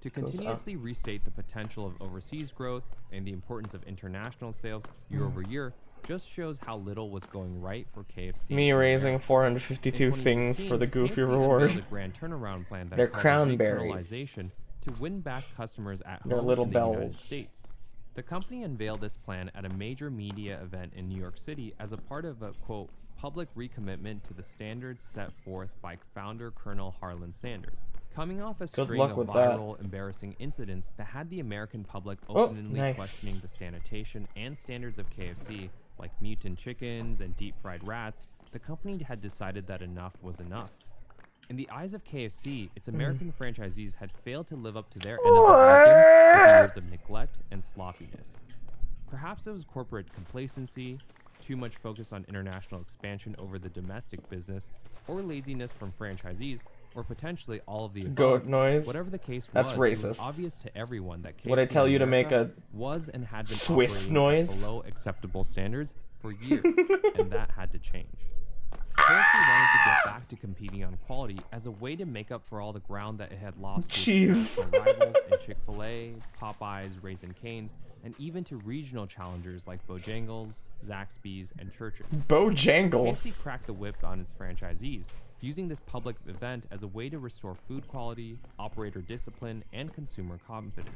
To continuously restate the potential of overseas growth and the importance of international sales year over year just shows how little was going right for KFC. Me in raising America. 452 In things for the 2016, goofy KFC reward. unveiled a grand turnaround plan that They're it called cranberries. recolonization to win back customers at They're home little in the United bells. States. The company unveiled this plan at a major media event in New York City as a part of a, quote, public recommitment to the standards set forth by founder Colonel Harlan Sanders. Coming off a Good string luck of with that. viral, embarrassing incidents that had the American public Oh, openly nice. questioning the sanitation and standards of KFC, like mutant chickens and deep-fried rats, the company had decided that enough was enough. In the eyes of KFC, its American franchisees had failed to live up to their end of the bargain with years of neglect and sloppiness. Perhaps it was corporate complacency, too much focus on international expansion over the domestic business, or laziness from franchisees, or potentially all of the above. Goat noise. Whatever the case That's was, it was racist. obvious to everyone that KFC Would I tell in you to make America a was and had been Swiss operating noise? at below acceptable standards for years, and that had to change. KFC wanted to get back to competing on quality as a way to make up for all the ground that it had lost to its Jeez. international rivals in Chick-fil-A, Popeyes, Raising Cane's, and even to regional challengers like Bojangles, Zaxby's, and Church's. KFC Bojangles. cracked the whip on its franchisees, using this public event as a way to restore food quality, operator discipline, and consumer confidence.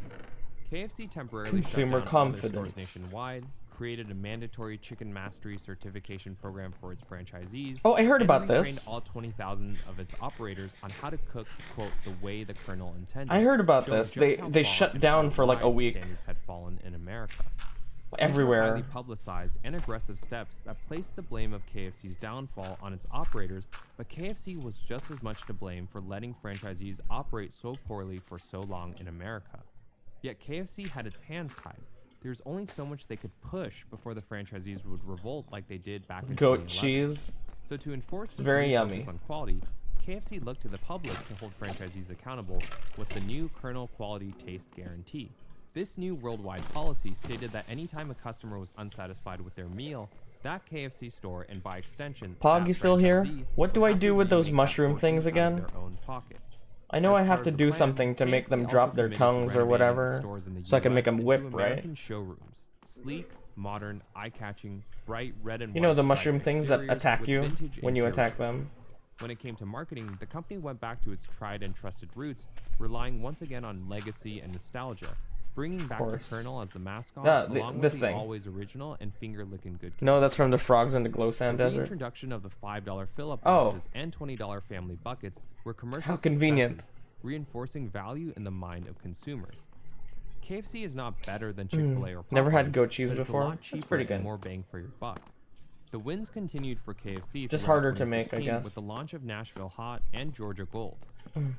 KFC temporarily Consumer shut down all their stores confidence. nationwide, created a mandatory chicken mastery certification program for its franchisees. Oh, I heard and about retrained this. all 20,000 of its operators on how to cook, quote, the way the Colonel intended. I heard about showing this. just They how they far shut and down how for like a wide week. standards had fallen in America. These were Everywhere. highly publicized and aggressive steps that placed the blame of KFC's downfall on its operators, but KFC was just as much to blame for letting franchisees operate so poorly for so long in America. Yet KFC had its hands tied. There's only so much they could push before the franchisees would revolt like they did back in Goat 2011. cheese. So to enforce this very new yummy. focus on quality, KFC looked to the public to hold franchisees accountable with the new Colonel Quality Taste Guarantee. This new worldwide policy stated that anytime a customer was unsatisfied with their meal, that KFC store, and by extension, Pog, that you still here? franchisee, What do would I have do to with those remake that mushroom portion things out of again? their own pocket. I know As I have part to of the do plan, something to make KFC them also drop their committed to tongues or renovating its whatever, stores in the so I can make US them into whip, right? American showrooms, sleek, modern, eye-catching, bright red and You know white the striped mushroom things that exteriors attack with you vintage when you interiors. attack them. When it came to marketing, the company went back to its tried and trusted roots, relying once again on legacy and nostalgia, bringing back the course. Colonel as the mascot, along this with the thing. always original and finger-licking good No, characters. that's from the Frogs in the Glow Sand The Desert. reintroduction of the $5 fill-up Oh. boxes and $20 family buckets were commercial How convenient. successes, reinforcing value in the mind of consumers. KFC is not better than Chick-fil-A or Popeyes, Never had goat cheese but it's before. a lot That's cheaper pretty and good. more bang for your buck. The wins continued for KFC Just throughout harder to make, I 2016 guess. with the launch of Nashville Hot and Georgia Gold.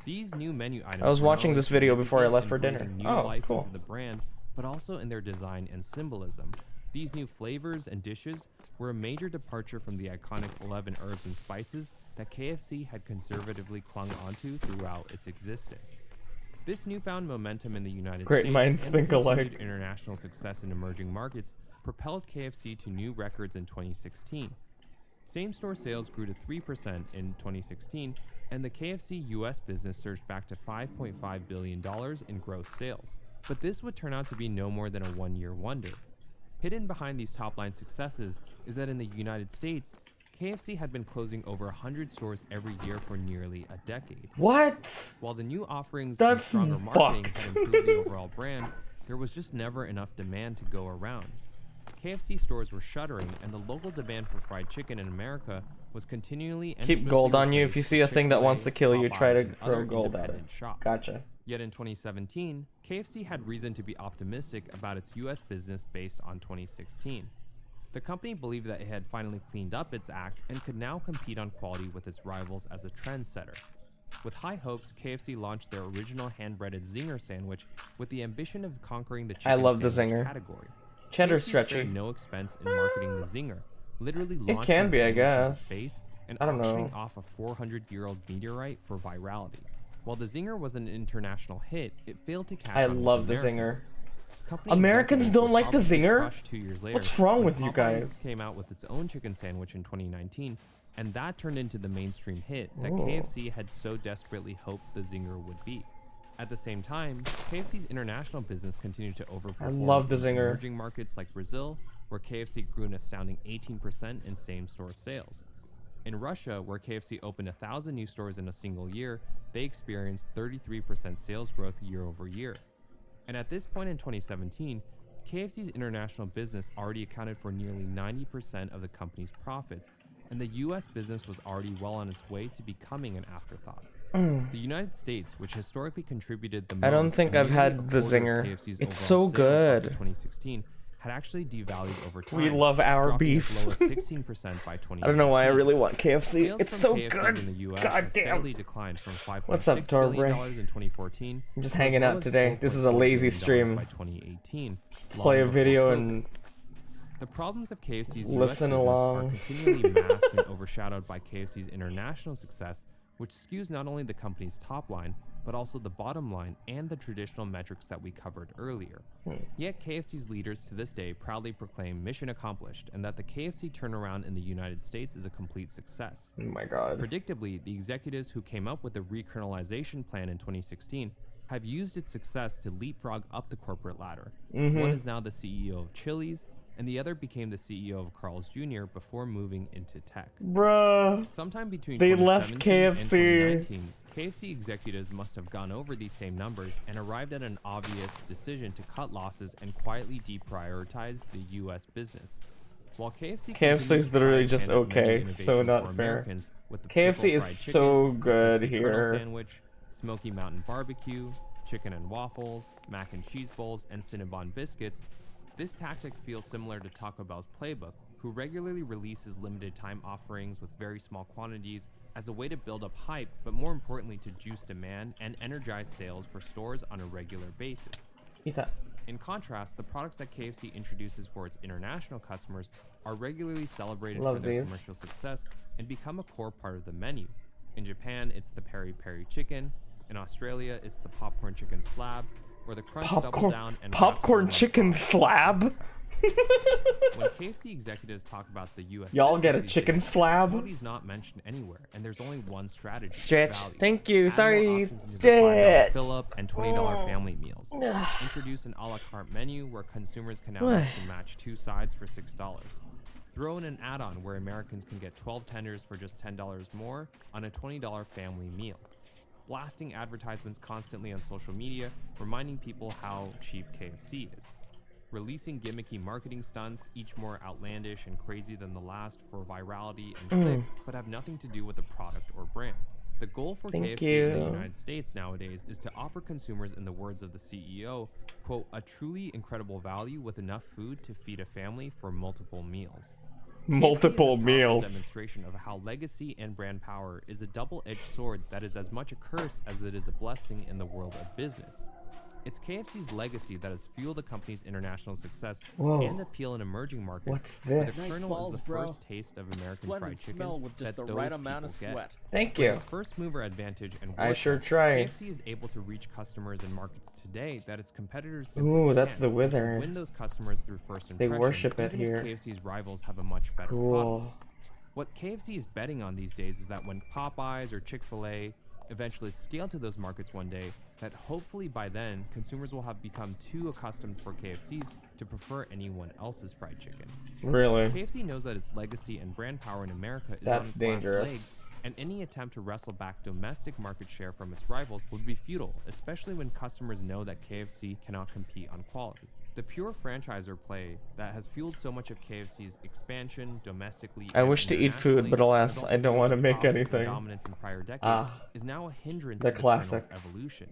These new menu items I was were not watching only this video before I significant left in for dinner. breathing new Oh, life cool. into the brand, but also in their design and symbolism. These new flavors and dishes were a major departure from the iconic 11 herbs and spices that KFC had conservatively clung onto throughout its existence. This newfound momentum in the United Great States minds and think the continued alike. international success in emerging markets propelled KFC to new records in 2016. Same-store sales grew to 3% in 2016, and the KFC US business surged back to $5.5 billion in gross sales. But this would turn out to be no more than a one-year wonder. Hidden behind these top-line successes is that in the United States, KFC had been closing over 100 stores every year for nearly a decade. What? While the new offerings That's and stronger marketing fucked. had improved the overall brand, there was just never enough demand to go around. KFC stores were shuttering, and the local demand for fried chicken in America was continually and Keep swiftly gold on you. If replaced you see by a thing that wants to kill you, Chick-fil-A, try to Popeyes, and throw other gold at it. independent shops. Gotcha. Yet in 2017, KFC had reason to be optimistic about its US business based on 2016. The company believed that it had finally cleaned up its act and could now compete on quality with its rivals as a trendsetter. With high hopes, KFC launched their original hand-breaded Zinger sandwich with the ambition of conquering the chicken I love the sandwich Zinger. category. Cheddar KFC stretchy. spared no expense in marketing the Zinger, literally It launching can the be, I sandwich into guess. space and I don't auctioning know. off a 400-year-old meteorite for virality. While the Zinger was an international hit, it failed to catch I on with love the Americans. Zinger. Company Americans executives don't were like the probably Zinger? crushed 2 years later What's wrong when with you Popeyes guys? came out with its own chicken sandwich in 2019, and that turned into the mainstream hit that Ooh. KFC had so desperately hoped the Zinger would be. At the same time, KFC's international business continued to overperform love the in Zinger. emerging markets like Brazil, where KFC grew an astounding 18% in same-store sales. In Russia, where KFC opened 1,000 new stores in a single year, they experienced 33% sales growth year over year. And at this point in 2017, KFC's international business already accounted for nearly 90% of the company's profits, and the US business was already well on its way to becoming an afterthought. The United States, which historically contributed the most, I don't think and I've nearly had a the quarter of Zinger. KFC's It's overall so sales up to good. 2016, had actually devalued over time. We love our dropping beef. as low as 16% by 2019. I don't know why I really want KFC. Sales It's from so KFCs good. in the US God have damn. steadily declined from What's up, $5.6 billion Torbre? in 2014 I'm just to as hanging low out as today. This is a $4.4 lazy billion stream. by 2018. Play long a before video COVID. and The problems of KFC's US listen business along. are continually masked and overshadowed by KFC's international success, which skews not only the company's top line, but also the bottom line and the traditional metrics that we covered earlier. Yet KFC's leaders to this day proudly proclaim mission accomplished and that the KFC turnaround in the United States is a complete success. Oh my god. Predictably, the executives who came up with the rekernelization plan in 2016 have used its success to leapfrog up the corporate ladder. One is now the CEO of Chili's, and the other became the CEO of Carl's Jr. before moving into tech. Bruh. Sometime between They left 2017 and KFC. 2019, KFC executives must have gone over these same numbers and arrived at an obvious decision to cut losses and quietly deprioritize the US business. While KFC KFC is literally just okay, so not fair. KFC is so good here. Sandwich, Smoky Mountain Barbecue, chicken and waffles, mac and cheese bowls, and Cinnabon biscuits, this tactic feels similar to Taco Bell's playbook, who regularly releases limited time offerings with very small quantities as a way to build up hype, but more importantly to juice demand and energize sales for stores on a regular basis. Eat that. In contrast, the products that KFC introduces for its international customers are regularly celebrated Love for their these. commercial success and become a core part of the menu. In Japan, it's the peri peri chicken. In Australia, it's the popcorn chicken slab, or the crunch double down and Popcorn chicken slab? When KFC executives talk about the US Y'all get a business these chicken days, slab? quality's not mentioned anywhere, and there's only one strategy: Stretch. value. Thank you. Add Sorry. more options into the Stretch. $5 fill-up and $20 family meals. Introduce an a la carte menu where consumers can now What? mix and match 2 sides for $6. Throw in an add-on where Americans can get 12 tenders for just $10 more on a $20 family meal. Blasting advertisements constantly on social media, reminding people how cheap KFC is. Releasing gimmicky marketing stunts, each more outlandish and crazy than the last for virality and clicks, but have nothing to do with the product or brand. The goal for Thank KFC in the you. United States nowadays is to offer consumers, in the words of the CEO, quote, a truly incredible value with enough food to feed a family for multiple meals. Multiple KFC is a powerful meals. demonstration of how legacy and brand power is a double-edged sword that is as much a curse as it is a blessing in the world of business. It's KFC's legacy that has fueled the company's international success Whoa. and appeal in emerging markets. What's where this? The Nice Kernel balls, is the bro. first taste of American Splendid fried chicken smell with just that the those right amount of people get. sweat. Thank With you. its first mover advantage and I war sure chest, try. KFC is able to reach customers in markets today that its competitors simply Ooh, that's can't, the and to wizard. win those customers through first They impression, worship it even here. if KFC's rivals have a much better product. Cool. What KFC is betting on these days is that when Popeyes or Chick-fil-A eventually scale to those markets one day, that hopefully by then, consumers will have become too accustomed for KFC's to prefer anyone else's fried chicken. Really? KFC knows that its legacy and brand power in America is That's on its dangerous. last leg, and any attempt to wrestle back domestic market share from its rivals would be futile, especially when customers know that KFC cannot compete on quality. The pure franchisor play that has fueled so much of KFC's expansion domestically. I and wish to eat food, internationally, but and alas, has I don't also want to fueled the make profits and anything. dominance in prior decades, Ah, is now a hindrance the to the classic. Colonel's evolution.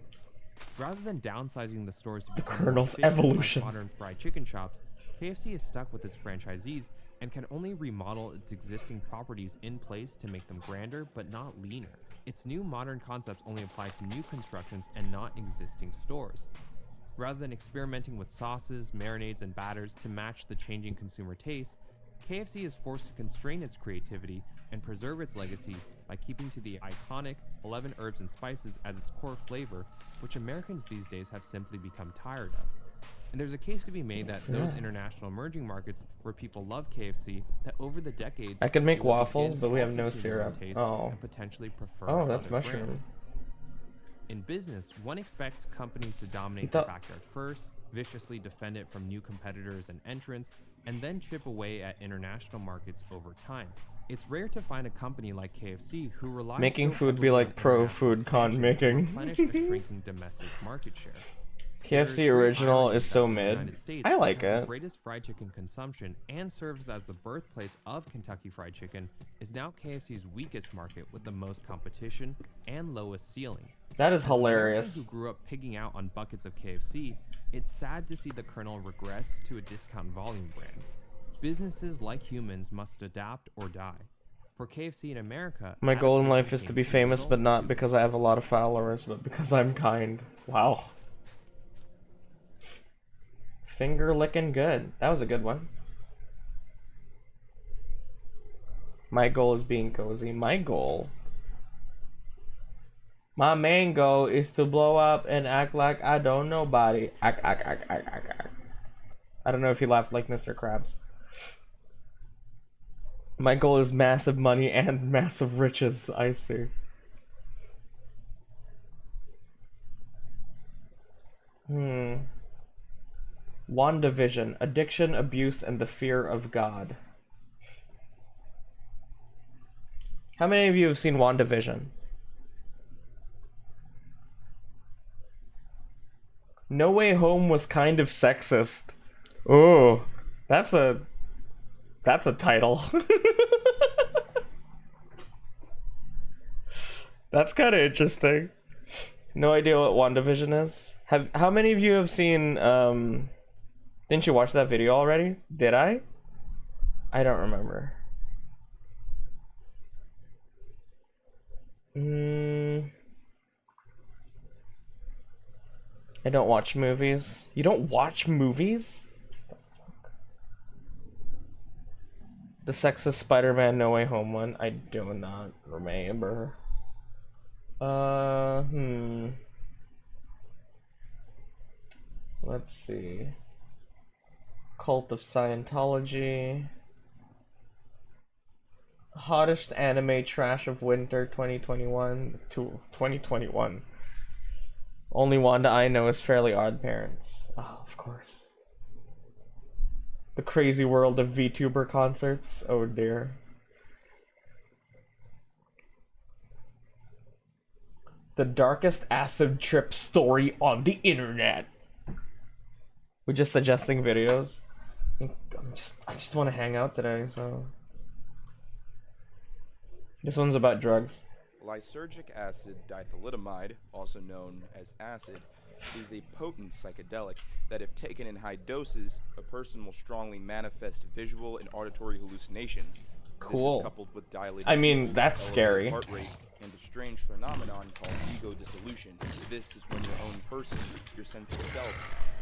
Rather than downsizing the stores to The become more Colonel's efficient like evolution. modern fried chicken shops, KFC is stuck with its franchisees and can only remodel its existing properties in place to make them grander but not leaner. Its new modern concepts only apply to new constructions and not existing stores. Rather than experimenting with sauces, marinades, and batters to match the changing consumer taste, KFC is forced to constrain its creativity and preserve its legacy by keeping to the iconic 11 herbs and spices as its core flavor, which Americans these days have simply become tired of. And there's a case to be made that those international emerging markets where people love KFC, that over the decades, I could make they will waffles, begin but to we have also no tune their own syrup. taste Oh. and potentially prefer Oh, that's other mushroom. brands. In business, one expects companies to dominate thought- their backyard first, viciously defend it from new competitors and entrants, and then chip away at international markets over time. It's rare to find a company like KFC who relies Making so food be heavily like on pro international food con expansion to making. replenish a shrinking domestic market share. KFC There's great original irony is that so the mid. United States, I which like has the it. greatest fried chicken consumption and serves as the birthplace of Kentucky Fried Chicken, is now KFC's weakest market with the most competition and lowest ceiling. That is As an American hilarious. who grew up pigging out on buckets of KFC, it's sad to see the Colonel regress to a discount volume brand. Businesses, like humans, must adapt or die. For KFC in America, My goal in adaptation life is to came be too famous, little, but not too because I have a lot of followers, but because I'm kind. Wow. Finger licking good. That was a good one. My goal is being cozy. My main goal is to blow up and act like I don't know nobody. Act. I don't know if he laughed like Mr. Krabs. My goal is massive money and massive riches. I see. WandaVision, addiction, abuse, and the fear of God. How many of you have seen WandaVision? No Way Home was kind of sexist. Oh, that's a title. That's kind of interesting. No idea what WandaVision is. How many of you have seen didn't you watch that video already? Did I? I don't remember. I don't watch movies. You don't watch movies? The sexist Spider-Man No Way Home one? I do not remember. Let's see. Cult of Scientology. Hottest anime trash of winter 2021 to 2021. Only Wanda I know is Fairly Odd Parents. Oh, of course. The crazy world of VTuber concerts. Oh dear. The darkest acid trip story on the internet. We're just suggesting videos. I just want to hang out today, so. This one's about drugs. Lysergic acid dithalidomide, also known as acid, is a potent psychedelic that if taken in high doses, a person will strongly manifest visual and auditory hallucinations. Cool. This is coupled with dilated I mean, pupils, that's elevated scary. heart rate, and a strange phenomenon called ego dissolution. This is when your own person, your sense of self,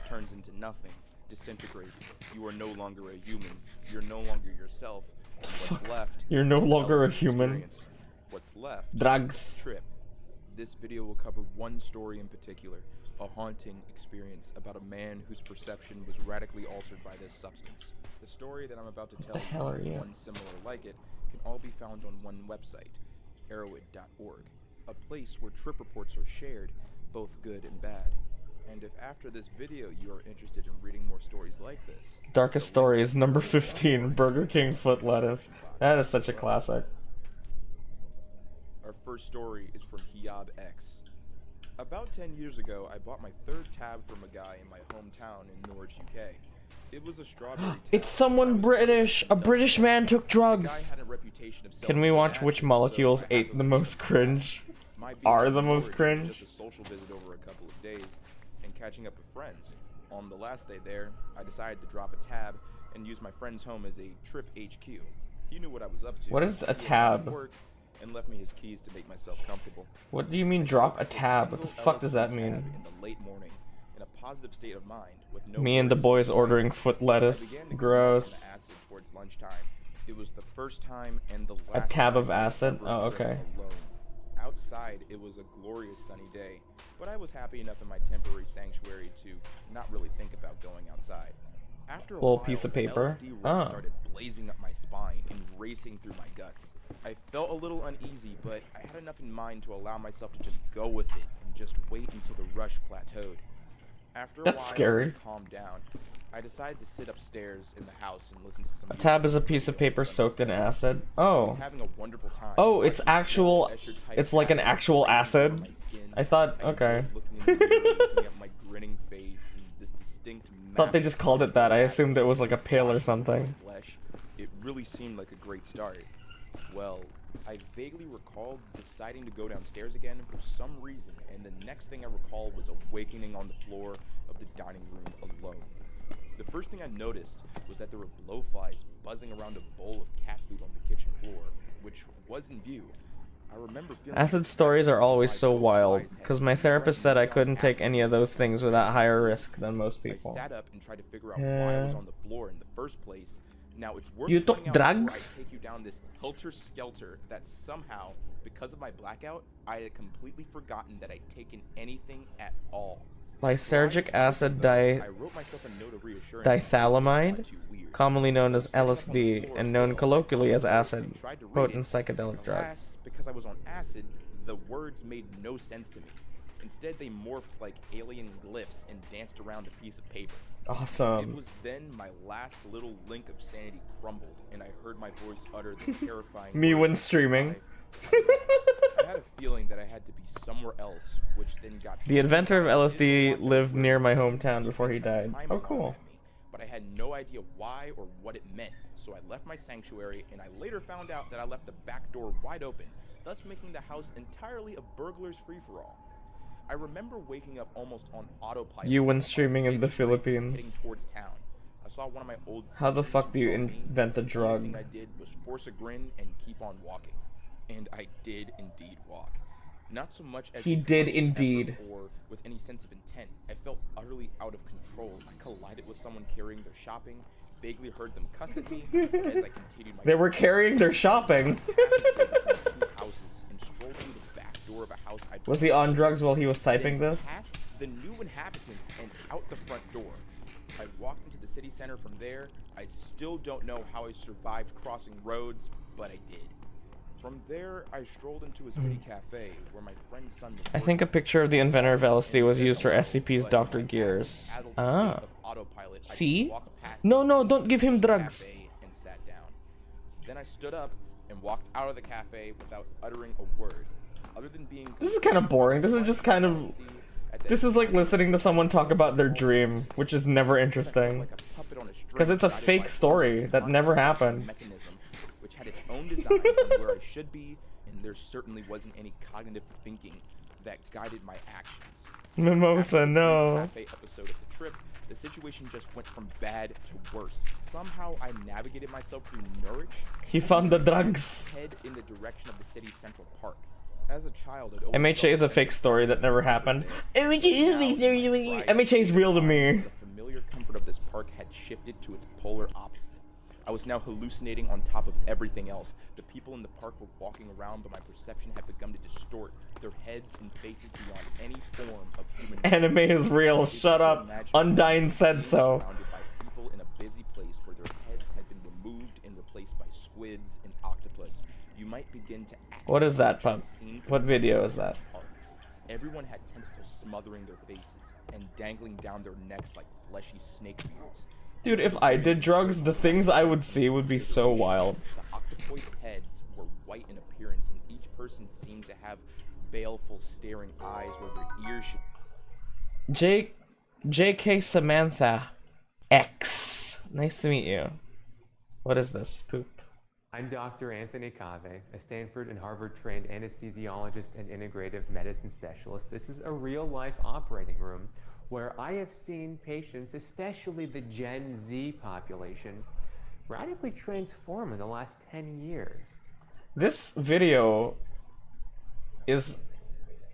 turns into nothing, disintegrates. You are no longer a human. You're no longer yourself. And what's left? You're no is the longer a Ellis human. experience. What's left? Drugs. Trip. This video will cover one story in particular, a haunting experience about a man whose perception was radically altered by this substance. The story that I'm about to tell hell are you, you? and one similar like it, can all be found on one website, arrowhead.org, a place where trip reports are shared, both good and bad. And if after this video you are interested in reading more stories like this, Darkest Stories, number 15, Burger King foot lettuce. That is such a classic. our first story is from Hiyab X. About 10 years ago, I bought my third tab from a guy in my hometown in Norwich, UK. It was a strawberry tab. It's someone British. A British man took The guy drugs. had a reputation of Can selling we good watch which acid, so molecules I ate happened the to most pick up cringe? My being Are in the most Norwich was cringe? Just a social visit over a couple of days and catching up with friends. On the last day there, I decided to drop a tab and use my friend's home as a trip HQ. He knew what I was up to. What is a He allowed me tab? to work and left me his keys to make myself comfortable. What do you mean drop a tab? What the fuck does that mean? In the late morning, in a positive state of mind, with no Me and the worries boys or ordering worries, foot I lettuce. began to Gross. consume acid towards lunchtime. It was the first time and the A last tab time of I'd acid? ever Oh, driven okay. alone. Outside, it was a glorious sunny day, but I was happy enough in my temporary sanctuary to not really think about going outside. After a Little while, piece of the paper. LSD rush Ah. started blazing up my spine and racing through my guts. I felt a little uneasy, but I had enough in mind to allow myself to just go with it and just wait until the rush plateaued. After a That's while, scary. I calmed down. I decided to sit upstairs in the house and listen to some A music tab is a on the piece of radio on paper Sunday. soaked in acid. I was Oh. having a wonderful time. Oh, it's watching actual. the Escher-type It's like an patterns actual breaking acid. over my skin. I thought. I Okay. enjoyed looking in the mirror, looking at my grinning face and this distinct Thought they map just called it that. I of assumed it was like a pill or washing something. my flesh. It really seemed like a great start. Well, I vaguely recalled deciding to go downstairs again for some reason, and the next thing I recall was awakening on the floor of the dining room alone. The first thing I noticed was that there were blowflies buzzing around a bowl of cat food on the kitchen floor, which was in view. I remember feeling Acid like stories are six to always five so wild, blowflies had because my therapist said I couldn't take any of those things without higher risk than most people. I sat up and tried to figure out why I was on the floor in the first place. Now it's worth You took pointing out before drugs? I take you down this helter-skelter that somehow, because of my blackout, I had completely forgotten that I'd taken anything at all. Lysergic acid dithalamide, commonly known as LSD, and known colloquially as acid, potent psychedelic drug. Alas, because I was on acid, the words made no sense to me. Instead, they morphed like alien glyphs and danced around a piece of paper. Awesome. It was then my last little link of sanity crumbled, and I heard my voice utter the terrifying Me when words, streaming. I had a feeling that I had to be somewhere else, which then got The inventor of LSD Didn't want lived to near my really hometown before he died. time Oh, alarm cool. at me, but I had no idea why or what it meant, so I left my sanctuary, and I later found out that I left the back door wide open, thus making the house entirely a burglar's free-for-all. I remember waking up almost on autopilot. You when streaming in the heading Philippines. towards town. I saw one of my old How the teachers fuck who do you saw me. invent a The drug? only thing I did was force a grin and keep on walking. And I did indeed walk. Not so much as He a did conscious indeed. effort or with any sense of intent. I felt utterly out of control. I collided with someone carrying their shopping, vaguely heard them cuss at me as I continued my They were carrying their shopping. two houses and strolled through the back door of a house I'd Was he on drugs while he was typing then this? past the new inhabitant and out the front door. I walked into the city center from there. I still don't know how I survived crossing roads, but I did. From there, I strolled into a city cafe where my friend's son was I think a working. picture of the inventor of LSD was used for SCP's But Dr. in my Gears. acid-addled Ah. state of autopilot, I See? walked past No, it, no, don't give him into the drugs. cafe and sat down. Then I stood up and walked out of the cafe without uttering a word, other than being. This is kind of boring. This is just kind of. This is like listening to someone talk about their dream, which is never interesting. Because it's a fake story that never happened. Mechanism, which had its own design and where I should be, and there certainly wasn't any cognitive thinking that guided my actions. Mimosa, After the no. cafe episode of the trip, the situation just went from bad to worse. Somehow I navigated myself through Norwich. He found the drugs. Head in the direction of the city's central park. As a child, I'd always MHA felt is a sense fake of story that purpose never and happened. there. MHA is Now, fake my story. pride MHA is real to me. The familiar comfort of this park had shifted to its polar opposite. I was now hallucinating on top of everything else. The people in the park were walking around, but my perception had begun to distort, their heads and faces beyond any form of human. Anime is real. It's Shut up. unimaginable Undyne said so. surrounded by people in a busy place where their heads had been removed and replaced by squids and octopus. You might begin to act. What is that, like Pump? a scene from What a video movie is in that? this park. Everyone had tentacles smothering their faces and dangling down their necks like fleshy snake beards. Dude, if I did drugs, the things I would see would be so wild. The octopoid heads were white in appearance, and each person seemed to have baleful, staring eyes where their ears should. JK Samantha X. Nice to meet you. What is this? Poop. I'm Dr. Anthony Cave, a Stanford and Harvard-trained anesthesiologist and integrative medicine specialist. This is a real-life operating room where I have seen patients, especially the Gen Z population, radically transform in the last 10 years. This video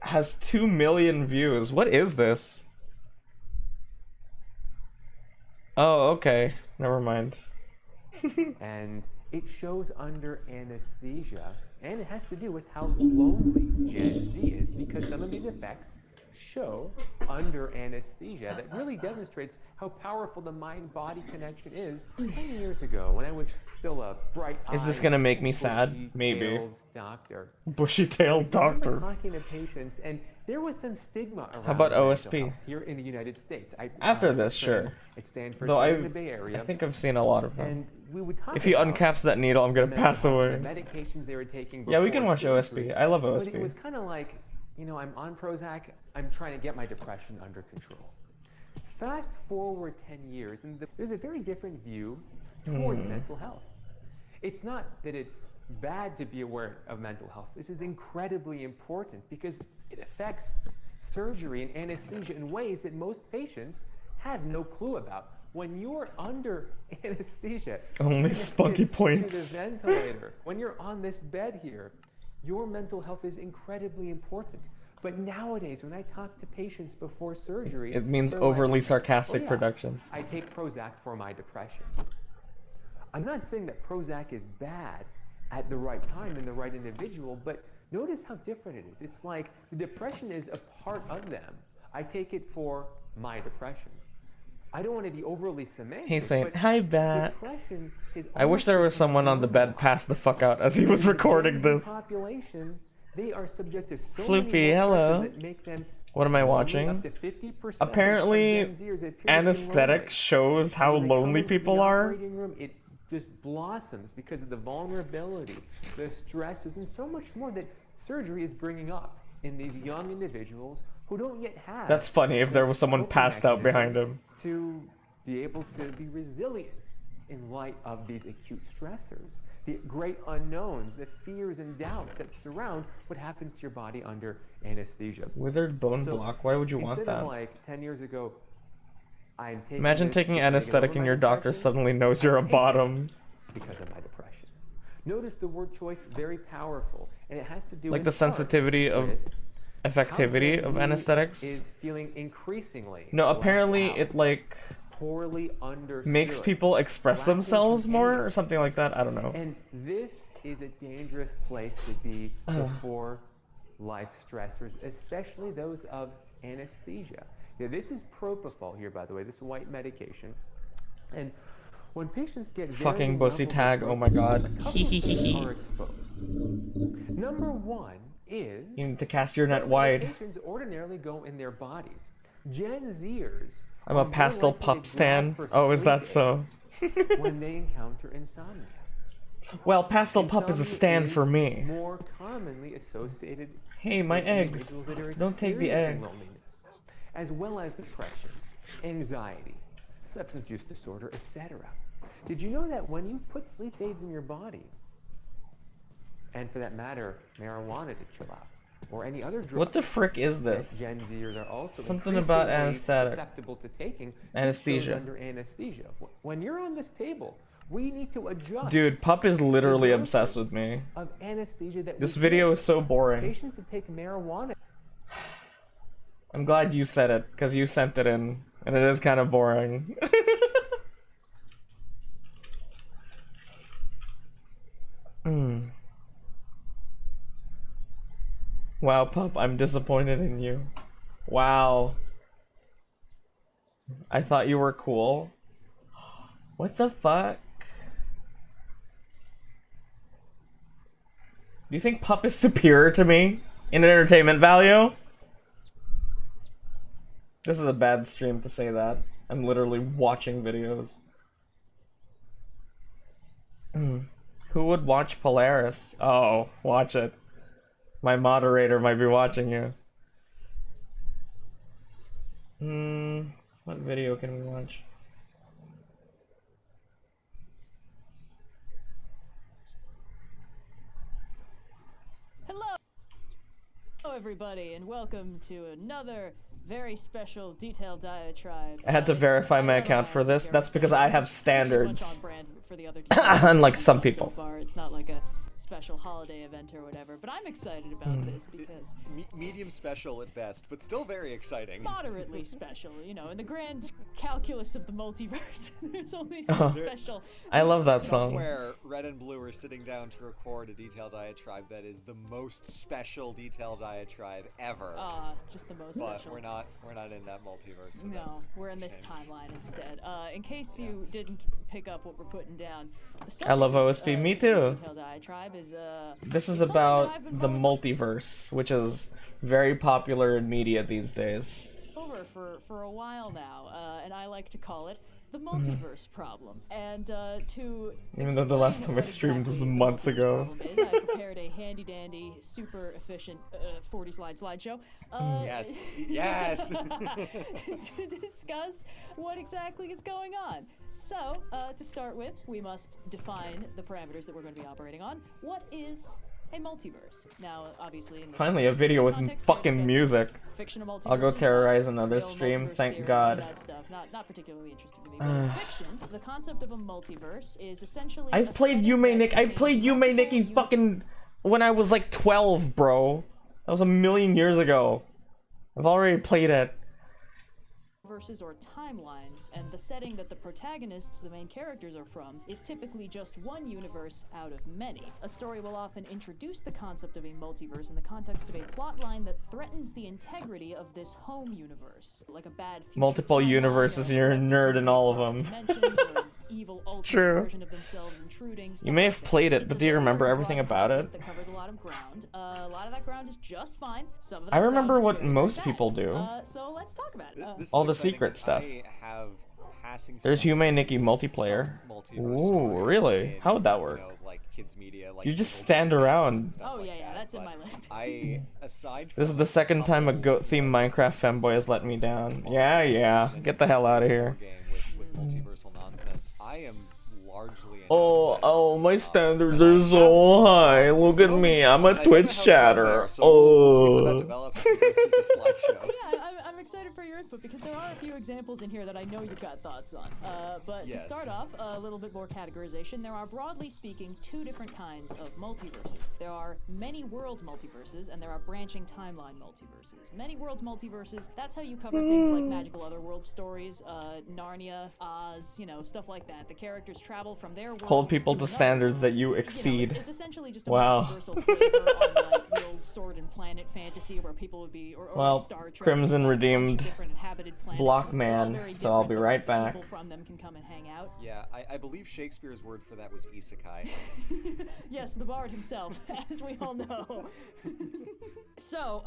has 2 million views. What is this? Oh, okay. Never mind. And it shows under anesthesia, and it has to do with how lonely Gen Z is, because some of these effects show under anesthesia that really demonstrates how powerful the mind-body connection is. 10 years ago, when I was still a bright-eyed, Is this gonna make me sad? Maybe. Doctor. Bushy-tailed doctor. Talking to patients, and there was some stigma around How about mental OSP? health here in the United States. After this, sure. At Stanford, Though in the Bay I Area. think I've seen a lot of them. And we would talk If he about uncaps that needle, I'm gonna mental pass health, away. the medications they were taking Yeah, we can before watch surgery. OSP. I love But OSP. it was kind of like, you know, I'm on Prozac, I'm trying to get my depression under control. Fast forward 10 years, and there's a very different view towards mental health. It's not that it's bad to be aware of mental health. This is incredibly important because it affects surgery and anesthesia in ways that most patients have no clue about. When you're under anesthesia, Only connected spunky to points. the ventilator, when you're on this bed here, your mental health is incredibly important. But nowadays, when I talk to patients before surgery, It means they're overly like, sarcastic "Oh, yeah, productions. I take Prozac for my depression." I'm not saying that Prozac is bad at the right time in the right individual, but notice how different it is. It's like the depression is a part of them. I take it for my depression. I don't want to be overly semantic. He's saying, but "Hi, Bat." depression is I wish there was someone on the bed passed the fuck out as he was recording this. population, they are subject to so Floopy, many more hello. pressures that make them What am I lonely. watching? Up to 50% Apparently, of Gen Zers appear to be anesthetics shows how when they come lonely into the people are. operating room, it just blossoms because of the vulnerability, the stresses, and so much more that surgery is bringing up in these young individuals who don't yet have. That's funny if there was someone coping passed out behind him. mechanisms to be able to be resilient in light of these acute stressors, the great unknowns, the fears and doubts that surround what happens to your body under anesthesia. Withered bone So block. Why would you want instead that? of like 10 years ago, I'm taking Imagine this taking to get anesthetic over and my your doctor depression. suddenly knows you're a I take it bottom. because of my depression. Notice the word choice, very powerful, and it has to do Like in the part sensitivity of with effectivity how of Gen Z anesthetics. is feeling increasingly No, left apparently out, it like poorly understood, makes people express lacking themselves more or companionship. something like that. I don't know. And this is a dangerous place to be before life stressors, especially those of anesthesia. Now, this is propofol here, by the way, this white medication. And when patients get Fucking varying bussy levels of tag, drug oh my god. a couple of things are exposed. Number one is You need to cast your net wide. medications ordinarily go in their bodies. Gen Zers I'm a are more pastel likely to pup grab stan. for Oh, is sleep that so? aids when they encounter insomnia. Well, pastel pup is a Insomnia stand is for me. more commonly associated Hey, my with eggs. individuals that are Don't take the experiencing eggs. loneliness, as well as depression, anxiety, substance use disorder, etc. Did you know that when you put sleep aids in your body, and for that matter, marijuana to chill out, or any other drug, What the frick is that this? Gen Zers are also Something about increasingly anesthetic. susceptible to taking, this shows Anesthesia. under anesthesia. When you're on this table, we need to adjust. Dude, Pup is literally the obsessed doses with me. of anesthesia that This we video give. is so boring. Patients that take marijuana. I'm glad you said it, because you sent it in, and it is kind of boring. Wow, Pup, I'm disappointed in you. Wow. I thought you were cool. What the fuck? Do you think Pup is superior to me in entertainment value? This is a bad stream to say that. I'm literally watching videos. Who would watch Polaris? Oh, watch it. My moderator might be watching you. What video can we watch? Hello everybody, and welcome to another very special detailed diatribe. I had to verify my account for this. That's because I have standards. Unlike some people. So far, it's not like a special holiday event or whatever, but I'm excited about this because Medium special at best, but still very exciting. moderately special, you know, in the grand calculus of the multiverse. There's only some special. I love that song. Somewhere, Red and Blue are sitting down to record a detailed diatribe that is the most special detailed diatribe ever. Just the most but special. we're not in that multiverse. So No, we're in this timeline instead. In case you didn't pick up what we're putting down, the I love subject OSP. of Me today's too. detailed diatribe is, This is something that about I've been the mulling multiverse, which is very popular in media these days. over for a while now, and I like to call it the multiverse problem. And to Even though the last time I explain streamed what was exactly the months multiverse ago. problem is, I prepared a handy dandy, super efficient 40-slide slideshow. Yes. Yes. To discuss what exactly is going on. So, to start with, we must define the parameters that we're going to be operating on. What is a multiverse? Now, obviously, in this Finally, a video with context, fucking music. fictional I'll go multiverses, terrorize another real stream, multiverse thank theory, God. that stuff. Not particularly interesting to me. But in fiction, the concept of a multiverse is essentially. a I've played setting Yume that Nick. I contains played Yume multiple Nikki fucking when I was like 12, bro. That was a million years ago. I've already played it. universes or timelines, and the setting that the protagonists, the main characters, are from is typically just one universe out of many. A story will often introduce the concept of a multiverse in the context of a plotline that threatens the integrity of this home universe, like a bad future Multiple timeline universes, or you're a nerd in all of across them. dimensions or an evil alternate True. version of themselves intruding, stuff You may like have that. played it, It's but a do you very remember broad everything about concept it? that covers a lot of ground. A lot of that ground is just fine. Some of that I remember ground is what very, very most bad. people do. So let's talk about it. This is All the exciting secret 'cause stuff. I have passing There's through Yume Nikki multiplayer. some multiverse Ooh, stories really? in, How would that you work? know, like kids media, like You just people stand doing videos around. and stuff Oh like yeah, that, that's in but my list. I aside from This is the second time a goat-themed Minecraft fanboy has let me down. Yeah. Get the hell out of here. game with multiversal nonsense, I am largely an Oh, outsider my in this, standards and I are have so high. some Look at only me. some, I'm a and I don't know Twitch how it's going chatter. there, so we'll see how that Oh. develops as we go through the slideshow. Yeah, I'm excited for your input because there are a few examples in here that I know you've got thoughts on. But to Yes. start off, a little bit more categorization. There are, broadly speaking, two different kinds of multiverses. There are many world multiverses, and there are branching timeline multiverses. Many worlds multiverses, that's how you cover things like magical otherworld stories, Narnia, Oz, you know, stuff like that. The characters travel from their world Hold people to another standards that world. you You know, exceed. it's essentially just a Wow. multiversal flavor on like the old Sword and Planet fantasy where people would be, or Well, like Star Trek, Crimson where a bunch of redeemed different inhabited planets, Blockman, all very so I'll different, be but, right like, the back. People from them can come and hang out. Yeah, I believe Shakespeare's word for that was isekai. Yes, the bard himself, as we all know. So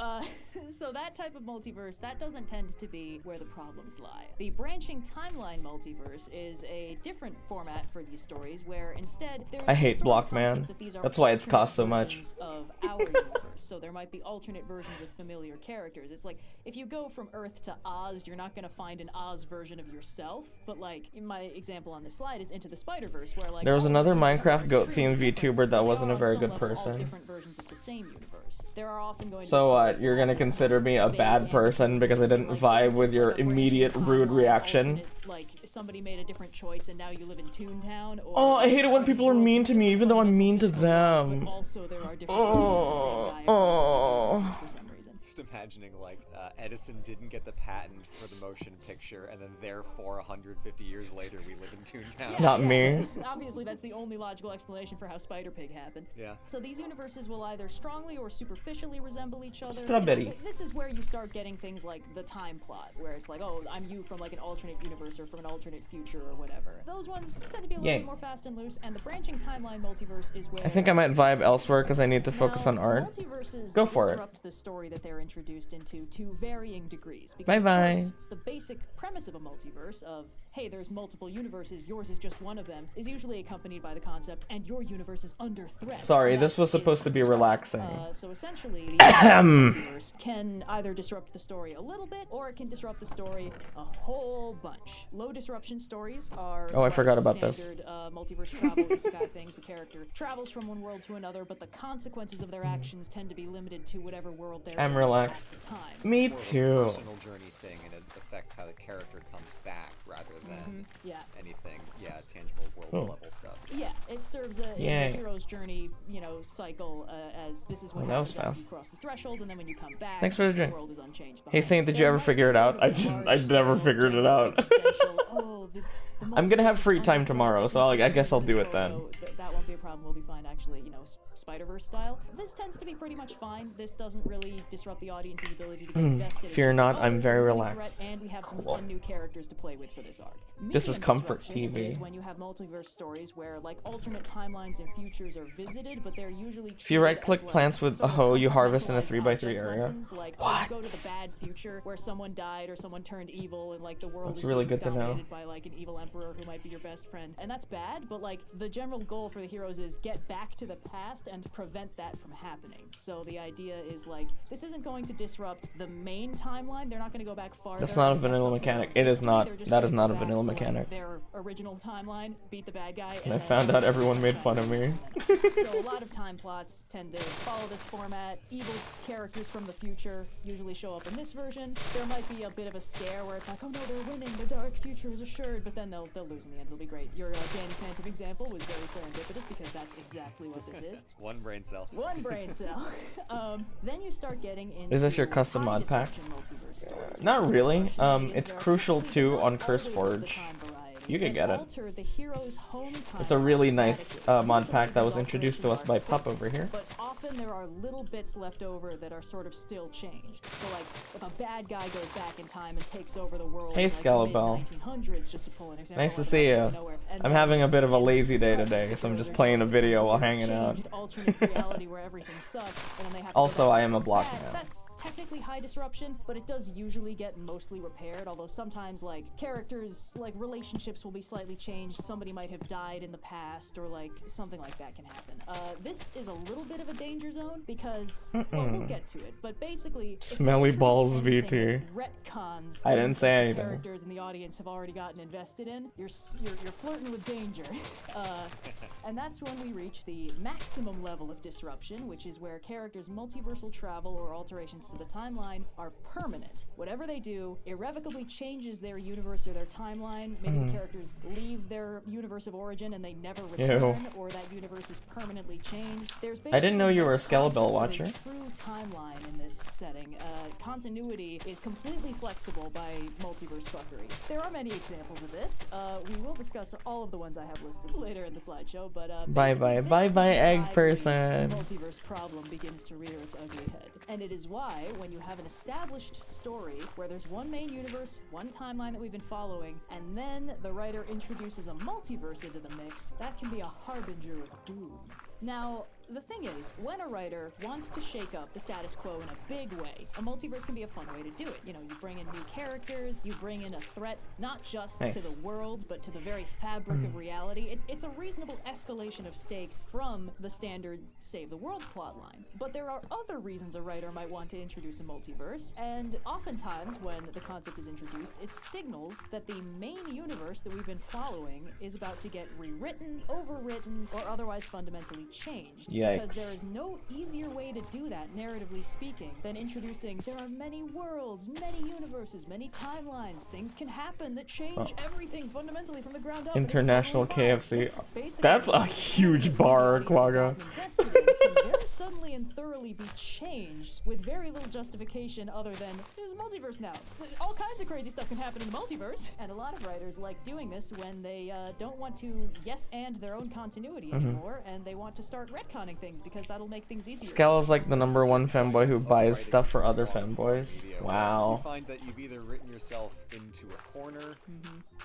that type of multiverse, that doesn't tend to be where the problems lie. The branching timeline multiverse is a different format for these stories, where instead there's I hate this sort of Blockman. concept that these are That's why it's alternate cost so much. versions of our universe. So there might be alternate versions of familiar characters. It's like if you go from Earth to Oz, you're not going to find an Oz version of yourself. But like in my example on this slide is Into the Spider-Verse, where like There was all another those universes Minecraft are goat extremely themed different, VTuber that but they wasn't are a on very some good level all person. different versions of the same universe. There are often going to be So stories you're that gonna have consider me a vague bad person ambiguity, because I didn't like, vibe there's with just, your like, a branching immediate rude timeline, reaction? alternate, like somebody made a different choice and now you live in Toontown. Or Oh, I hate it when these people are worlds mean with to me, different even though I'm fundamental mean to physical laws, them. but also there are different versions of the same guy across all these universes for some reason. Just imagining like Edison didn't get the patent for the motion picture, and then therefore 150 years later we live in Toontown. Not me. Obviously, that's the only logical explanation for how Spider-Pig happened. Yeah. So these universes will either strongly or superficially resemble each other. Strawberry. You know, this is where you start getting things like the time plot, where it's like, oh, I'm you from like an alternate universe or from an alternate future or whatever. Those ones tend to be a little Yay. bit more fast and loose, and the branching timeline multiverse is where I think I might vibe elsewhere because I need to focus on art. Multiverses Go for it. disrupt the story that they're they're introduced into to varying degrees. Because Bye-bye. of course, the basic premise of a multiverse of, hey, there's multiple universes, yours is just one of them, is usually accompanied by the concept, and your universe is under threat. Sorry, And this that was is supposed to be relaxing. so essentially, the multiverse can either disrupt the story a little bit, or it can disrupt the story a whole bunch. Low disruption stories are Oh, I forgot about the this. standard multiverse travel isekai things. The character travels from one world to another, but the consequences of their actions tend to be limited to whatever world they're I'm in relaxed. at the time. Me More of a too. personal journey thing, and it affects how the character comes back rather than Yeah. anything, tangible world Oh. level stuff. Yeah, it serves a Yay. hero's journey, cycle as this is what Oh, that was happens after fast. you cross the threshold, and then when you come back, Thanks for the drink. world is unchanged. Hey Saint, did you ever figure it out? I didn't. I never figured it out. I'm gonna have free time tomorrow, so I guess I'll do it then. That won't be a problem. We'll be fine, actually. Spider-Verse style. This tends to be pretty much fine. This doesn't really disrupt the audience's ability to get invested. It's Fear just not, like, I'm there's very a new relaxed. threat, and we have some Cool. fun new characters to play with for this arc. This is Medium comfort disruption TV. is when you have multiverse stories where alternate timelines and futures are visited, but they're usually If you right-click plants with a hoe, you harvest in a 3x3 area. lessons, like oh, you go to the bad future where someone died or someone turned evil, and the world That's is really being good to know. dominated by an evil emperor who might be your best friend, and that's bad. But the general goal for the heroes is get back to the past and prevent that from happening. So the idea is this isn't going to disrupt the main timeline. They're not going to go back farther. That's not a and mess vanilla up their mechanic. own It is history. not. They're just That gonna is go not a back vanilla to, mechanic. Their original timeline, beat the bad guy. And I found out everyone made fun of me. So a lot of time plots tend to follow this format. Evil characters from the future usually show up in this version. There might be a bit of a scare where it's oh no, they're winning, the dark future is assured, but then they'll lose in the end. It'll be great. Your Danny Phantom example was very serendipitous because that's exactly what this is. One brain cell. One brain cell. Then you start getting into Is this your custom high mod pack? disruption multiverse stories, Not which is really. disruption. It's There are crucial technically too not on always Curse of the Forge. time variety You could that get it. alter the hero's home It's a really timeline nice dramatically. mod Usually pack that was these introduced to us by alterations are Pup over here. But often there are little bits left over that are sort of still changed. So if a bad guy goes back in time and takes over the world Hey, in Scalabel. the mid-1900s, just to pull an example. Nice to out of see you. nowhere, and I'm then having a bit of a lazy day the today, so I'm heroes just are playing a doing video some while hanging out. changed alternate reality where everything sucks, and then they have to go Also, back I and am a fix block that. now. That's technically high disruption, but it does usually get mostly repaired, although sometimes characters, relationships will be slightly changed. Somebody might have died in the past, or something like that can happen. This is a little bit of a danger zone because, well, we'll get to it, but basically, if you Smelly introduce balls anything VT. that retcons I didn't things say that the anything. characters and the audience have already gotten invested in, you're flirting with danger. And that's when we reach the maximum level of disruption, which is where characters' multiversal travel or alterations to the timeline are permanent. Whatever they do irrevocably changes their universe or their timeline. Maybe the characters leave their universe of origin and they never return, or that universe is permanently changed. There's I didn't know you were a basically no Scalabel concept of watcher. a true timeline in this setting. Continuity is completely flexible by multiverse fuckery. There are many examples of this. We will discuss all of the ones I have listed later in the slideshow, but Bye basically, bye, this bye is bye, egg why person. the multiverse problem begins to rear its ugly head. And it is why, when you have an established story where there's one main universe, one timeline that we've been following, and then the writer introduces a multiverse into the mix, that can be a harbinger of doom. Now, the thing is, when a writer wants to shake up the status quo in a big way, a multiverse can be a fun way to do it. You bring in new characters, you bring in a threat, not just to the world, but to the very fabric of reality. It's a reasonable escalation of stakes from the standard save the world plotline. But there are other reasons a writer might want to introduce a multiverse, and oftentimes when the concept is introduced, it signals that the main universe that we've been following is about to get rewritten, overwritten, or otherwise fundamentally changed. Because there is no easier way to do that, narratively speaking, than introducing there are many worlds, many universes, many timelines. Things can happen that change everything fundamentally from the ground up. International and it's totally KFC. fine. This basically That's a means huge bar, Quagga. invested in can very suddenly and thoroughly be changed with very little justification other than there's a multiverse now. All kinds of crazy stuff can happen in the multiverse, and a lot of writers like doing this when they don't want to yes and their own continuity anymore, and they want to start retconning things because that'll make things easier. Scala's like the #1 femboy who buys stuff for other femboys. Wow. You find that you've either written yourself into a corner,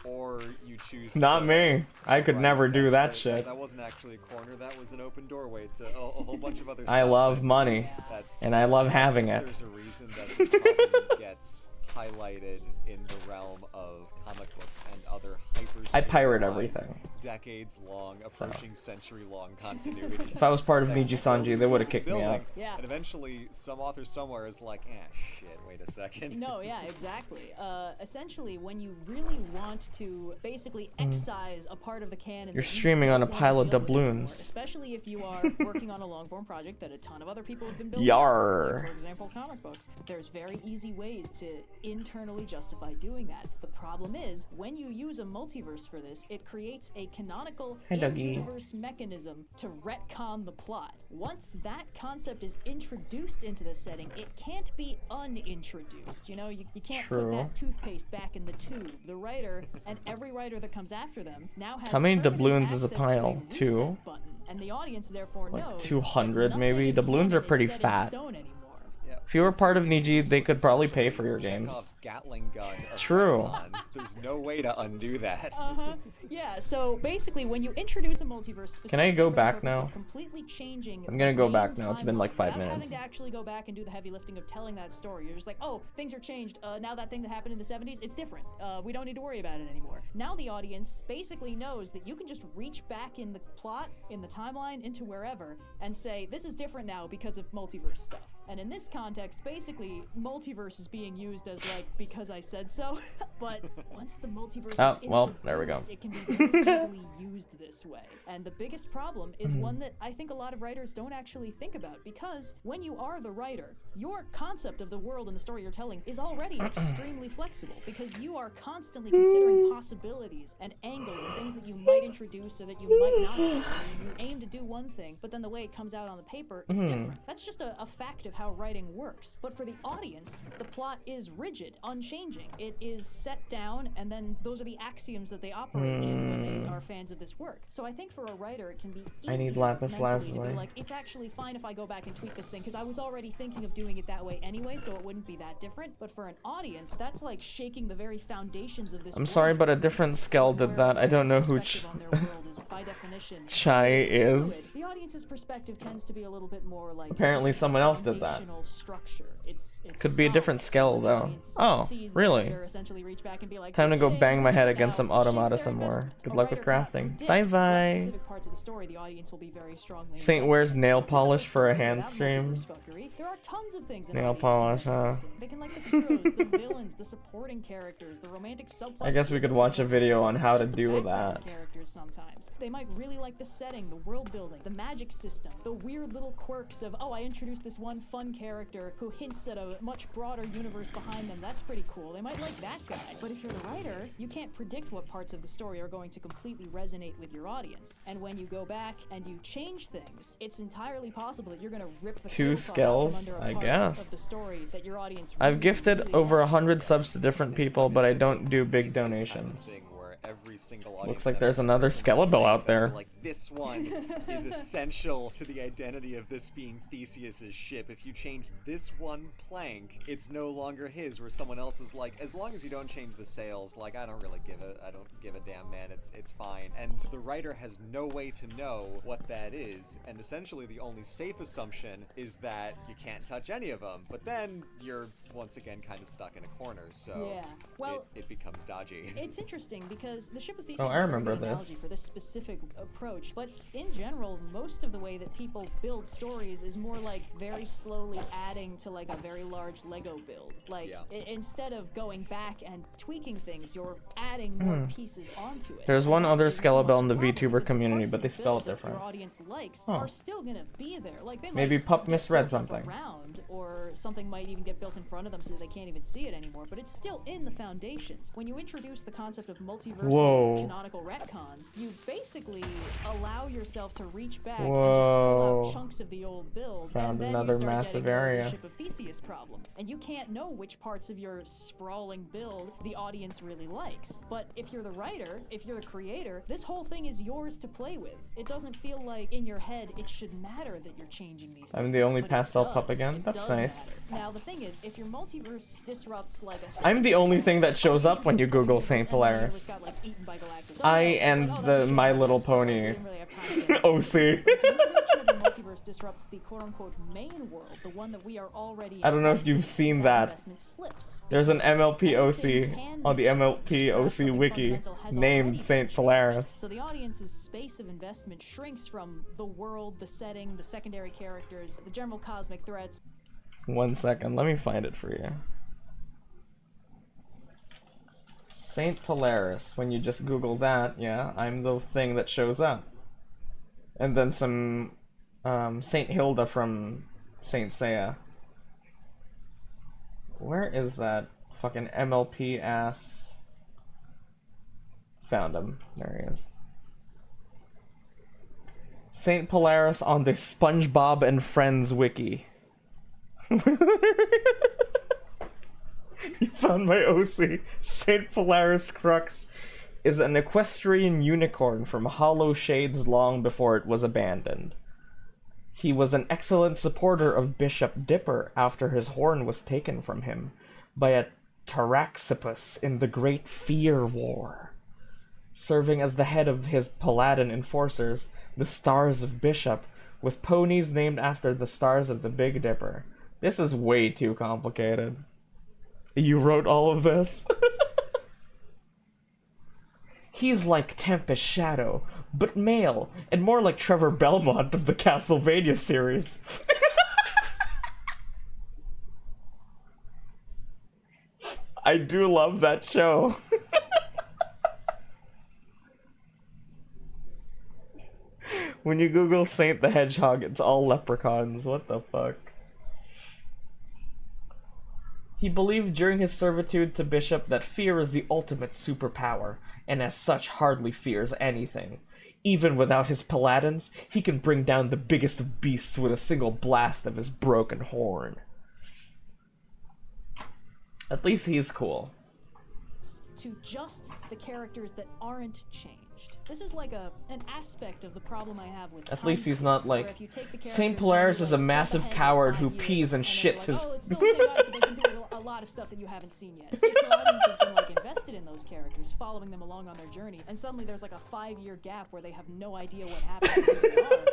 or you choose Not to, me. I could run never do that but shit. That wasn't actually a corner, that was an open doorway to a whole bunch of other I love money, That's, and I love having it. There's a reason that this problem gets highlighted in the realm of comic books and other hyper. I pirate everything. Decades-long, approaching century-long continuity. If I was part of Niji Sanji, they would have kicked me out. Yeah. And eventually, some author somewhere is like, shit, wait a second. No, yeah, exactly. Essentially, when you really want to basically excise a part of the canon, You're that you streaming on a don't pile wanna of deal with anymore, doubloons. especially if you are working on a long-form project that a ton of other people have been building. Yar. Like, for example, comic books. There's very easy ways to internally justify doing that. The problem is, when you use a multiverse for this, it creates a canonical Hey, Dougie. in-universe mechanism to retcon the plot. Once that concept is introduced into the setting, it can't be unintroduced. You know, you can't put True. that toothpaste back in the tube. The writer, and every writer that comes after them, now has How many permanent doubloons is a access to pile? reset 2? button, and the audience therefore Like knows 200 that maybe? nothing in Doubloons are canon is pretty set in fat. stone anymore. If you were part of Niji, they could probably pay for your games. Chekhov's Gatling gun of True. retcons. There's no way to undo that. Yeah, so basically when you introduce a multiverse Can I go specifically for the back purpose now? of completely changing I'm gonna go the back main now. It's been like timeline 5 without minutes. having to actually go back and do the heavy lifting of telling that story. You're just like, oh, things are changed. Now that thing that happened in the 70s, it's different. We don't need to worry about it anymore. Now the audience basically knows that you can just reach back in the plot, in the timeline, into wherever, and say, this is different now because of multiverse stuff. And in this context, basically, multiverse is being used as like, because I said so. But once the multiverse Oh, is well, there we go. introduced, it can be very easily used this way. And the biggest problem is one that I think a lot of writers don't actually think about, because when you are the writer, your concept of the world and the story you're telling is already extremely flexible, because you are constantly considering possibilities and angles and things that you might introduce or that you might not do. You aim to do one thing, but then the way it comes out on the paper is different. That's just a fact of how writing works. But for the audience, the plot is rigid, unchanging. It is set down, and then those are the axioms that they operate in when they are fans of this work. So I think for a writer, it can be easier I need lapis mentally to be lazuli. like, it's actually fine if I go back and tweak this thing, because I was already thinking of doing it that way anyway, so it wouldn't be that different. But for an audience, that's like shaking the very foundations of this I'm world. sorry, but a different Skell did that. I don't know who Perspective on their world is, by definition, Chai is. the audience's perspective tends to be a little bit more like Apparently this someone else did that. foundational structure. It's Could be a solid. different Skell, The though. audience Oh, sees the really? writer essentially reach back and be like, Time to "Just go kidding, bang this my is head different against now." some It shakes automata their some more. investment. Good A luck with writer cannot crafting. predict Bye what bye. specific parts of the story the audience will be very strongly Saint invested wears in. nail On top of polish the for a story hand without stream. multiverse fuckery, there are tons of things an Nail audience can polish, get huh? invested in. They can like the heroes, the villains, the supporting characters, the romantic subplots. I guess we could watch a video on how to do that. Characters sometimes. They might really like the setting, the world building, the magic system, the weird little quirks of, oh, I introduced this one fun character who hints at a much broader universe behind them. That's pretty cool. They might like that guy. But if you're the writer, you can't predict what parts of the story are going to completely resonate with your audience. And when you go back and you change things, it's entirely possible that you're going to rip the Two tablecloth out from Skells, under a I part guess. of the story that your audience I've really, gifted really over wants. 100 subs to different people, but I don't do big donations. Every single Looks audience like member there's has another their own Skelebill out there. Like, this one is essential to the identity of this being Theseus's ship. If you change this one plank, it's no longer his, where someone else is like, as long as you don't change the sails, like, I don't give a damn, man, it's fine. And the writer has no way to know what that is, and essentially the only safe assumption is that you can't touch any of them, but then you're once again kind of stuck in a corner, so Yeah. Well, it becomes dodgy. It's interesting because the Ship of Theseus Oh, is I a very remember good analogy this. for this specific approach, but in general, most of the way that people build stories is more like very slowly adding to like a very large Lego build. Like instead of going back and tweaking things, you're adding more pieces onto it. There's one And that other isn't so Skelebill much in the a problem VTuber because the community, parts but of they the spell build it that different. Your audience likes Huh. are still gonna be there. Like they Maybe might Pup get misread built up something. around, or something might even get built in front of them so that they can't even see it anymore. But it's still in the foundations. When you introduce the concept of multiversal Whoa. canonical retcons, you basically allow yourself to reach back and Whoa. just pull out chunks of the old build, Found and then another you start massive getting area. the Ship of Theseus problem. And you can't know which parts of your sprawling build the audience really likes. But if you're the writer, if you're the creator, this whole thing is yours to play with. It doesn't feel like in your head it should matter that you're changing these I'm things, the only but it pastel does. pup again? It That's does nice. matter. Now the thing is, if your multiverse disrupts like a I'm the only thing that shows up when you Google Saint Polaris. I and the My Little Pony didn't really have time to OC. the multiverse disrupts the quote-unquote main world, the one that we are already. I don't know if you've seen that. Investment slips. There's an MLP Anything OC can on the be changed. MLP OC Something wiki fundamental has already named been Saint changed. Polaris. So the audience's space of investment shrinks from the world, the setting, the secondary characters, the general cosmic threats. 1 second, let me find it for you. Saint Polaris, when you just Google that, yeah, I'm the thing that shows up. And then some Saint Hilda from Saint Seiya. Where is that fucking MLP ass? Found him. There he is. Saint Polaris on the SpongeBob and Friends wiki. You found my OC. Saint Polaris Crux is an equestrian unicorn from Hollow Shades long before it was abandoned. He was an excellent supporter of Bishop Dipper after his horn was taken from him by a Taraxippus in the Great Fear War. Serving as the head of his Paladin enforcers, the Stars of Bishop, with ponies named after the stars of the Big Dipper. This is way too complicated. You wrote all of this? He's like Tempest Shadow, but male, and more like Trevor Belmont of the Castlevania series. I do love that show. When you Google Saint the Hedgehog, it's all leprechauns. What the fuck? He believed during his servitude to Bishop that fear is the ultimate superpower, and as such hardly fears anything. Even without his paladins, he can bring down the biggest of beasts with a single blast of his broken horn. At least he's cool. To just the characters that aren't changed. This is like an aspect of the problem I have with At least he's not like... Saint Polaris Polaris is a massive coward who pees and shits his... Oh, it's still the same guy, but they've been doing a lot of stuff that you haven't seen yet. If your audience has been like invested in those characters, following them along on their journey, and suddenly there's like a 5-year gap where they have no idea what happened,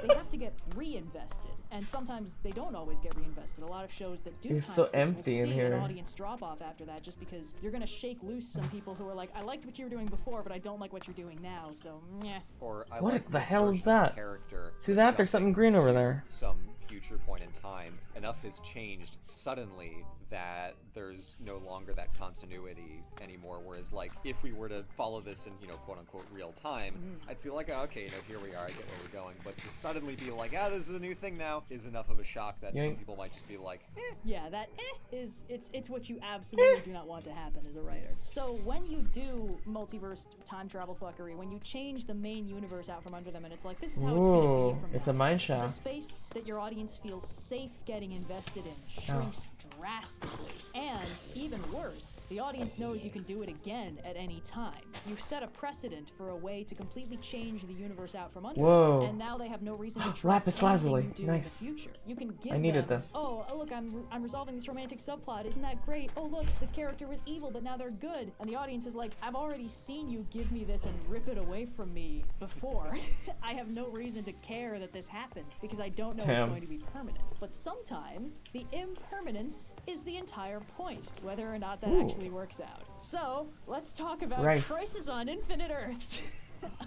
they have to get reinvested. And sometimes they don't always get reinvested. A lot of shows that do It's so time skips empty will in see here. an audience drop off after that just because you're gonna shake loose some people who are like, I liked what you were doing before, but I don't like what you're doing now, so meh. Or I What like the this hell is version of that? the character, See but that? There's something green over to there. Some future point in time, enough has changed suddenly that there's no longer that continuity anymore. Whereas, like, if we were to follow this in, quote unquote real time, I'd see like, oh, okay, here we are, I get where we're going. But to suddenly be like, this is a new thing now, is enough of a shock that some people might just be like, Yeah, that is it's what you absolutely do not want to happen as a writer. So when you do multiverse time travel fuckery, when you change the main universe out from under them, and it's like, this is how it's gonna Ooh, be from it's now. a mine The shaft. space that your audience feels safe getting invested in shrinks drastically. And even worse, the audience knows you can do it again at any time. You've set a precedent for a way to completely change the universe out from under Whoa. them, and now they have no reason to trust Lapis anything lazuli. you do Nice. in the future. You can give I needed them, this. oh, look, I'm resolving this romantic subplot. Isn't that great? Oh, look, this character was evil, but now they're good. And the audience is like, I've already seen you give me this and rip it away from me before. I have no reason to care that this happened because I don't know it's Damn. going to be permanent. But sometimes the impermanence is the entire point, whether or not that Ooh. actually works out. So let's talk about Rice. Crisis on Infinite Earths.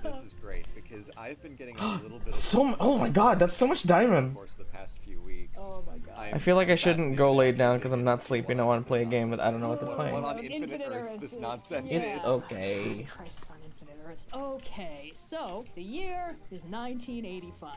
this is great because I've been getting a little bit of Oh my god, that's so much diamond. of course the past few weeks. Oh my god. I feel like I shouldn't go lay down because I'm not sleeping. I want to play a game, but I don't know what to play. What on Infinite Earths this nonsense It's is. okay. Crisis on Infinite Earths. Okay, so the year is 1985.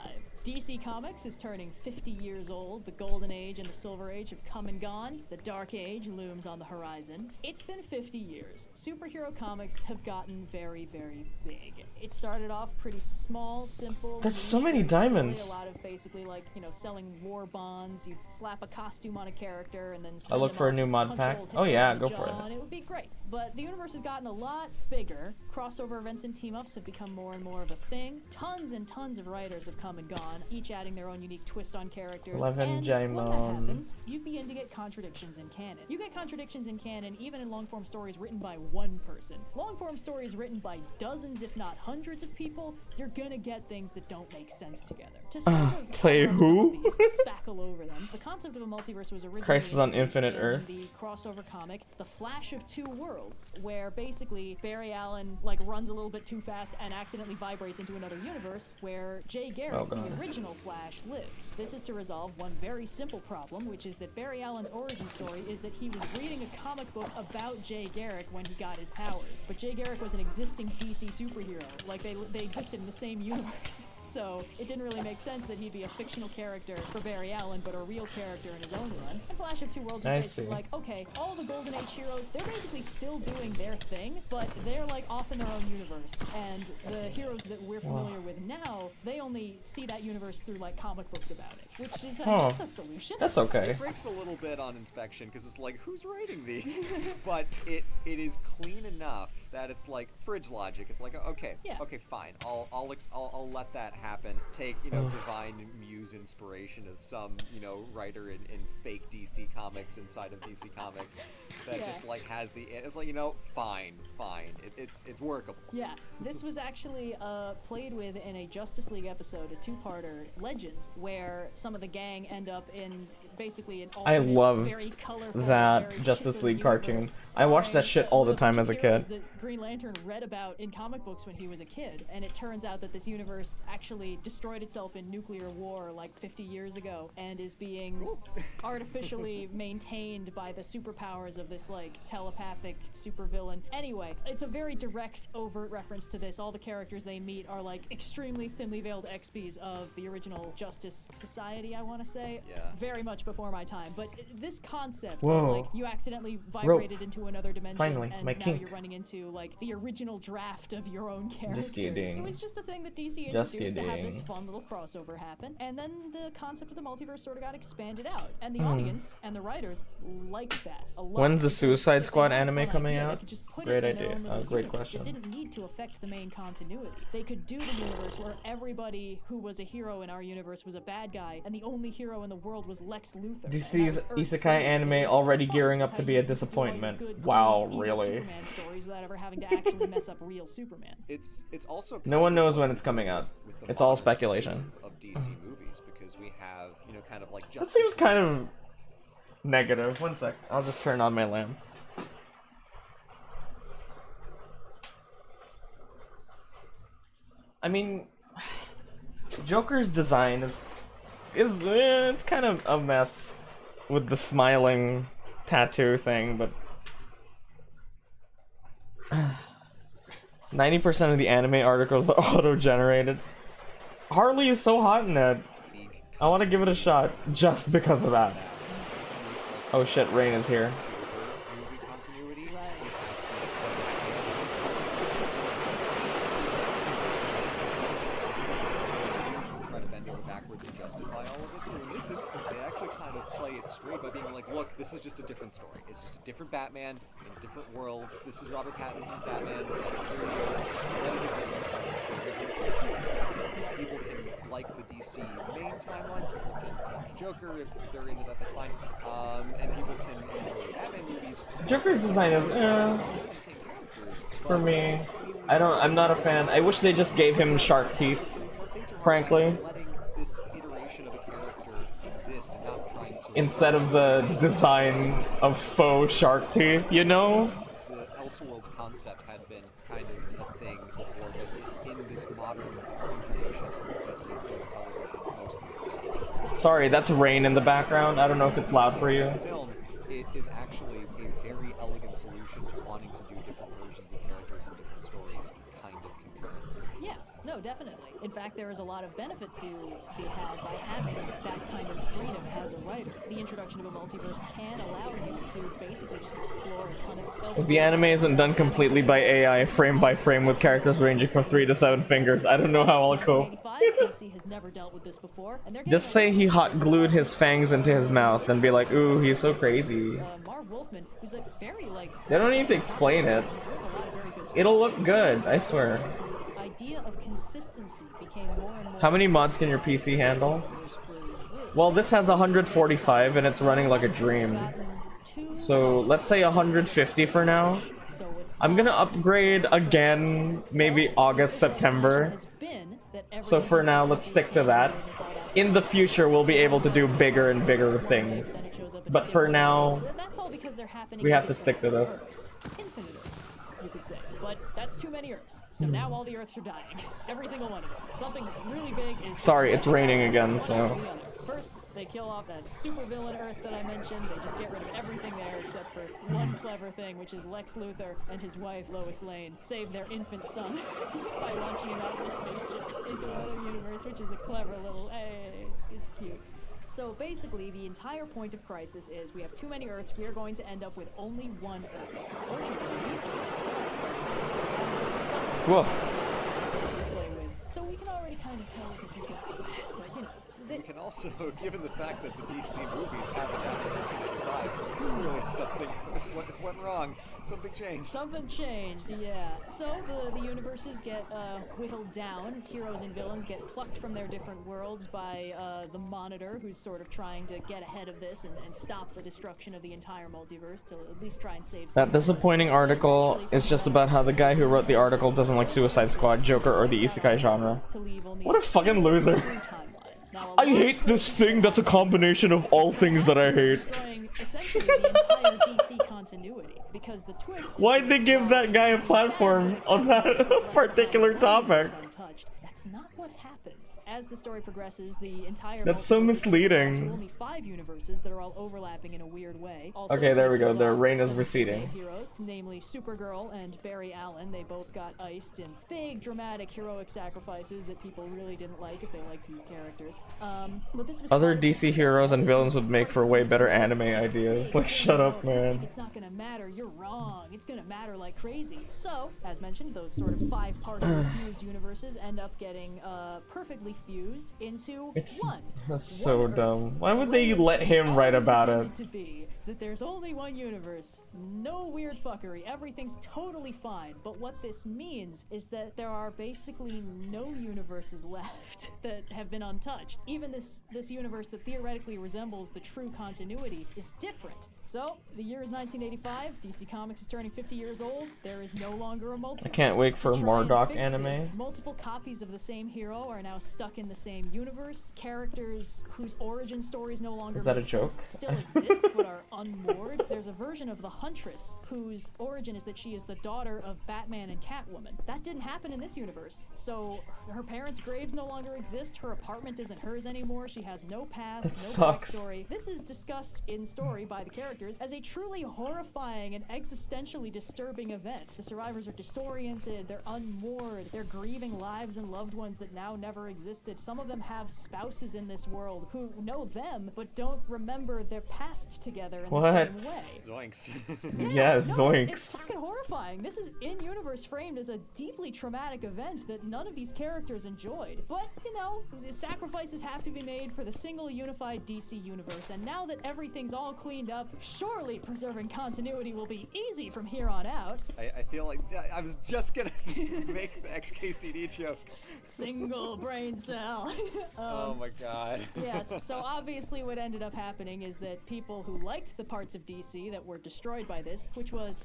DC Comics is turning 50 years old. The Golden Age and the Silver Age have come and gone. The Dark Age looms on the horizon. It's been 50 years. Superhero comics have gotten very, very big. It started off pretty small, simple. That's so niche, many very silly, diamonds. A lot of basically like, selling war bonds. You slap a costume on a character and then I look for a new mod pack. Oh yeah, go for it. It would be great. But the universe has gotten a lot bigger. Crossover events and team-ups have become more and more of a thing. Tons and tons of writers have come and gone. on, each adding their own unique twist on characters. 11 and when that Jaimon. happens, you begin to get contradictions in canon. You get contradictions in canon even in long-form stories written by one person. Long-form stories written by dozens, if not hundreds of people, you're gonna get things that don't make sense together. To sort of play cover who? some of these, spackle over them, the concept of a multiverse was originally Crisis on introduced Infinite in Earths. the crossover comic, The Flash of Two Worlds, where basically Barry Allen like runs a little bit too fast and accidentally vibrates into another universe where Jay Garrick, the original Flash, lives. This is to resolve one very simple problem, which is that Barry Allen's origin story is that he was reading a comic book about Jay Garrick when he got his powers. But Jay Garrick was an existing DC superhero. Like, they existed in the same universe. So it didn't really make sense that he'd be a fictional character for Barry Allen, but a real character in his own run. And Flash of Two Worlds is basically like, okay, all the Golden Age heroes, they're basically still doing their thing, but they're like off in their own universe. And the heroes that we're familiar with now, they only see that universe through like comic books about it, which is, I guess, a solution. That's okay. It breaks a little bit on inspection because it's like, who's writing these? But it is clean enough that it's like fridge logic. It's like, okay, okay, fine. I'll let that happen. Take, you know, divine muse inspiration of some, you know, writer in fake DC comics inside of DC Comics that just like has the, it's like, you know, fine. It's workable. Yeah, this was actually played with in a Justice League episode, a two-parter, Legends, where some of the gang end up in basically an I alternate, love very colorful, that very Justice chipper League cartoon. universe I watched that starring shit all the the time as a heroes kid. that Green Lantern read about in comic books when he was a kid, and it turns out that this universe actually destroyed itself in nuclear war like 50 years ago and is being artificially maintained by the superpowers of this like telepathic supervillain. Anyway, it's a very direct, overt reference to this. All the characters they meet are like extremely thinly veiled XPs of the original Justice Society, I want to say. Yeah. Very much before my time, but this concept Whoa. of like you accidentally vibrated into another dimension Finally, and my now kink. you're running into like the original draft of your own characters. Just kidding. It was just a thing that DC Just introduced to have this kidding. fun little crossover happen, and then the concept of the multiverse sort of got expanded out, and the audience and the writers liked that a lot. When's the because Suicide if they Squad had a anime fun coming idea, they out? could just put Great it in their idea. own little Great universe. question. It didn't need to affect the main continuity. They could do the universe where everybody who was a hero in our universe was a bad guy, and the only hero in the world was Lex Luthor. DC's isekai anime already gearing up to be a disappointment. Wow, really? Superman stories without ever having to actually mess up real Superman. It's also No one knows when it's coming out. It's all speculation. of DC movies because we have, you know, kind of like That Justice seems kind of negative. One sec. I'll just turn on my lamp. I mean, Joker's design is it's kind of a mess with the smiling tattoo thing, but 90% of the anime articles are auto-generated. Harley is so hot in it. I want to give it a shot just because of that. Oh shit, Rain is here. try to bend over backwards and justify all of it. So in this instance, they actually kind of play it straight by being like, look, this is just a different story. It's just a different Batman in a different world. This is Robert Pattinson's Batman. People can like the DC main timeline. People can watch Joker if they're into that. That's fine. And people can enjoy Batman movies. Joker's design is for me. I'm not a fan. I wish they just gave him shark teeth, frankly. This iteration of a character exist and not trying to Instead of the design of faux shark teeth, you know? The Elseworlds concept had been kind of a thing before, but in this modern incarnation of DC film television, mostly Sorry, that's Rain in the background. I don't know if it's loud for you. film, it is actually a very elegant solution to wanting to do different versions of characters and different stories kind of concurrently. Yeah, no, definitely. In fact, there is a lot of benefit to be had by having that kind of freedom as a writer. The introduction of a multiverse can allow you to basically just explore a ton of If the anime isn't done completely by AI, frame by frame, with characters ranging from 3 to 7 fingers, I don't know how I'll cope. DC has never dealt with this before, and they're Just say he hot glued his fangs into his mouth and be like, ooh, he's so crazy. Marv Wolfman, who's very They don't need to explain it. It'll look good, I swear. idea of consistency became more and more. How many mods can your PC handle? Well, this has 145 and it's running like a dream. So let's say 150 for now. I'm gonna upgrade again, maybe August, September. So for now, let's stick to that. In the future, we'll be able to do bigger and bigger things. But for now, we have to stick to this. Infinite Earths, you could say. But that's too many Earths. So now all the Earths are dying. Every single one of them. Something really big is... Sorry, it's raining again, so... First, they kill off that super villain Earth that I mentioned. They just get rid of everything there except for one clever thing, which is Lex Luthor and his wife Lois Lane save their infant son by launching him out of a spaceship into another universe, which is a clever little... Hey, it's cute. So basically, the entire point of Crisis is we have too many Earths. We are going to end up with only one Earth. Whoa. So we can already kind of tell this is going to be bad, but you know. We can also, given the fact that the DC movies haven't after 1985, really something went wrong. Something changed. Something changed, yeah. So the universes get whittled down. Heroes and villains get plucked from their different worlds by the Monitor, who's sort of trying to get ahead of this and stop the destruction of the entire multiverse to at least try and save. That disappointing article is just about how the guy who wrote the article doesn't like Suicide Squad, Joker, or the isekai genre. What a fucking loser. I hate this thing that's a combination of all things that I hate. Essentially the entire DC continuity, because the twist is why'd they give that guy a platform on that particular topic? That's not what happens. As the story progresses, the entire that's so misleading. Only 5 universes that are all overlapping in a weird way. Also, okay, there we go. The rain is receding. Heroes, namely Supergirl and Barry Allen, they both got iced in big, dramatic, heroic sacrifices that people really didn't like if they liked these characters. But this was other DC heroes and villains would make for way better anime ideas. Like, shut up, man. It's not gonna matter. You're wrong. It's gonna matter like crazy. So, as mentioned, those sort of 5 partially fused universes end up getting perfectly fused into one. That's so dumb. Why would they let him write about it? To be that there's only one universe, no weird fuckery, everything's totally fine. But what this means is that there are basically no universes left that have been untouched. Even this universe that theoretically resembles the true continuity is different. So the year is 1985. DC Comics is turning 50 years old. There is no longer a multiverse. I can't wait for MODDED anime. Multiple copies of the same hero are now stuck in the same universe. Characters whose origin stories no longer is that a joke? Still exist but are unmoored. There's a version of the Huntress whose origin is that she is the daughter of Batman and Catwoman. That didn't happen in this universe. So her parents' graves no longer exist. Her apartment isn't hers anymore. She has no past, no backstory. This is discussed in story by the characters as a truly horrifying and existentially disturbing event. The survivors are disoriented, they're unmoored, they're grieving lives and loved ones that now never existed. Some of them have spouses in this world who know them but don't remember their past together in the same way. Zoinks. Yes, no, zoinks. It's fucking horrifying. This is in-universe framed as a deeply traumatic event that none of these characters enjoyed. But, you know, sacrifices have to be made for the single unified DC universe, and now that everything's all cleaned up, surely preserving continuity will be easy from here on out. I feel like I was just gonna make the XKCD joke. Single brain cell. Oh my god. Yes, so obviously what ended up happening is that people who liked the parts of DC that were destroyed by this, which was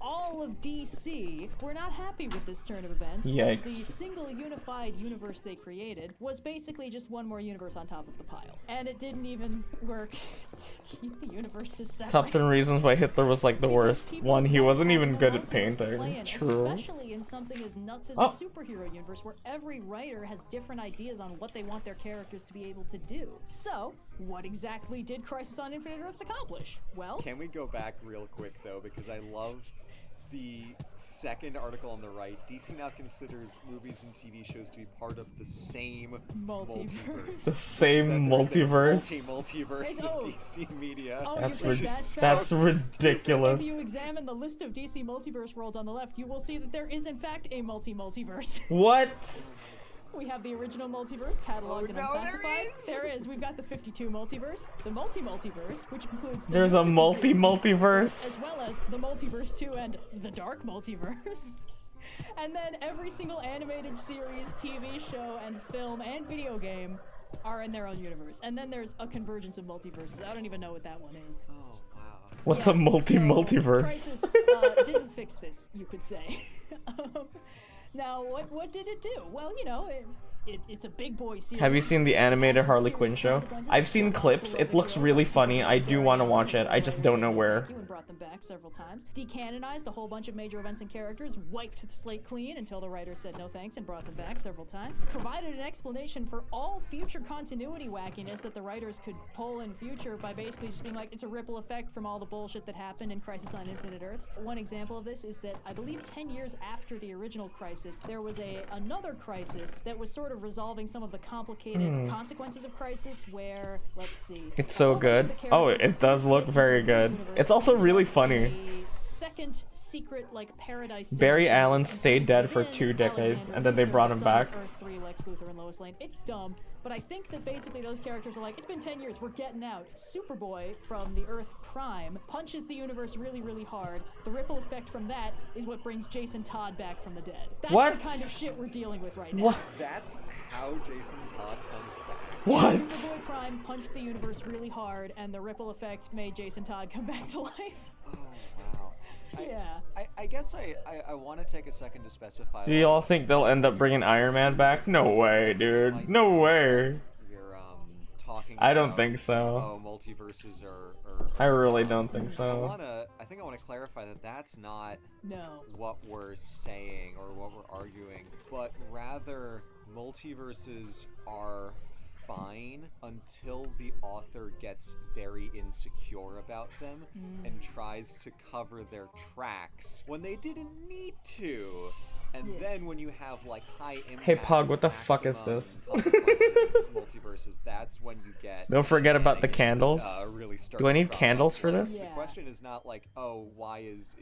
all of DC, were not happy with this turn of events. Yikes. The single unified universe they created was basically just one more universe on top of the pile. And it didn't even work to keep the universes separate. Top 10 reasons why Hitler was like the worst. 1, he wasn't even good at painting. True. Especially in something as nuts as a superhero universe where every writer has different ideas on what they want their characters to be able to do. So, what exactly did Crisis on Infinite Earths accomplish? Well... Can we go back real quick, though, because I love the second article on the right. DC now considers movies and TV shows to be part of the same multiverse. The same multiverse? Multiverse of DC media. Oh, that's ridiculous. If you examine the list of DC multiverse worlds on the left, you will see that there is in fact a multi-multiverse. What? We have the original multiverse cataloged and unspecified. There is. We've got the 52 multiverse, the multi-multiverse, which includes the there's a multi-multiverse, as well as the multiverse 2 and the dark multiverse. And then every single animated series, TV show, and film, and video game are in their own universe. And then there's a convergence of multiverses. I don't even know what that one is. Oh, wow. What's a multiverse? Crisis didn't fix this, you could say. Now, what did it do? Well, you know, it's a big boy series. Have you seen the animated Harley Quinn show? I've seen clips. It looks really funny. I do want to watch it. I just don't know where. And brought them back several times. Decanonized a whole bunch of major events and characters. Wiped the slate clean until the writers said no thanks and brought them back several times. Provided an explanation for all future continuity wackiness that the writers could pull in future by basically just being like, it's a ripple effect from all the bullshit that happened in Crisis on Infinite Earths. One example of this is that I believe 10 years after the original Crisis, there was another Crisis that was sort of resolving some of the complicated consequences of Crisis where, let's see. It's so good. Oh, it does look very good. It's also really funny. Second secret, like, paradise. Barry Allen stayed dead for 2 decades, and then they brought him back. Earth 3, Lex Luthor and Lois Lane. It's dumb, but I think that basically those characters are like, it's been 10 years, we're getting out. Superboy from the Earth Prime punches the universe really, really hard. The ripple effect from that is what brings Jason Todd back from the dead. That's What? the kind of shit we're dealing with right now. What? That's how Jason Todd comes back. What? Superboy Prime punched the universe really hard, and the ripple effect made Jason Todd come back to life. Oh, wow. Yeah. I guess I want to take a second to specify. Do y'all think they'll end up bringing Iron Man back? No way, dude. No way. You're talking. I don't about, think so. Oh, multiverses are. I really don't think so. I think I want to clarify that that's not No. what we're saying or what we're arguing, but rather multiverses are fine until the author gets very insecure about them and tries to cover their tracks when they didn't need to. And then when you have like high impact, Hey Pog, what the fuck is this? consequences, multiverses, that's when you get. Don't forget about the shenanigans, candles. Really start Do I to need crop candles up. for Like, this? The question is not like, oh, why is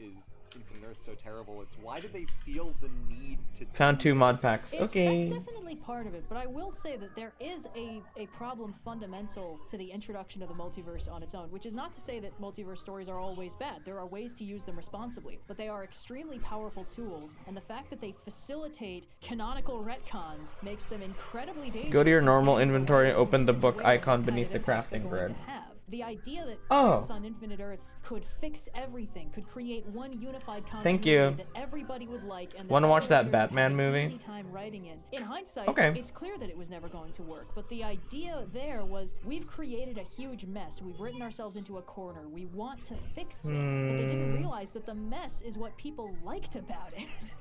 Infinite Earth so terrible? It's why did they feel the need to Found do 2 mod this? packs. That's Okay. definitely part of it, but I will say that there is a problem fundamental to the introduction of the multiverse on its own, which is not to say that multiverse stories are always bad. There are ways to use them responsibly, but they are extremely powerful tools, and the fact that they facilitate canonical retcons makes them incredibly dangerous. Go to your in normal hands of inventory, writers open the who book are aware of icon what kind beneath of the impact they're crafting going grid. to have. The idea that Oh. Crisis on Infinite Earths could fix everything, could create one unified continuity Thank you. that everybody would like, and Wanna all watch that writers would have Batman an movie? easy time writing in. In hindsight, Okay. it's clear that it was never going to work, but the idea there was, we've created a huge mess, we've written ourselves into a corner, we want to fix this, but they didn't realize that the mess is what people liked about it.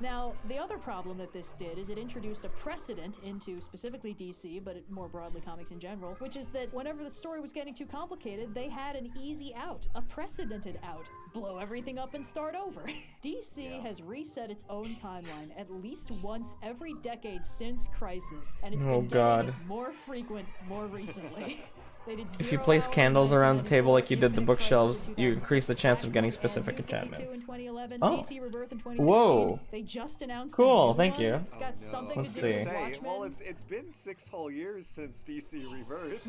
Now, the other problem that this did is it introduced a precedent into specifically DC, but more broadly comics in general, which is that whenever the story was getting too complicated, they had an easy out, a precedented out. Blow everything up and start over. DC has reset its own timeline at least once every decade since Crisis, and it's Oh, been God. getting more frequent more recently. They did If you 0 place Hour candles in around the table like you did the 1994, bookshelves, Infinite Crisis you in increase the chance of getting 2012, specific and New 52 enchantments. in 2011, Oh. DC Rebirth in 2016. Whoa. They just announced Cool, a new thank one. you. It's got something Let's to do with see. Watchmen. Well, it's been 6 whole years since DC Rebirth.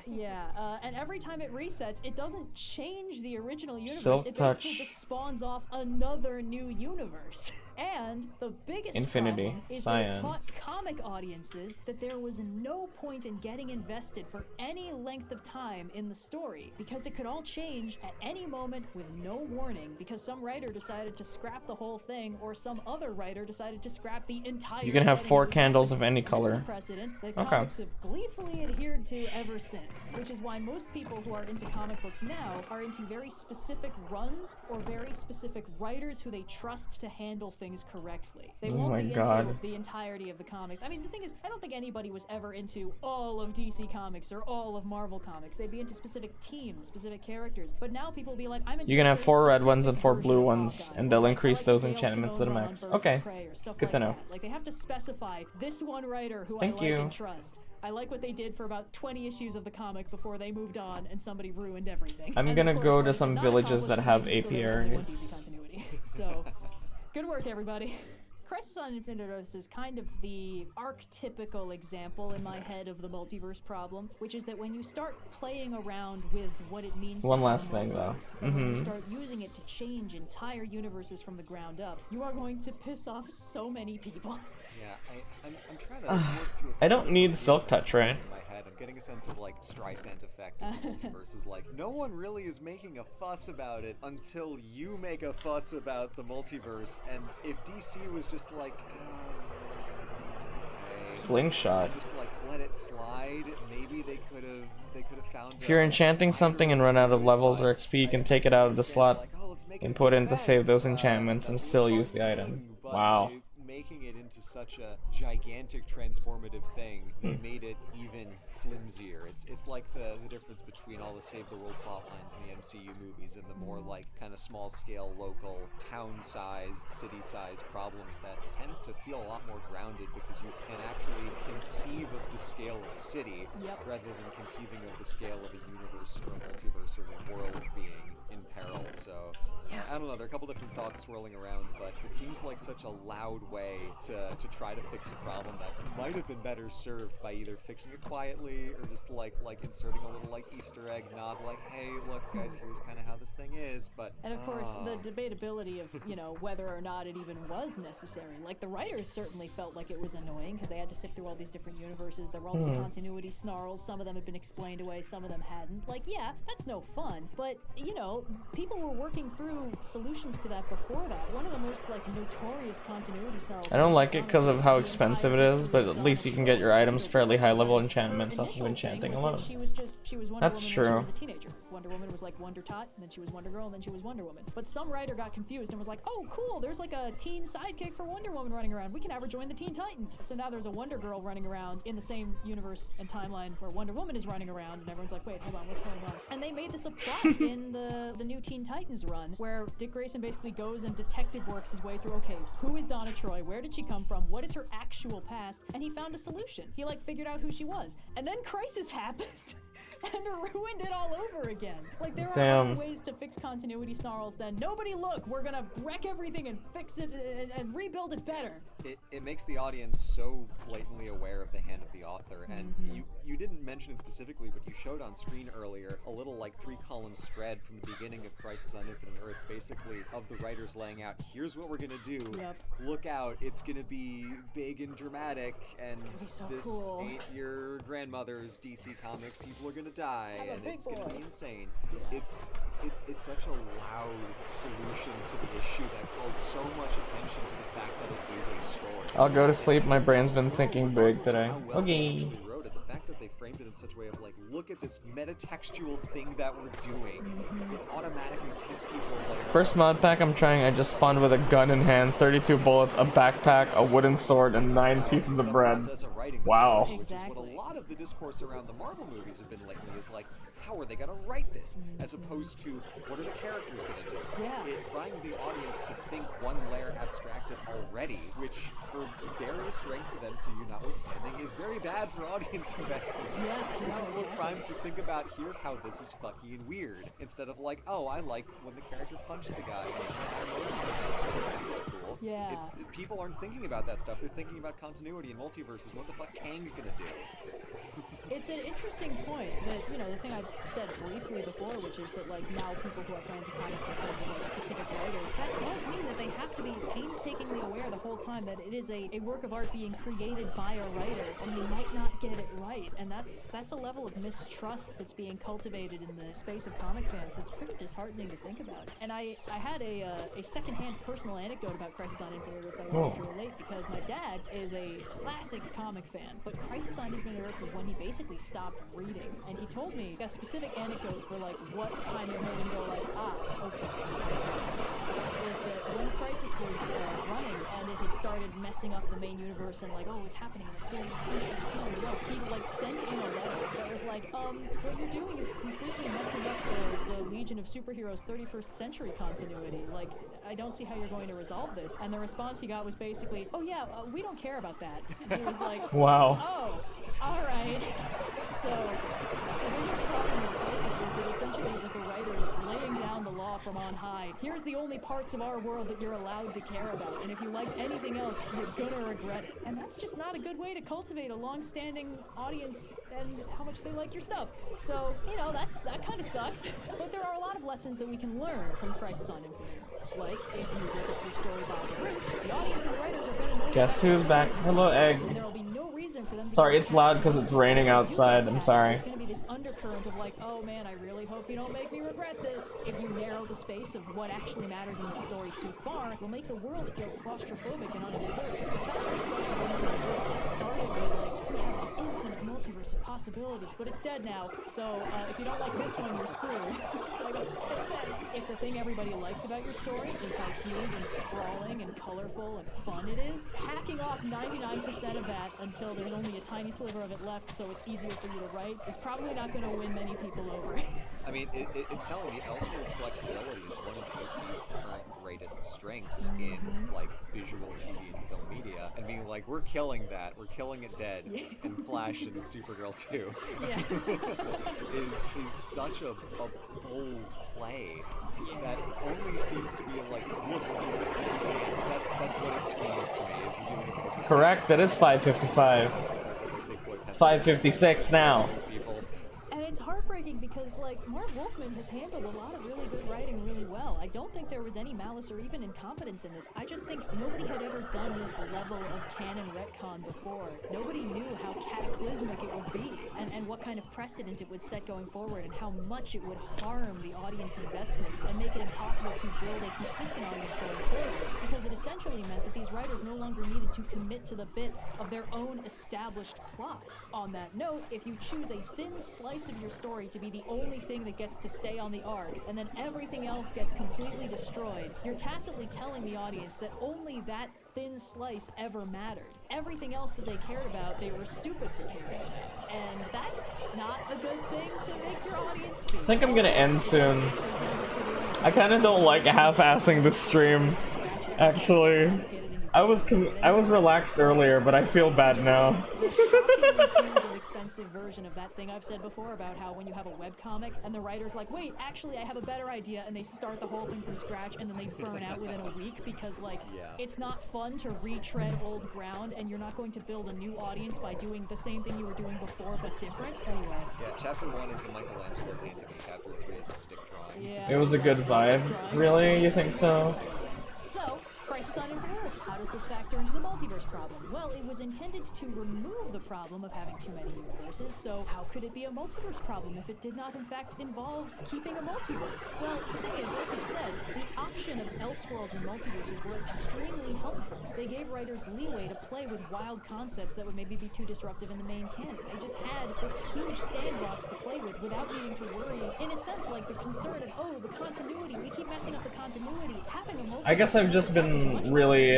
Yeah, and every time it resets, it doesn't change the original universe. Silk It basically Touch. just spawns off another new universe. And the biggest Infinity, problem is Cyan. that it taught comic audiences that there was no point in getting invested for any length of time in the story, because it could all change at any moment with no warning, because some writer decided to scrap the whole thing, or some other writer decided to scrap the entire You can have setting 4 it was candles in. of any This is color. a precedent that Okay. comics have gleefully adhered to ever since, which is why most people who are into comic books now are into very specific runs or very specific writers who they trust to handle things correctly. They Oh won't my be God. into the entirety of the comics. I mean, the thing is, I don't think anybody was ever into all of DC Comics or all of Marvel Comics. They'd be into specific teams, specific characters. But now people will be like, I'm into You can this have very 4 red ones and specific 4 version blue of ones, Hawkeye, and or they'll like, I increase like those Gail enchantments to the Simone run on max. Birds of Okay. Prey or stuff Good like to know. that. Like, they have to specify this one writer who Thank I like you. and trust. I like what they did for about 20 issues of the comic before they moved on and somebody ruined everything. I'm And gonna of course, go when to they some did not villages accomplish that the have dream, so there was only one DC apiaries. continuity. So, good work, everybody. Crisis on Infinite Earths is kind of the archetypical example in my head of the multiverse problem, which is that when you start playing around with what it means One to have last a thing, though. multiverse, and when you start using it to change entire universes from the ground up, you are going to piss off so many people. Yeah, I'm trying to work through I don't need Silk Touch, right? in my head. I'm getting a sense of like Streisand effect of the multiverse is like no one really is making a fuss about it until you make a fuss about the multiverse, and if DC was just like okay, Slingshot. and just like let it slide, maybe they could have found If you're enchanting something and run out of levels or XP, you can take it out of the slot and put in to save those enchantments and still use the item. Wow. Making it into such a gigantic transformative thing, they made it even flimsier. It's like the difference between all the Save the World plot lines in the MCU movies and the more like kind of small scale, local, town-sized, city-sized problems that tends to feel a lot more grounded because you can actually conceive of the scale of a city rather than conceiving of the scale of a universe or a multiverse or a world being in peril. So I don't know, there are a couple different thoughts swirling around, but it seems like such a loud way to try to fix a problem that might have been better served by either fixing it quietly or just like inserting a little like Easter egg nod, like, hey, look guys, here's kind of how this thing is. But and of course the debatability of, you know, whether or not it even was necessary. Like the writers certainly felt like it was annoying because they had to sift through all these different universes. There were all these continuity snarls. Some of them had been explained away, some of them hadn't. Like, yeah, that's no fun. But you know, people were working through solutions to that before that. One of the most like notorious continuity snarls. I don't like it because of how expensive it is, but at least you can get your items fairly high level enchantments off of enchanting alone. She was Wonder That's Woman true. when she was a teenager. Wonder Woman was like Wonder Tot, and then she was Wonder Girl, and then she was Wonder Woman. But some writer got confused and was like, oh cool, there's like a teen sidekick for Wonder Woman running around. We can have her join the Teen Titans. So now there's a Wonder Girl running around in the same universe and timeline where Wonder Woman is running around, and everyone's like, wait, hold on, what's going on? And they made this a plot in the new Teen Titans run, where Dick Grayson basically goes and detective works his way through, okay, who is Donna Troy? Where did she come from? What is her actual past? And he found a solution. He like figured out who she was. And then Crisis happened. And ruined it all over again. Like there are other ways to fix continuity snarls than nobody look, we're gonna wreck everything and fix it and rebuild it better. It makes the audience so blatantly aware of the hand of the author, and you didn't mention it specifically, but you showed on screen earlier a little like 3-column spread from the beginning of Crisis on Infinite Earths, basically of the writers laying out, here's what we're gonna do. Look out, it's gonna be big and dramatic, and so this cool. ain't your grandmother's DC Comics. People are gonna die, and it's gonna be insane. It's such a loud solution to the issue that calls so much attention to the fact that it is a story. I'll go to sleep, my brain's been thinking big today. Okay. The fact that they framed it in such a way of like, look at this metatextual thing that we're doing, it automatically takes people like First mod pack I'm trying, I just spawned with a gun in hand, 32 bullets, a backpack, a wooden sword, and 9 pieces of bread. Wow. Which is what a lot of the discourse around the Marvel movies have been lately, is like, how are they gonna write this? As opposed to, what are the characters gonna do? It primes the audience to think one layer abstracted already, which, for various strengths of MCU notwithstanding, is very bad for audience investment. People are primed to think about, here's how this is fucking weird, instead of like, oh, I like when the character punched the guy, that was cool. People aren't thinking about that stuff, they're thinking about continuity and multiverses, and what the fuck Kang's gonna do. It's an interesting point that, you know, the thing I said briefly before, which is that, like, now people who are fans of comics are fans of, like, specific writers. That does mean that they have to be painstakingly aware the whole time that it is a work of art being created by a writer, and they might not get it right. And that's a level of mistrust that's being cultivated in the space of comic fans that's pretty disheartening to think about. And I had a secondhand personal anecdote about Crisis on Infinite Earths I wanted to relate, because my dad is a classic comic fan, but Crisis on Infinite Earths is when he basically stopped reading, and he told me a specific anecdote for like what kind of made him go like, okay, is that when Crisis was running and it had started messing up the main universe and like, oh, it's happening in the 30th century too, he like sent in a letter that was like, what you're doing is completely messing up the Legion of Superheroes 31st century continuity. Like, I don't see how you're going to resolve this. And the response he got was basically, oh yeah, we don't care about that. And he was like, wow. oh, alright. So, the biggest problem with Crisis is that essentially it was the writers laying down the law from on high. Here's the only parts of our world that you're allowed to care about, and if you liked anything else, you're gonna regret it. And that's just not a good way to cultivate a long-standing audience and how much they like your stuff. So, you know, that kind of sucks. But there are a lot of lessons that we can learn from Crisis on Infinite Earths. Like, if you rip up your story by the roots, the audience and the writers are gonna know. Guess who's back? Hello, Egg. And there'll be no reason for them to Sorry, it's loud because it's raining outside. I'm sorry. There's gonna be this undercurrent of like, oh man, I really hope you don't make me regret this. If you narrow the space of what actually matters in the story too far, it will make the world feel claustrophobic and unimportant. The fact that this started with like, we have an infinite multiverse of possibilities, but it's dead now. So if you don't like this one, you're screwed. So I go, if the thing everybody likes about your story is how huge and sprawling and colorful and fun it is, hacking off 99% of that until there's only a tiny sliver of it left so it's easier for you to write is probably not going to win many people over. I mean, it's telling me Elseworlds flexibility is one of DC's current greatest strengths in, like, visual TV and film media, and being like, we're killing that, we're killing it dead, and Flash and Supergirl 2 is such a bold play that only seems to be like, look, we're doing it because we can. That's what it screams to me, is we're doing it because we can. Correct, it is 5:55. It's 5:56 now. And it's heartbreaking because, like, Mark Wolfman has handled a lot of really good writing really well. I don't think there was any malice or even incompetence in this. I just think nobody had ever done this level of canon retcon before. Nobody knew how cataclysmic it would be and what kind of precedent it would set going forward and how much it would harm the audience investment and make it impossible to build a consistent audience going forward, because it essentially meant that these writers no longer needed to commit to the bit of their own established plot. On that note, if you choose a thin slice of your story to be the only thing that gets to stay on the arc, and then everything else gets completely destroyed, you're tacitly telling the audience that only that thin slice ever mattered. Everything else that they cared about, they were stupid for caring about. And that's not a good thing to make your audience feel. I think I'm gonna end soon. I kind of don't like half-assing this stream, actually. I was relaxed earlier, but I feel bad now. Expensive version of that thing I've said before about how when you have a webcomic and the writer's like, wait, actually I have a better idea, and they start the whole thing from scratch and then they burn out within a week because, like, it's not fun to retread old ground and you're not going to build a new audience by doing the same thing you were doing before but different. Anyway. Yeah, chapter 1 is a Michelangelo painting and chapter 3 is a stick drawing. Yeah. It was a good vibe. Really? You think so? So, Crisis on Infinite Earths, how does this factor into the multiverse problem? Well, it was intended to remove the problem of having too many universes, so how could it be a multiverse problem if it did not in fact involve keeping a multiverse? Well, the thing is, like you said, the option of Elseworlds and multiverses were extremely helpful. They gave writers leeway to play with wild concepts that would maybe be too disruptive in the main canon. They just had this huge sandbox to play with without needing to worry, in a sense, like the concern of, oh, the continuity, we keep messing up the continuity. Having a multiverse, I guess I've just been really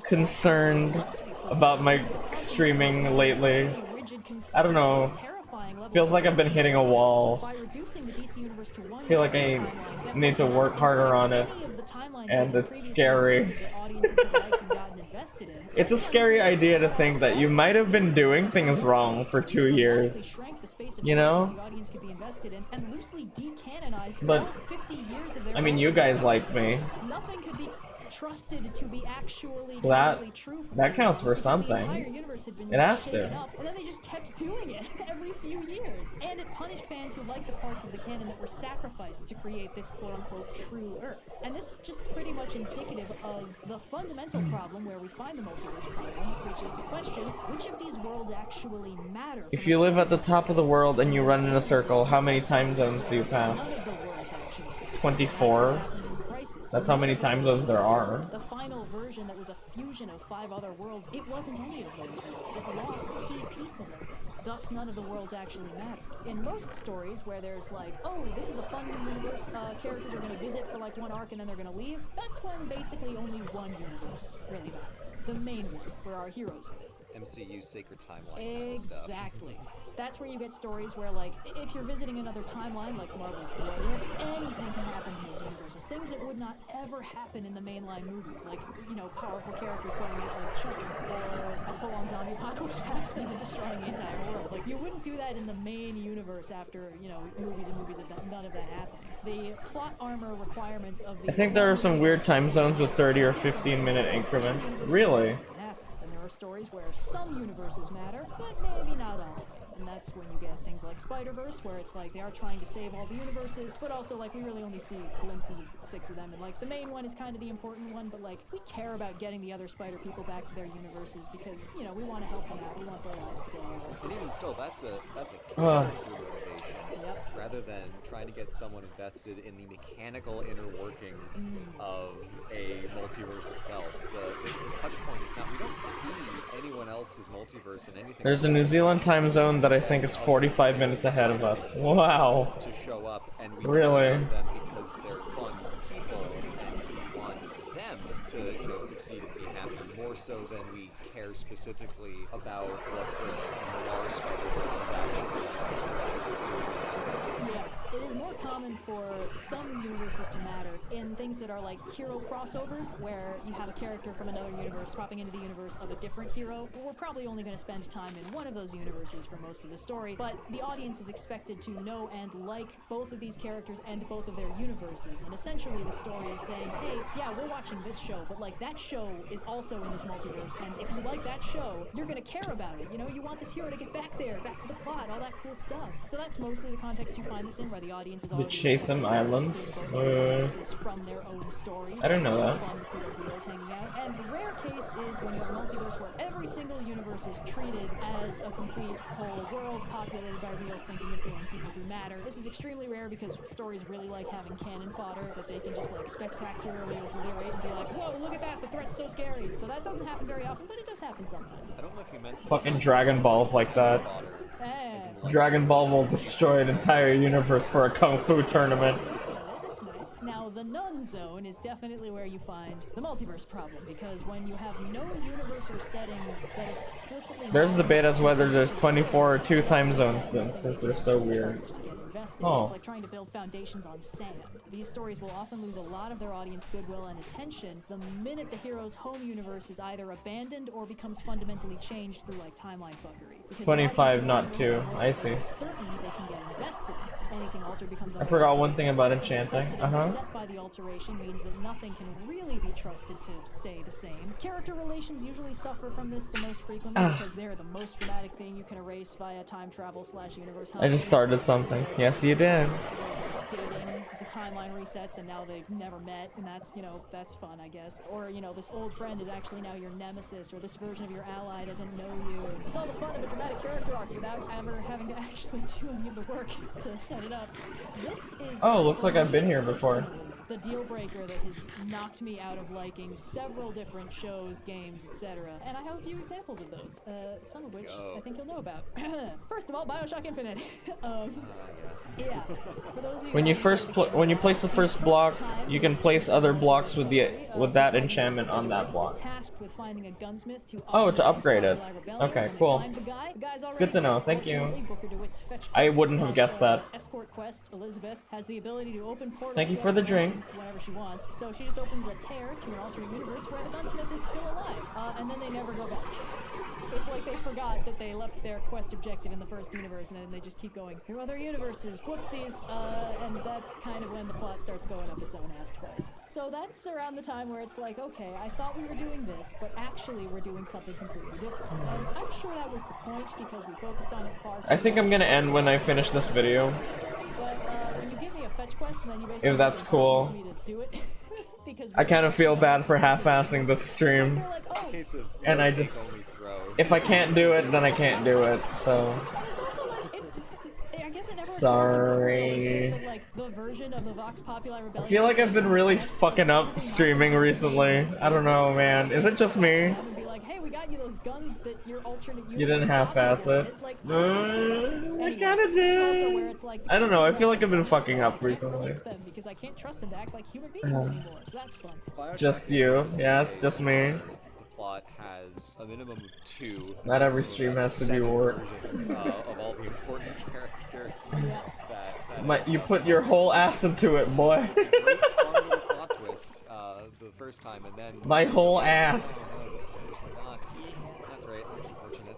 concerned about my streaming lately. I don't know. Feels like I've been hitting a wall. I feel like I need to work harder on it, and it's scary. It's a scary idea to think that you might have been doing things wrong for 2 years, you know? But, I mean, you guys like me. Nothing could be trusted to be actually So that counts for something. It has to. And then they just kept doing it every few years. And it punished fans who liked the parts of the canon that were sacrificed to create this quote-unquote true Earth. And this is just pretty much indicative of the fundamental problem where we find the multiverse problem, which is the question, which of these worlds actually matter? If you live at the top of the world and you run in a circle, how many time zones do you pass? 24? That's how many time zones there are. The final version that was a fusion of 5 other worlds, it wasn't any of those worlds. It lost key pieces of them. Thus, none of the worlds actually mattered. In most stories where there's like, oh, this is a fun new universe, characters are going to visit for like one arc and then they're going to leave, that's when basically only one universe really matters. The main one, where our heroes live. MCU sacred timeline kind of stuff. Exactly. That's where you get stories where, like, if you're visiting another timeline, like Marvel's What If, anything can happen in those universes. Things that would not ever happen in the mainline movies, like, you know, powerful characters going out like chumps, or a full-on zombie apocalypse happening and destroying the entire world. Like, you wouldn't do that in the main universe after, you know, movies and movies of none of that happening. The plot armor requirements of the... I think there are some weird time zones with 30 or 15-minute increments. Really? And there are stories where some universes matter, but maybe not all. And that's when you get things like Spider-Verse, where it's like they are trying to save all the universes, but also like we really only see glimpses of 6 of them, and like the main one is kind of the important one, but like we care about getting the other Spider people back to their universes because, you know, we want to help them out, we want their lives to go well. And even still, that's a character motivation, rather than trying to get someone invested in the mechanical inner workings of a multiverse itself. The touch point is not, we don't see anyone else's multiverse in anything. There's a New Zealand time zone that I think is 45 minutes ahead of us. Wow. To show up, and we really? care about them because they're fun people, and we want them to, you know, succeed and be happy more so than we care specifically about what the noir Spider-Verse is actually specifically doing. Yeah, it is more common for some universes to matter in things that are like hero crossovers, where you have a character from another universe popping into the universe of a different hero. We're probably only going to spend time in one of those universes for most of the story, but the audience is expected to know and like both of these characters and both of their universes. And essentially the story is saying, hey, yeah, we're watching this show, but like that show is also in this multiverse, and if you like that show, you're going to care about it. You know, you want this hero to get back there, back to the plot, all that cool stuff. So that's mostly the context you find this in, where the audience is The already Chatham Islands? from their own stories. I don't know that. It's fun to see their heroes hanging out. And the rare case is when you have a multiverse where every single universe is treated as a complete whole world populated by real thinking and feeling people who matter. This is extremely rare because stories really like having cannon fodder that they can just like spectacularly obliterate and be like, whoa, look at that, the threat's so scary. So that doesn't happen very often, but it does happen sometimes. I don't know if you meant Fucking Dragon Ball's like that. Dragon Ball will destroy an entire universe for a Kung Fu tournament. Now, the Nun Zone is definitely where you find the multiverse problem, because when you have no universe or settings that is explicitly... There's debate as whether there's 24 or 2 time zones since they're so weird. Oh. It's like trying to build foundations on sand. These stories will often lose a lot of their audience goodwill and attention the minute the hero's home universe is either abandoned or becomes fundamentally changed through like timeline fuckery. 25, not 2. I see. Certain they can get invested in. Anything altered becomes I forgot one thing about enchanting. Set by the alteration means that nothing can really be trusted to stay the same. Character relations usually suffer from this the most frequently because they're the most dramatic thing you can erase via time travel / universe. I just started something. Yes, you did. Dating, the timeline resets, and now they've never met, and that's, you know, that's fun, I guess. Or, you know, this old friend is actually now your nemesis, or this version of your ally doesn't know you. It's all the fun of a dramatic character arc without ever having to actually do any of the work to set it up. This is... Oh, looks like I've been here before. The deal breaker that has knocked me out of liking several different shows, games, etc. And I have a few examples of those, some of which I think you'll know about. First of all, BioShock Infinite. Yeah. For those of you When you place the first block, you can place other blocks with that enchantment on that block. Oh, to upgrade it. Okay, cool. Good to know. Thank you. I wouldn't have guessed that. Escort quest, Elizabeth has the ability to open portals. Thank you for the drink. Whenever she wants, so she just opens a tear to an alternate universe where the gunsmith is still alive, and then they never go back. It's like they forgot that they left their quest objective in the first universe, and then they just keep going through other universes. Whoopsies, and that's kind of when the plot starts going up its own ass twice. So that's around the time where it's like, okay, I thought we were doing this, but actually we're doing something completely different. And I'm sure that was the point because we focused on it far too I think I'm gonna end when I finish this video. But when you give me a fetch quest and then you basically If that's cool. me to do it. I kind of feel bad for half-assing this stream. And I just... If I can't do it, then I can't do it, so... Sorry. I feel like I've been really fucking up streaming recently. I don't know, man. Is it just me? You didn't half-ass it. I kinda did. I don't know, I feel like I've been fucking up recently. Just you. Yeah, it's just me. The plot has a minimum of 2. Not every stream has to be work. Of all the important characters. You put your whole ass into it, boy. Plot twist the first time, and then my whole ass. Not great. That's unfortunate.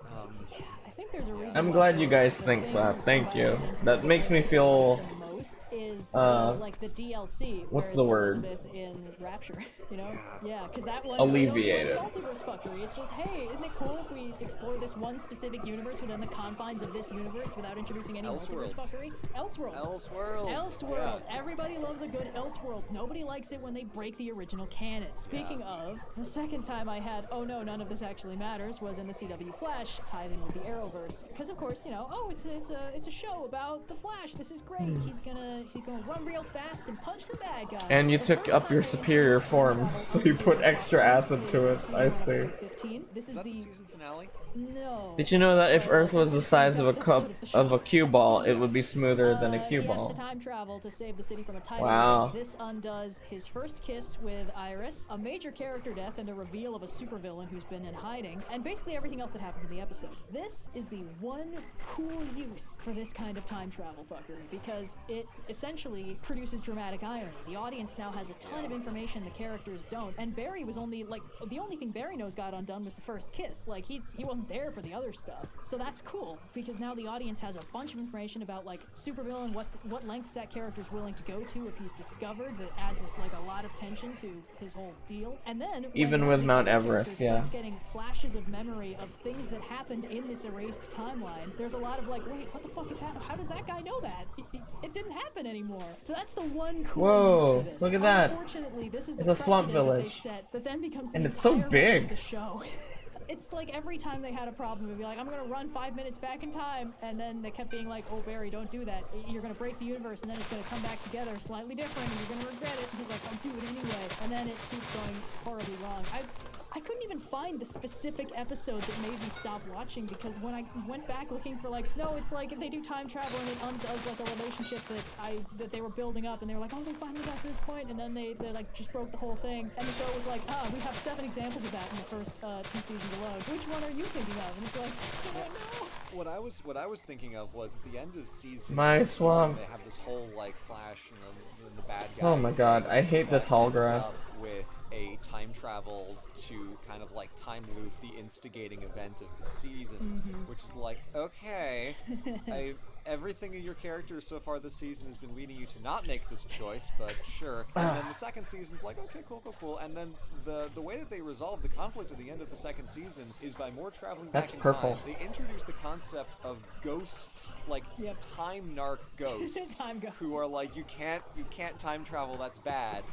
think there's a reason. I'm why glad you guys the think thing that. Thank you. from That makes me feel the most is like the DLC. what's where the it's word? Elizabeth in Rapture, you know? Yeah, because that one Alleviated. They don't do any multiverse fuckery. It's just, hey, isn't it cool if we explore this one specific universe within the confines of this universe without introducing any multiverse fuckery? Elseworlds. Elseworlds. Yeah. Everybody loves a good Elseworld. Nobody likes it when they break the original canon. Speaking of, the second time I had, oh no, none of this actually matters, was in the CW Flash, tied in with the Arrowverse. Because of course, you know, oh, it's a show about the Flash. This is great. He's gonna run real fast and punch some bad guys. And you The took first up time your they superior introduced form, time travel so you onto put extra acid to it. season I one, see. episode 15. This is the season finale? No. Did you know that if Earth was the this is size of a best cup episode of the show. of a cue ball, it would be smoother than a cue He has ball? to time travel to save the city from a tidal Wow. wave. This undoes his first kiss with Iris, a major character death, and a reveal of a supervillain who's been in hiding, and basically everything else that happens in the episode. This is the one cool use for this kind of time travel fuckery, because it essentially produces dramatic irony. The audience now has a ton of information the characters don't, and Barry was only, like, the only thing Barry knows got undone was the first kiss. Like, he wasn't there for the other stuff. So that's cool, because now the audience has a bunch of information about, like, supervillain, what lengths that character's willing to go to if he's discovered. That adds, like, a lot of tension to his whole deal. And then Even when with the Mount other Everest, character yeah. starts getting flashes of memory of things that happened in this erased timeline, there's a lot of like, wait, what the fuck is happening? How does that guy know that? It didn't happen anymore. So that's the one cool Whoa, use for this. look at that. Unfortunately, this is It's the a swamp precedent that they village. set that then becomes the And it's so entire rest big. of the show. It's like every time they had a problem, it'd be like, I'm gonna run 5 minutes back in time, and then they kept being like, oh Barry, don't do that. You're gonna break the universe, and then it's gonna come back together slightly different, and you're gonna regret it. And he's like, I'll do it anyway. And then it keeps going horribly wrong. I couldn't even find the specific episode that made me stop watching, because when I went back looking for like, no, it's like they do time travel and it undoes like a relationship that they were building up, and they were like, oh, they finally got to this point, and then they like just broke the whole thing, and the show was like, we have 7 examples of that in the first 2 seasons alone. Which one are you thinking of? And it's like, I don't know. What I was thinking of was at the end of season. My swamp. They have this whole like Flash and the bad guy. Oh my god, I hate the tall ends grass. up with a time travel to kind of like time loop the instigating event of the season, which is like, okay, everything in your character so far this season has been leading you to not make this choice, but sure. And then the second season's like, okay, cool. And then the way that they resolve the conflict at the end of the second season is by more traveling That's back in purple. time. They introduce the concept of time narc ghosts, Time ghosts. who are like, you can't time travel, that's bad.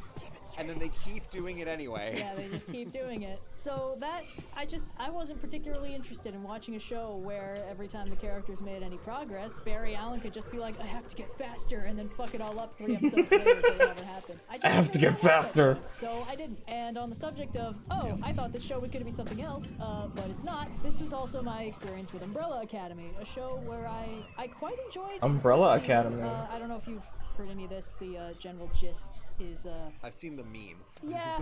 And then they keep doing it anyway. Yeah, they just keep doing it. So that, I wasn't particularly interested in watching a show where every time the characters made any progress, Barry Allen could just be like, I have to get faster, and then fuck it all up 3 episodes later so it never happened. I have to get faster. So I didn't. And on the subject of, I thought this show was going to be something else, but it's not. This was also my experience with Umbrella Academy, a show where I quite enjoyed. Umbrella the first season. Academy. I don't know if you've heard any of this. The general gist is I've seen the meme. Yeah.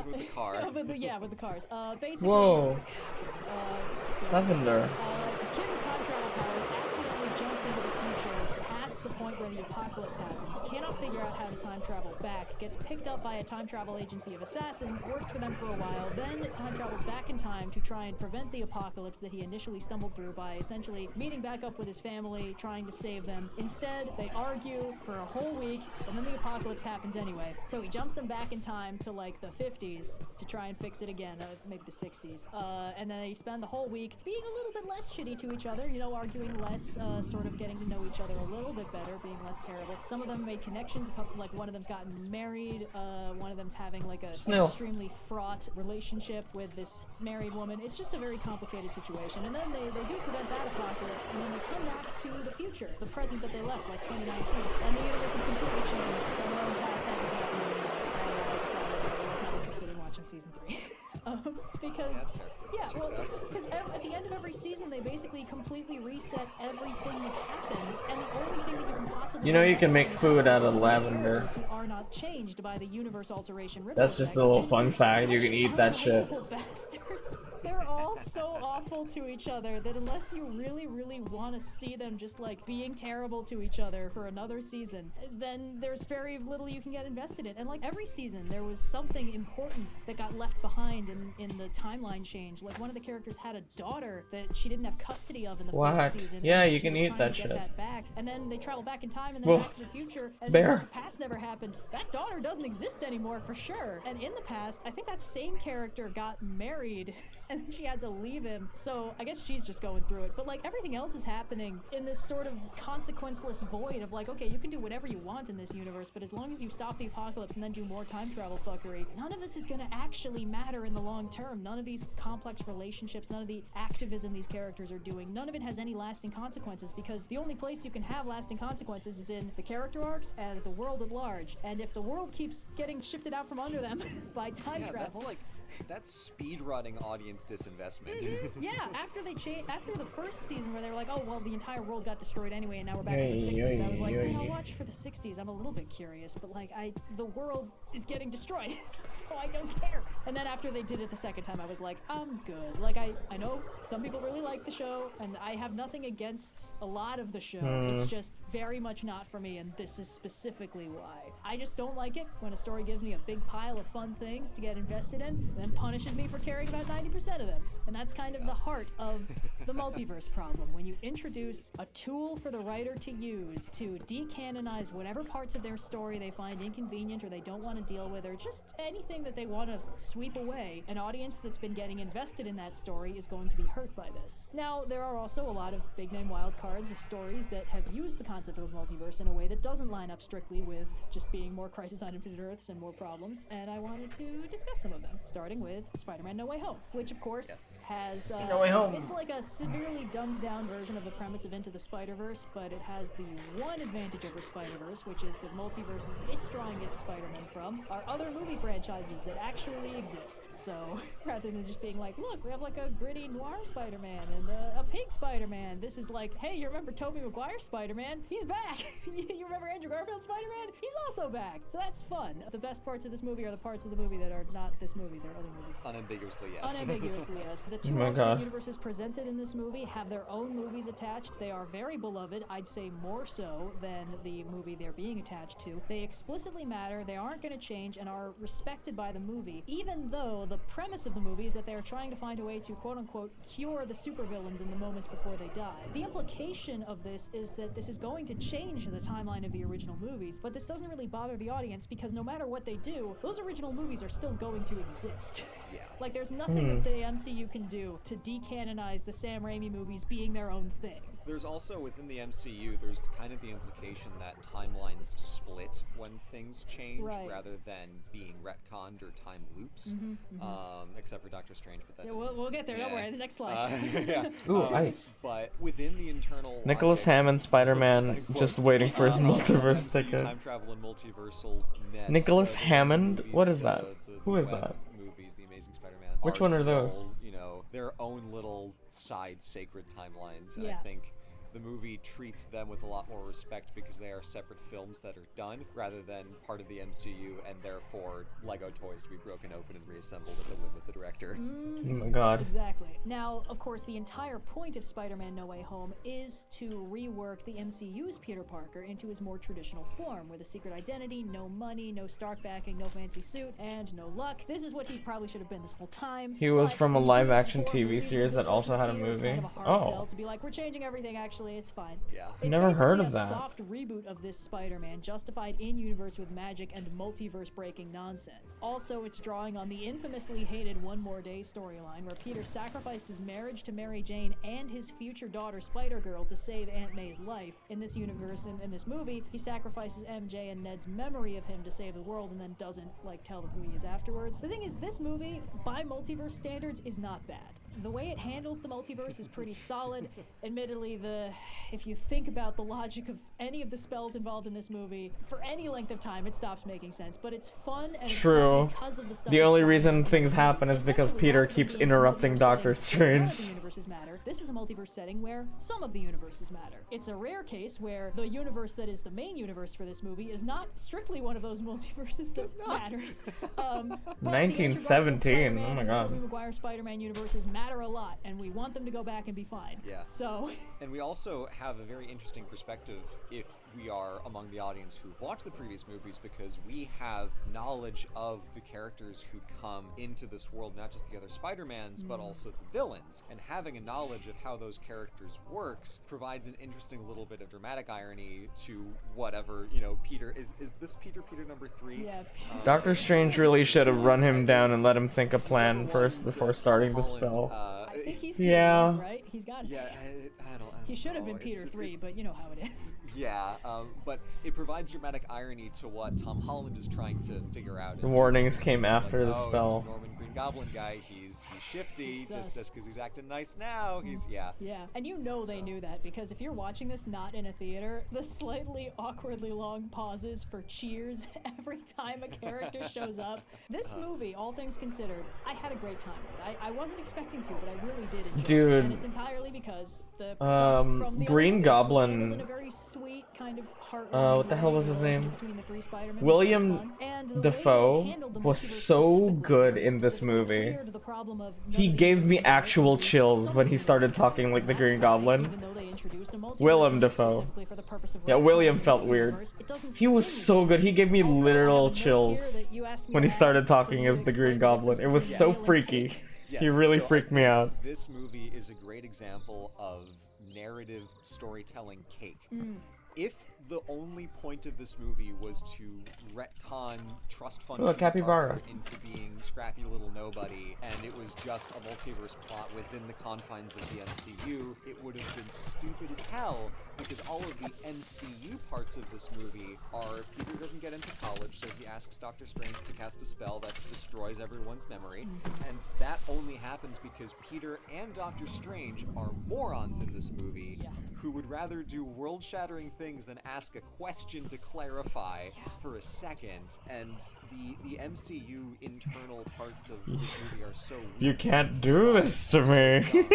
With the car. with the cars. Basically. Whoa. Yes. Lavender. This kid with time travel power accidentally jumps into the future past the point where the apocalypse happens. Cannot figure out how to time travel back. Gets picked up by a time travel agency of assassins. Works for them for a while. Then time travels back in time to try and prevent the apocalypse that he initially stumbled through by essentially meeting back up with his family, trying to save them. Instead, they argue for a whole week, and then the apocalypse happens anyway. So he jumps them back in time to like the 50s to try and fix it again, maybe the 60s. And then they spend the whole week being a little bit less shitty to each other, arguing less, sort of getting to know each other a little bit better, being less terrible. Some of them made connections, like one of them's gotten married, one of them's having like a extremely fraught relationship with this married woman. It's just a very complicated situation. And then they do prevent that apocalypse, and then they come back to the future, the present that they left, like 2019. And the universe is completely changed. And their own past hasn't happened anymore. And I decided I was not interested in watching season 3. Because at the end of every season, they basically completely reset everything that happened, and the only thing that you can possibly You can make food out of lavender. who are not changed by the universe alteration. That's just a little fun fact. You can eat that shit. Bastards. They're all so awful to each other that unless you really, really want to see them just like being terrible to each other for another season, then there's very little you can get invested in. And like every season, there was something important that got left behind in the timeline change. Like one of the characters had a daughter that she didn't have custody of in the first season. Yeah, and you she can was eat trying that to get shit. that back. And then they travel back in time and then Whoa. back to the future. And Bear. the past never happened. That daughter doesn't exist anymore for sure. And in the past, I think that same character got married and she had to leave him. So I guess she's just going through it. But like everything else is happening in this sort of consequenceless void of like, okay, you can do whatever you want in this universe, but as long as you stop the apocalypse and then do more time travel fuckery, none of this is gonna actually matter in the long term. None of these complex relationships, none of the activism these characters are doing, none of it has any lasting consequences, because the only place you can have lasting consequences is in the character arcs and the world at large. And if the world keeps getting shifted out from under them by time travel, that's speedrunning audience disinvestment. yeah, after the first season where they were like, oh well, the entire world got destroyed anyway and now we're back in the 60s, I was like, I'll watch for the 60s. I'm a little bit curious, but like the world is getting destroyed, so I don't care. And then after they did it the second time, I was like, I'm good. Like I know some people really like the show and I have nothing against a lot of the show. It's just very much not for me, and this is specifically why. I just don't like it when a story gives me a big pile of fun things to get invested in and then punishes me for caring about 90% of them. And that's kind of the heart of the multiverse problem. When you introduce a tool for the writer to use to decanonize whatever parts of their story they find inconvenient or they don't want to deal with, or just anything that they want to sweep away, an audience that's been getting invested in that story is going to be hurt by this. Now, there are also a lot of big-name wild cards of stories that have used the concept of a multiverse in a way that doesn't line up strictly with just being more Crisis on Infinite Earths and more problems, and I wanted to discuss some of them, starting with Spider-Man No Way Home, which of course has No Way Home. It's like a severely dumbed down version of the premise of Into the Spider-Verse, but it has the one advantage over Spider-Verse, which is that multiverses it's drawing its Spider-Man from are other movie franchises that actually exist. So rather than just being like, look, we have like a gritty noir Spider-Man and a pink Spider-Man, this is like, hey, you remember Tobey Maguire's Spider-Man? He's back. You remember Andrew Garfield's Spider-Man? He's also back. So that's fun. The best parts of this movie are the parts of the movie that are not this movie. They're other movies. Unambiguously, yes. Unambiguously, yes. The two Oh my alternate God. universes presented in this movie have their own movies attached. They are very beloved, I'd say more so than the movie they're being attached to. They explicitly matter, they aren't going to change, and are respected by the movie, even though the premise of the movie is that they are trying to find a way to, quote-unquote, cure the supervillains in the moments before they die. The implication of this is that this is going to change the timeline of the original movies, but this doesn't really bother the audience because no matter what they do, those original movies are still going to exist. Yeah. Like, there's nothing that the MCU can do to decanonize the Sam Raimi movies being their own thing. There's also, within the MCU, there's kind of the implication that timelines split when things change, Right. rather than being retconned or time loops. Except for Doctor Strange, but that Yeah, we'll get there, don't worry, the next slide. yeah. Ooh, ice. But within the internal Nicholas logic, Hammond, Spider-Man, just waiting for his multiverse MCU ticket. time travel and multiversal Nicholas Hammond? What is that? Who is web that? Movies, the Amazing Spider-Man. Which one are still, those? You know, their own little side sacred timelines, and Yeah. I think the movie treats them with a lot more respect because they are separate films that are done rather than part of the MCU and therefore Lego toys to be broken open and reassembled at the whim of the director. Oh my God. Exactly. Now, of course, the entire point of Spider-Man No Way Home is to rework the MCU's Peter Parker into his more traditional form, with a secret identity, no money, no Stark backing, no fancy suit, and no luck. This is what he probably should have been this whole time. He was but from a when you do these live-action 4 TV movies series with this that also version had of a Peter, it's movie. kind of a hard Oh. sell to be like, we're changing everything, actually, it's fine. Yeah. It's Never heard basically of that. a soft reboot of this Spider-Man, justified in-universe with magic and multiverse-breaking nonsense. Also, it's drawing on the infamously hated One More Day storyline, where Peter sacrificed his marriage to Mary Jane and his future daughter Spider-Girl to save Aunt May's life. In this universe, in this movie, he sacrifices MJ and Ned's memory of him to save the world, and then doesn't, like, tell them who he is afterwards. The thing is, this movie, by multiverse standards, is not bad. The way it handles the multiverse is pretty solid. Admittedly, if you think about the logic of any of the spells involved in this movie, for any length of time, it stops making sense. But it's fun, and it's True. fun because of the stuff The it's only trying to reason do. things happen is because Essentially, Peter rather than keeps being interrupting multiverse Doctor saying, "None of the Strange. universes matter," This is a multiverse setting where some of the universes matter. It's a rare case where the universe that is the main universe for this movie is not strictly one of those multiverses that matters. But the 1917. Oh my the god. Tobey Maguire Spider-Man universes matter a lot, and we want them to go back and be fine. Yeah. So. And we also have a very interesting perspective if we are among the audience who watched the previous movies, because we have knowledge of the characters who come into this world, not just the other Spider-Mans, but also the villains. And having a knowledge of how those characters works provides an interesting little bit of dramatic irony to whatever, you know, Peter is this Peter number 3? Yeah. Doctor Strange really should have run him down and let him think a plan first before starting the spell. I think he's Peter Yeah. 1, right? He's got to be. I don't He should have know. been Peter 3, but you know how it is. Yeah, but it provides dramatic irony to what Tom Holland is trying to figure out. The warnings came after the It's spell. Norman Green Goblin guy. He's shifty. He's Just sus. because he's acting nice now. He's yeah. Yeah, and you know they knew that, because if you're watching this not in a theater, the slightly awkwardly long pauses for cheers every time a character shows up. This movie, all things considered, I had a great time with. I wasn't expecting to, but I really did enjoy it. Dude. And it's entirely because the stuff from the Green other movies was Goblin- handled in a very sweet kind of heartwarming what the hell way. was his The relationship name? between the three Spider-Men was William very fun. And the way Dafoe they handled the was multiverse so specifically, good very in this specifically movie. cleared the problem of He gave me actual chills when he started talking like the Green Goblin. Willem Dafoe. Yeah, William felt weird. He was so good. He gave me literal chills when he started talking as the Green Goblin. It was so freaky. He really so I freaked me think out. This movie is a great example of narrative storytelling cake. If the only point of this movie was to retcon trust fund Look, Peter capybara. Parker into being scrappy little nobody, and it was just a multiverse plot within the confines of the MCU, it would have been stupid as hell, because all of the MCU parts of this movie are Peter doesn't get into college, so he asks Doctor Strange to cast a spell that destroys everyone's memory, and that only happens because Peter and Doctor Strange are morons in this movie who would rather do world-shattering things than ask a question to clarify for a second, and the MCU internal parts of this movie are so weird. You can't do this to me.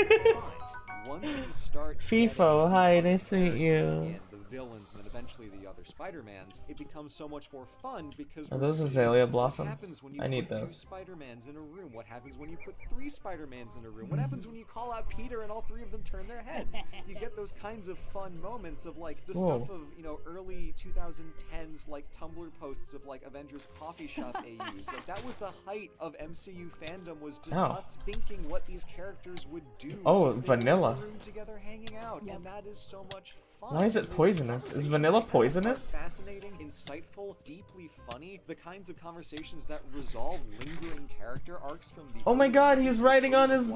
Once you start FIFO, hi, nice to meet and you. the villains and then eventually the other Spider-Mans, it becomes so much more fun because Are we're those seeing azalea what blossoms? happens when you I need put two those. Spider-Mans in a room. What happens when you put 3 Spider-Mans in a room? What happens when you call out Peter and all 3 of them turn their heads? You get those kinds of fun moments of like the Whoa. stuff of, you know, early 2010s like Tumblr posts of like Avengers coffee shop AUs. Like that was the height of MCU fandom, was just Oh. us thinking what these characters would do. Oh, if they were in a vanilla. room together hanging out, and that is so much fun. Why is it poisonous? Is vanilla poisonous? Fascinating, insightful, deeply funny. The kinds of conversations that resolve lingering character arcs from the. Oh my god, he's writing on his.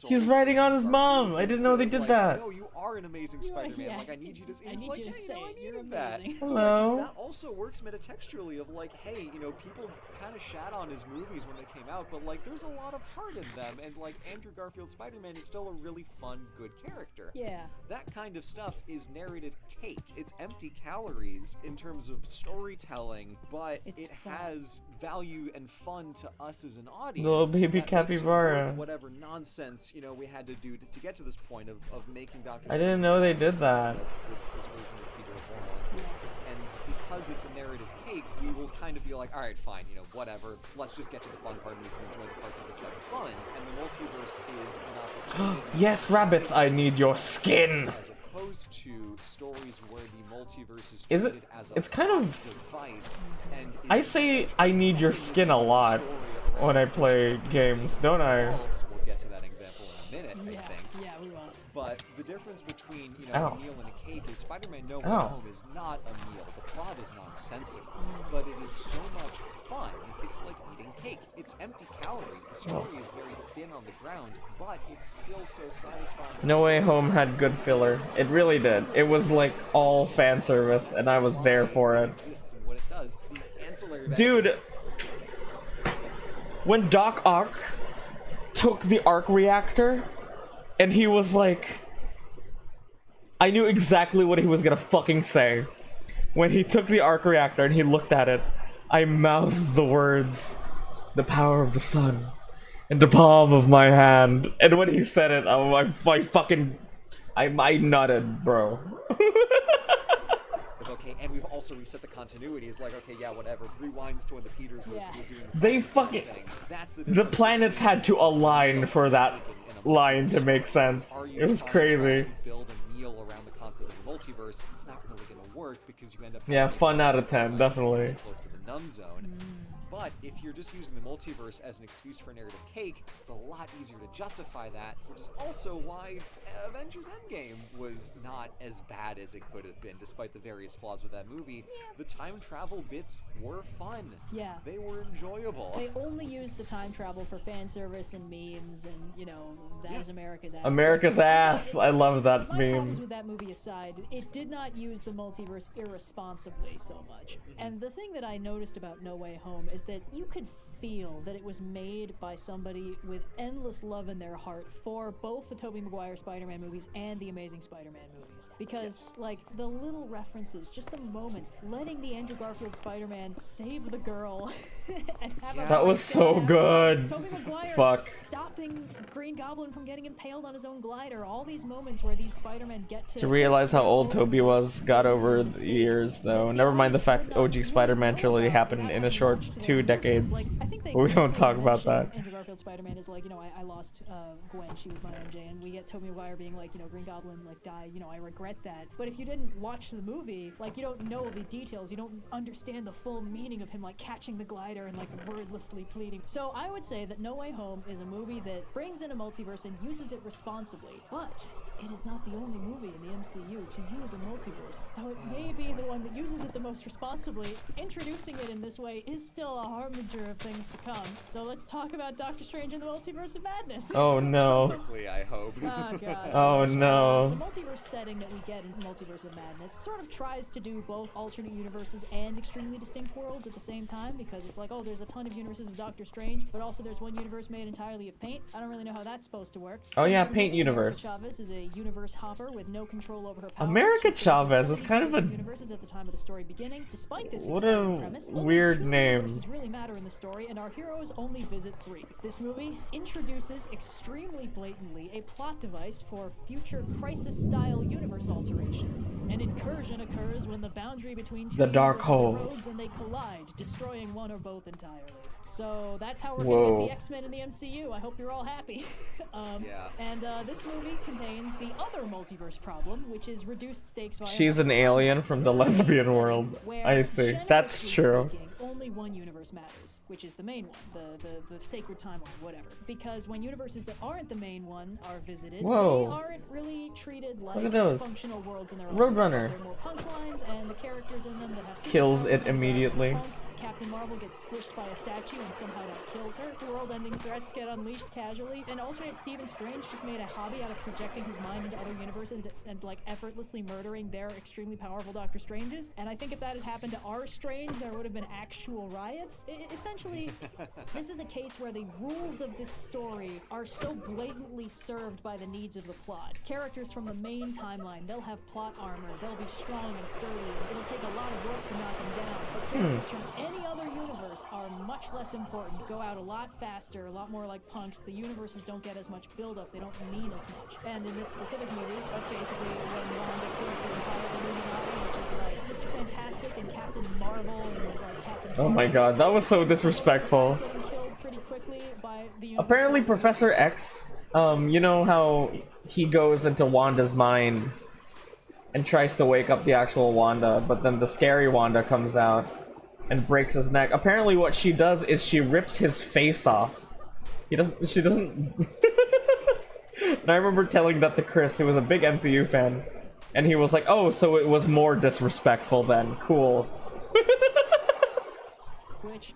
He's writing on his mom. I didn't know they did that. No, you are an amazing Spider-Man. yeah. Like I need you to. I He's need like, you to hey, say you know, I it. You're needed that. amazing. Hello. That also works metatextually of like, hey, you know, people kind of shat on his movies when they came out, but like, there's a lot of heart in them, and like Andrew Garfield's Spider-Man is still a really fun, good character. Yeah. That kind of stuff is narrative cake. It's empty calories in terms of storytelling, but it has value and fun to us as an audience. Little baby that makes it capybara. worth whatever nonsense, you know, we had to do to get to this point of making Doctor I didn't know they did that. this version of Peter Holland. And because it's a narrative cake, we will kind of be like, all right, fine, you know, whatever. Let's just get to the fun part and we can enjoy the parts of this that are fun. And the multiverse is an opportunity. Yes, rabbits, I need your skin. As opposed to stories where the multiverse is Is it? treated as a It's kind of. device. And I say I need your skin a lot when I play games, don't I? We'll get to that example in a minute, I think. Yeah, we will. But the difference between, you know, Ow. a meal and a cake is Spider-Man No Way Ow. Home is not a meal. The plot is nonsensical, but it is so much fun. It's like eating cake. It's empty calories. The story is very thin on the ground, but it's still so satisfying. No Way Home had good filler. It really did. It was like all fan service, and I was there for it. Exists and what it does. The ancillary Dude, when Doc Ock took the arc reactor, and he was like, I knew exactly what he was gonna fucking say. When he took the arc reactor and he looked at it, I mouthed the words, the power of the sun. in the palm of my hand. And when he said it, I nutted, bro. Okay, and we've also reset the continuity. It's like, okay, yeah, whatever. Rewinds to when the Peters were doing the They same fucking... thing. That's The planets had to align for that line to make sense. It was crazy. Build a meal around the concept of the multiverse. It's not really going to work because you end up... Yeah, fun out of 10, definitely. Close to the none zone. But if you're just using the multiverse as an excuse for narrative cake, it's a lot easier to justify that, which is also why Avengers Endgame was not as bad as it could have been, despite the various flaws with that movie. The time travel bits were fun. Yeah. They were enjoyable. They only used the time travel for fan service and memes and, you know, that is America's ass. America's ass. I love that My meme. problems with that movie aside, it did not use the multiverse irresponsibly so much. And the thing that I noticed about No Way Home is that you could feel that it was made by somebody with endless love in their heart for both the Tobey Maguire Spider-Man movies and the Amazing Spider-Man movies. Because, like, the little references, just the moments, letting the Andrew Garfield Spider-Man save the girl and have her That was so good. Tobey Maguire Fuck. stopping Green Goblin from getting impaled on his own glider. All these moments where these Spider-Men get to realize how old Toby was, got over the years though. Never mind the fact OG Spider-Man trilogy happened in a short 2 decades. But we don't talk about that. Andrew Garfield Spider-Man is like, you know, I lost Gwen, she was my MJ, and we get Tobey Maguire being like, you know, Green Goblin like died, you know, I regret that. But if you didn't watch the movie, like, you don't know the details, you don't understand the full meaning of him like catching the glider and like wordlessly pleading. So I would say that No Way Home is a movie that brings in a multiverse and uses it responsibly, but it is not the only movie in the MCU to use a multiverse. Though it may be the one that uses it the most responsibly, introducing it in this way is still a harbinger of things to come. So let's talk about Doctor Strange and the Multiverse of Madness. Oh no. Quickly, I hope. Oh god. Oh no. The multiverse setting that we get in Multiverse of Madness sort of tries to do both alternate universes and extremely distinct worlds at the same time, because it's like, oh, there's a ton of universes of Doctor Strange, but also there's one universe made entirely of paint. I don't really know how that's supposed to work. Oh yeah, There's Paint America Universe. Chavez is a universe hopper with no control over her powers. America She's been to Chavez is 70 kind of a... universes at the time of the story beginning. Despite this What exciting a premise, only weird 2 name. universes really matter in the story, and our heroes only visit 3. This movie introduces extremely blatantly a plot device for future Crisis-style universe alterations. An incursion occurs when the boundary between 2 The dark universes hole. erodes and they collide, destroying one or both entirely. So that's how we're Whoa. gonna get the X-Men in the MCU. I hope you're all happy. And this movie contains the other multiverse problem, which is reduced stakes violence. She's an alien from the lesbian world. I see. That's Generically true. speaking, only one universe matters, which is the main one, the sacred timeline, whatever. Because when universes that aren't the main one are visited, Whoa. they aren't really treated like Look at those. functional worlds in their own Roadrunner. right. There are more punchlines, and the characters in them that have Kills superpowers it and immediately. punks. Captain Marvel gets squished by a statue and somehow that kills her. World-ending threats get unleashed casually. And alternate Stephen Strange just made a hobby out of projecting his mind into other universes and like effortlessly murdering their extremely powerful Doctor Stranges. And I think if that had happened to our Strange, there would have been actual riots. Essentially, this is a case where the rules of this story are so blatantly served by the needs of the plot. Characters from the main timeline, they'll have plot armor, they'll be strong and sturdy, and it'll take a lot of work to knock them down. But characters from any other universe are much less important, go out a lot faster, a lot more like punks. The universes don't get as much build-up, they don't mean as much. And in this specific movie, that's basically when Wanda kills the entire Illuminati, which is like Mr. Fantastic and Captain Marvel and like Captain... Oh my god, that was so disrespectful. Getting killed pretty quickly by the universe. Apparently Professor X, you know how he goes into Wanda's mind and tries to wake up the actual Wanda, but then the scary Wanda comes out and breaks his neck. Apparently what she does is she rips his face off. She doesn't... And I remember telling that to Chris, who was a big MCU fan, and he was like, oh, so it was more disrespectful then. Cool.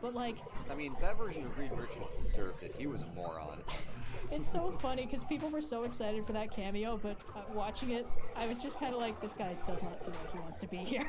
But like... I mean, that version of Reed Richards deserved it. He was a moron. It's so funny because people were so excited for that cameo, but watching it, I was just kind of like, this guy does not seem like he wants to be here.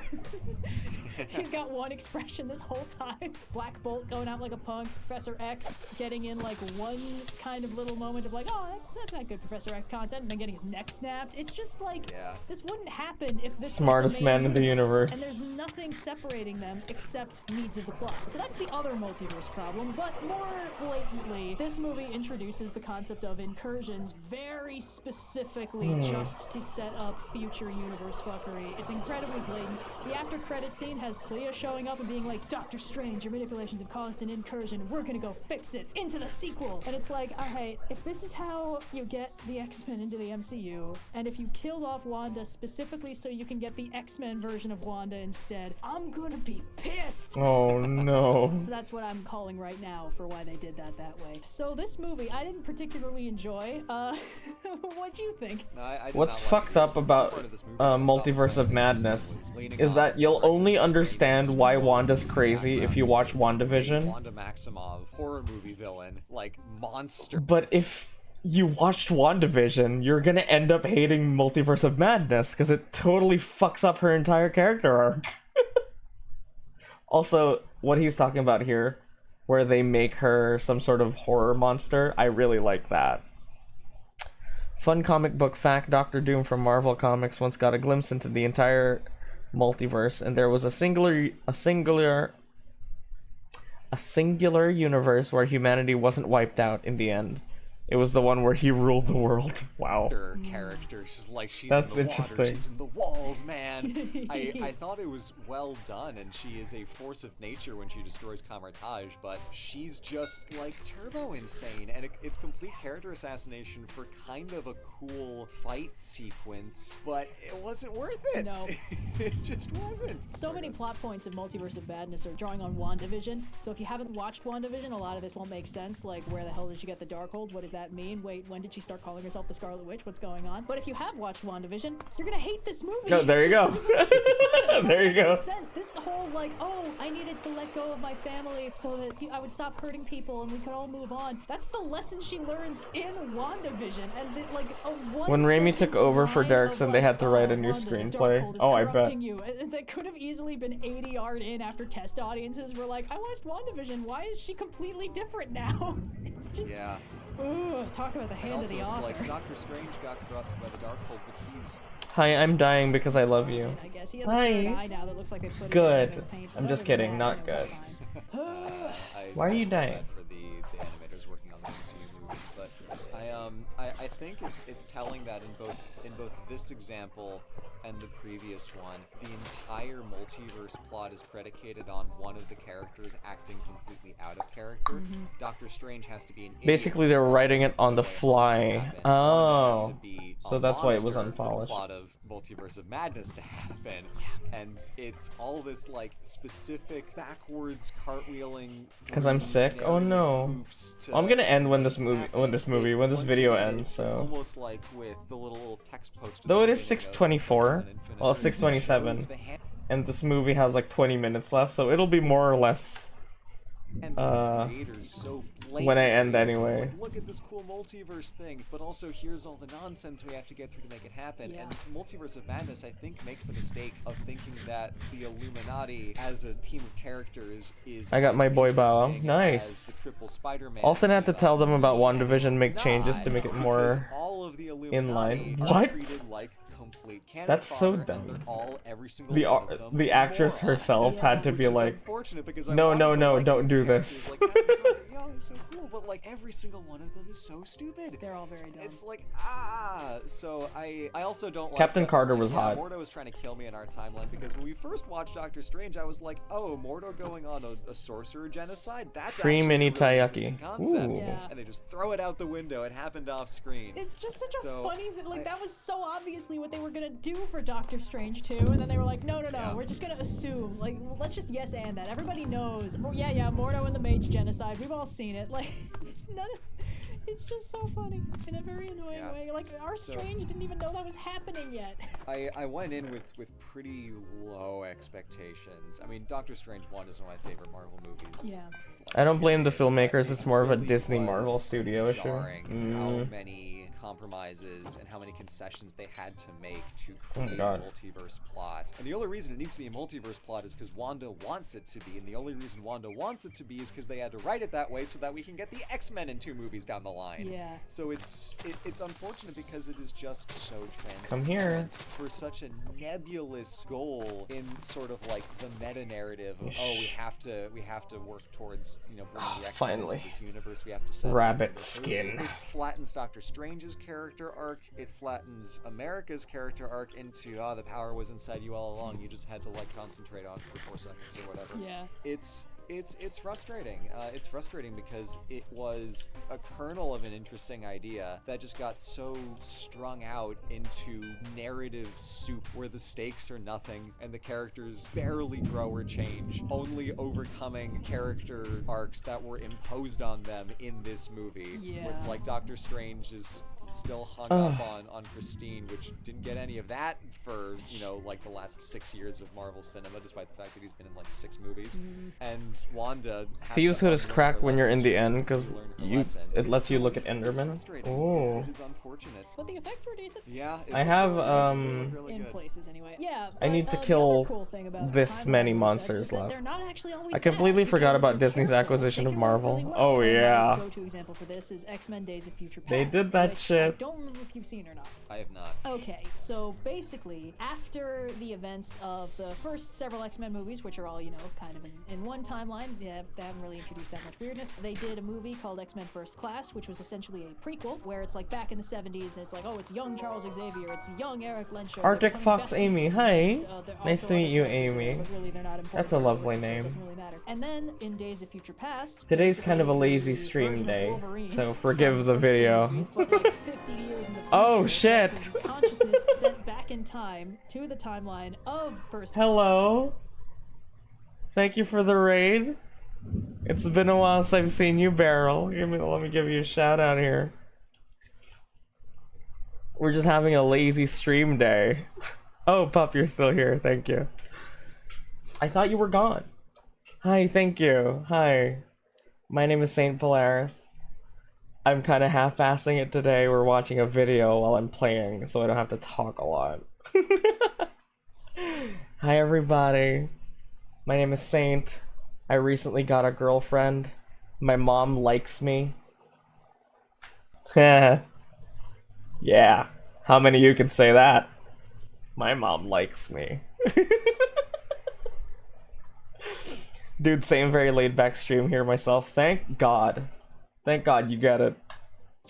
He's got one expression this whole time. Black Bolt going out like a punk, Professor X getting in like one kind of little moment of like, oh, that's not good Professor X content, and then getting his neck snapped. It's just like, this wouldn't happen if this Smartest was the main man in the universe. And there's nothing separating them except needs of the plot. So that's the other multiverse problem, but more blatantly, this movie introduces the concept of incursions very specifically just to set up future universe fuckery. It's incredibly blatant. The after credit scene has Clea showing up and being like, Doctor Strange, your manipulations have caused an incursion. We're gonna go fix it into the sequel. And it's like, alright, if this is how you get the X-Men into the MCU, and if you killed off Wanda specifically so you can get the X-Men version of Wanda instead, I'm gonna be pissed! Oh no. So that's what I'm calling right now for why they did that way. So this movie, I didn't particularly enjoy. What'd you think? What's fucked up about Multiverse of Madness is that you'll only understand why Wanda's crazy if you watch WandaVision. Wanda Maximoff, horror movie villain, like monster. But if you watched WandaVision, you're gonna end up hating Multiverse of Madness because it totally fucks up her entire character arc. Also, what he's talking about here, where they make her some sort of horror monster, I really like that. Fun comic book fact, Doctor Doom from Marvel Comics once got a glimpse into the entire multiverse, and there was a singular universe where humanity wasn't wiped out in the end. It was the one where he ruled the world. Wow. Character, she's like, she's That's in the interesting. water, she's in the walls, man. I thought it was well done, and she is a force of nature when she destroys Kamar-Taj, but she's just like turbo insane, and it's complete character assassination for kind of a cool fight sequence, but it wasn't worth it. No. It just wasn't. So many plot points in Multiverse of Madness are drawing on WandaVision, so if you haven't watched WandaVision, a lot of this won't make sense, like where the hell did she get the Darkhold? What does that mean? Wait, when did she start calling herself the Scarlet Witch? What's going on? But if you have watched WandaVision, you're gonna hate this movie. Oh, there you go. There you go. Sense. This whole like, oh, I needed to let go of my family so that I would stop hurting people and we could all move on. That's the lesson she learns in WandaVision, and like a one. When Raimi took over for line Derrickson, of, they had to write a Wanda, new the screenplay. Darkhold is Oh, I bet. corrupting you. That could have easily been 80 yard in after test audiences were like, I watched WandaVision. Why is she completely different now? It's just. Yeah. Ooh, talk about the hand And of the also, author. it's like Doctor Strange got corrupted by the Darkhold, but he's. Hi, I'm dying because I love you. I guess he has a third eye now that looks like they put it in his Good. paint. I'm just Other than kidding, that, not you know, good. it's fine. Why are you feel dying? bad for the animators working on the MCU movies, but I think it's telling that in both this example and the previous one, the entire multiverse plot is predicated on one of the characters acting completely out of character. Doctor Strange has to be an idiot. Basically, they were writing it on the fly. Oh. To be a So that's why it was monster for the unpolished. plot of Multiverse of Madness to happen, and it's all this like specific backwards cartwheeling. Because I'm sick? Oh no. Well, I'm gonna end when this video ends, It's so. almost like with the little text post. Though it is 6:24, well, 6:27, and this movie has like 20 minutes left, so it'll be more or less when I end anyway. Like, look at this cool multiverse thing, but also here's all the nonsense we have to get through to make it happen. Yeah. And Multiverse of Madness, I think, makes the mistake of thinking that the Illuminati as a team of characters is. I got my boy Bao. interesting as Nice. the triple Spider-Man Also, had to team tell up. them about WandaVision, make Not, changes to make it more because all of the in line. Illuminati are What? treated like complete cannon That's so fodder, and dumb. they're all, every single The one of them, the actress morons. herself had to be Which is like, unfortunate because I no, wanted no, to no, like don't these do characters, this. like Captain Carter, yeah, he's so cool, but like every single one of them is so stupid. They're all very dumb. It's like so I also don't like Captain that, Carter like, was yeah, hot. Mordo was trying to kill me in our timeline because when we first watched Doctor Strange, I was like, oh, Mordo going on a sorcerer genocide? That's Free actually mini a really interesting taiyaki. concept. Ooh. Yeah. And they just throw it out the window. It happened off screen. It's just such a So, funny thing. Like, that was so obviously what they were gonna do for Doctor Strange too, and then they were like, no, Yeah. we're just gonna assume. Like, let's just yes and that. Everybody knows. Oh, yeah, Mordo and the Mage genocide. We've all seen it. Like, none of. It's just so funny in a very annoying way. Like, our Strange didn't even know that was happening yet. I went in with pretty low expectations. I mean, Doctor Strange 1 is one of my favorite Marvel movies. Yeah. I don't blame the filmmakers. It's more of a Disney Marvel studio issue. How many compromises and how many concessions they had to make to create a multiverse plot. And the only reason it needs to be a multiverse plot is because Wanda wants it to be, and the only reason Wanda wants it to be is because they had to write it that way so that we can get the X-Men in 2 movies down the line. Yeah. So it's unfortunate because it is just so transparent. Come here. For such a nebulous goal in sort of like the meta narrative of, oh, we have to work towards, you know, bringing the X-Men into this universe. We have to set rabbit skin. It flattens Doctor Strange's character arc. It flattens America's character arc into, oh, the power was inside you all along. You just had to like concentrate on it for 4 seconds or whatever. Yeah. It's frustrating. It's frustrating because it was a kernel of an interesting idea that just got so strung out into narrative soup where the stakes are nothing and the characters barely grow or change, only overcoming character arcs that were imposed on them in this movie. Yeah. Where it's like Doctor Strange is still hung up on Christine, which didn't get any of that for, you know, like the last 6 years of Marvel cinema, despite the fact that he's been in like 6 movies. And Wanda has Thieves' to Hood is unlearn crack her when you're in lessons. the She end has because to learn her lesson. it lets you look at It's Enderman. frustrating. Oh. It is unfortunate. But the effects were decent. Yeah. I have In places anyway. Yeah. I need to kill this many monsters left. They're not actually always I completely bad, forgot because about if you're Disney's careful, acquisition they of can work Marvel. really well. Oh And yeah. my go-to example for this is X-Men Days of Future Past. They did that which shit. I don't remember if you've seen or not. I have not. Okay, so basically, after the events of the first several X-Men movies, which are all, you know, kind of in one timeline, yeah, they haven't really introduced that much weirdness, they did a movie called X-Men First Class, which was essentially a prequel, where it's like back in the 70s, and it's like, oh, it's young Charles Xavier, it's young Eric Lenshaw. they're Arctic becoming Fox besties, Amy, and, hi. they're Nice also to meet other you, characters there, Amy. but really they're not important That's a lovely so it name. doesn't really matter. And then, in Days of Future Past, Today's kind of a basically lazy the stream version of day, Wolverine so from forgive the first two video. movies, but like 50 years in the Oh future, shit! gets his consciousness sent back in time to the timeline of first. Hello. Thank you for the raid. It's been a while since I've seen you, Beryl. Let me give you a shout out here. We're just having a lazy stream day. Oh, Pup, you're still here. Thank you. I thought you were gone. Hi, thank you. Hi. My name is Saint Polaris. I'm kind of half-assing it today. We're watching a video while I'm playing, so I don't have to talk a lot. Hi, everybody. My name is Saint. I recently got a girlfriend. My mom likes me. Yeah. How many of you can say that? My mom likes me. Dude, same very laid back stream here myself. Thank God. Thank God you get it.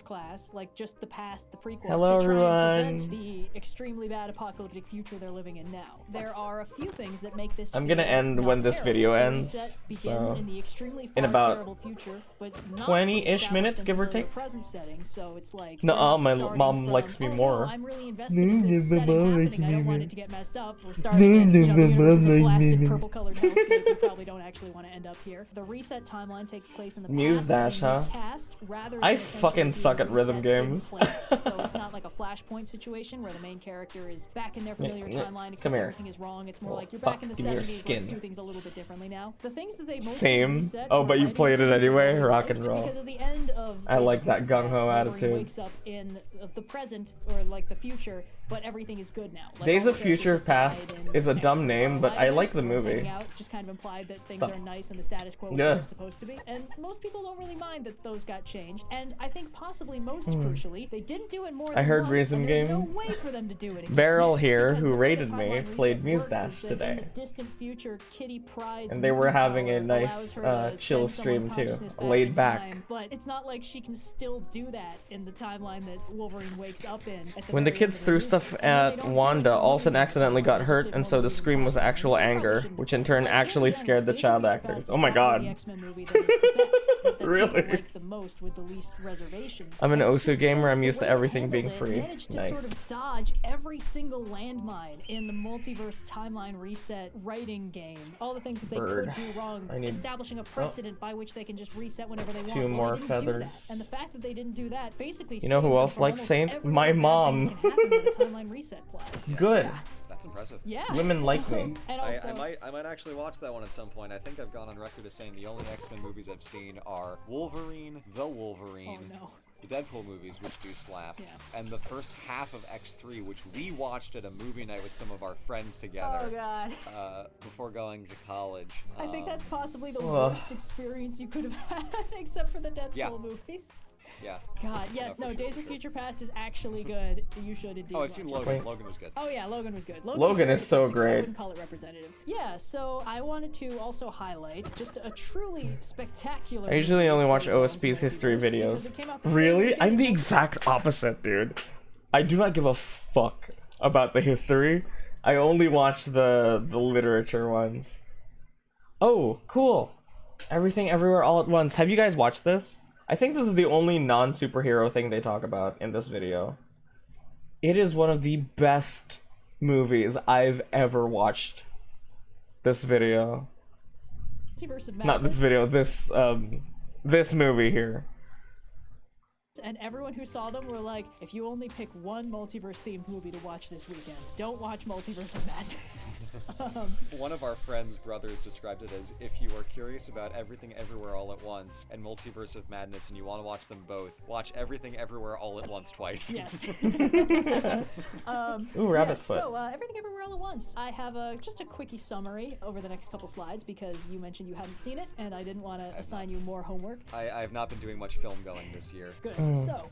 Class, like just the past, the prequel, Hello, to try and everyone. prevent the extremely bad apocalyptic future they're living in now. There are a few things that make this. I'm gonna feel end not when this terrible. video The ends, reset begins so in the extremely in far about terrible future, but not 20-ish established minutes, in give or the take. present setting, so it's like Nuh-uh, we're not my starting mom from, likes me oh, more. No, I'm really invested in this setting happening. I don't want it to get messed up. We're starting in, the universe is a blasted purple-colored hellscape. We probably don't actually want to end up here. The reset timeline takes place in the Muse past, Dash, in the huh? past, rather I than fucking essentially suck being at rhythm reset in games. place. So it's not like a Flashpoint situation where the main character is back in their familiar timeline, except Come here. everything is wrong. It's more Oh, like you're fuck, back in the give me your 70s. Let's skin. do things a little bit differently now. The things that they mostly Same. reset Oh, were but you items played it that anyway? really Rock and liked, roll. Because at the end of I Days like of that Future Past, gung-ho Wolverine attitude. wakes up in the present or like the future, but everything is good now. Like, Days all of the Future characters Past died in is a X dumb that name, were but I alive like the and one's movie. hanging out. It's just kind of implied that things Stop. are nice and the status quo is Yeah. where it's supposed to be. And most people don't really mind that those got changed. And I think possibly most crucially, they didn't do it more I than heard once, Rhythm and there's Game. no way for them to do it again. Beryl here, Because who the way the rated me, timeline played reset Muse works Dash is that today. In the distant future, Kitty Pryde's And they were movie having a power nice, allows her to chill send someone's stream, too. consciousness back Laid in back. time, but it's not like she can still do that in the timeline that Wolverine wakes up in. At the When the very kids end of threw movie. stuff And they at don't do it Wanda, in Olsen movies accidentally all the got time, hurt, just and did so one the movie scream in was the timeline, actual which you probably anger, shouldn't which do. in turn But actually general, scared the Days of child Future actors. Past Oh is my probably god. the X-Men movie that is the best, but that Really? people like the most with the least reservations. options. I'm an And it's Osu just gamer, because I'm the used to way it everything being handled it free. managed to Nice. sort of dodge every single landmine in the multiverse timeline reset writing game. All the things that they Bird. could do wrong, I need- establishing a precedent by which they can just reset whenever they want. Two Well, more they didn't do that. feathers. And the fact that they didn't do that basically You know who saved them else from likes almost Saint? every My other bad mom. thing that can happen with a timeline reset plot. Good. That's impressive. Yeah. Women like me. And also, I might actually watch that one at some point. I think I've gone on record as saying the only X-Men movies I've seen are Wolverine, The Wolverine, Oh, no. the Deadpool movies, which do slap, Yeah. and the first half of X3, which we watched at a movie night with some of our friends together. Oh, God. Before going to college. I think that's possibly the Ugh. worst experience you could have had, except for the Deadpool Yeah. movies. Yeah. God, yes, No, no, for sure, Days for of sure. Future Past is actually good. You should indeed. Oh, I've seen watch it. Logan. Wait. Logan was good. Oh yeah, Logan was good. Logan was very is so depressing, but I great. wouldn't call it representative. Yeah, so I wanted to also highlight just a truly spectacular. I usually movie only watch called OSP's history Multiverse because videos. it came out the same Really? weekend I'm as the Deadpool. exact opposite, dude. I do not give a fuck about the history. I only watch the literature ones. Oh, cool. Everything Everywhere All at Once. Have you guys watched this? I think this is the only non-superhero thing they talk about in this video. It is one of the best movies I've ever watched. This video. Multiverse of Not this Madness. video, this movie here. And everyone who saw them were like, if you only pick one multiverse-themed movie to watch this weekend, don't watch Multiverse of Madness. One of our friends' brothers described it as if you are curious about Everything Everywhere All at Once and Multiverse of Madness and you want to watch them both, watch Everything Everywhere All at Once twice. Yes. Ooh, rabbit yes, foot. So, Everything Everywhere All at Once. I have just a quickie summary over the next couple slides because you mentioned you hadn't seen it and I didn't want to assign you more homework. I have not been doing much film going this year. Good. So,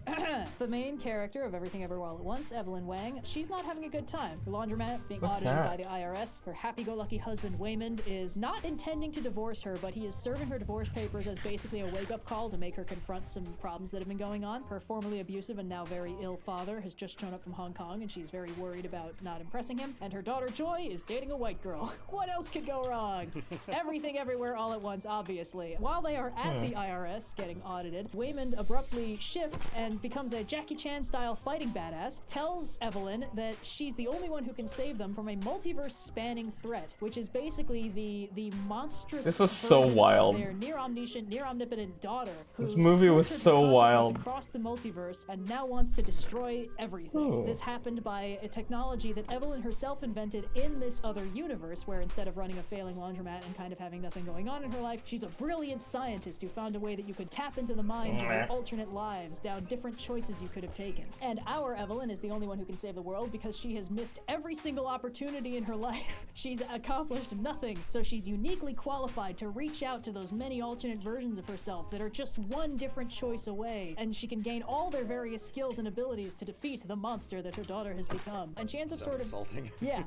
the main character of Everything Everywhere All at Once, Evelyn Wang, she's not having a good time. Her laundromat being What's audited that? by the IRS. Her happy-go-lucky husband, Waymond, is not intending to divorce her, but he is serving her divorce papers as basically a wake-up call to make her confront some problems that have been going on. Her formerly abusive and now very ill father has just shown up from Hong Kong, and she's very worried about not impressing him. And her daughter, Joy, is dating a white girl. What else could go wrong? Everything Everywhere All at Once, obviously. While they are at the IRS getting audited, Waymond abruptly shifts and becomes a Jackie Chan-style fighting badass, tells Evelyn that she's the only one who can save them from a multiverse-spanning threat, which is basically the monstrous This was so version of wild. their near-omniscient, near-omnipotent daughter, who This movie was splintered so the consciousness wild. across the multiverse and now wants to destroy everything. Ooh. This happened by a technology that Evelyn herself invented in this other universe, where instead of running a failing laundromat and kind of having nothing going on in her life, she's a brilliant scientist who found a way that you could tap into the minds of your alternate lives down different choices you could have taken. And our Evelyn is the only one who can save the world because she has missed every single opportunity in her life. She's accomplished nothing, so she's uniquely qualified to reach out to those many alternate versions of herself that are just one different choice away, and she can gain all their various skills and abilities to defeat the monster that her daughter has become. And she ends up So sort of insulting. yeah,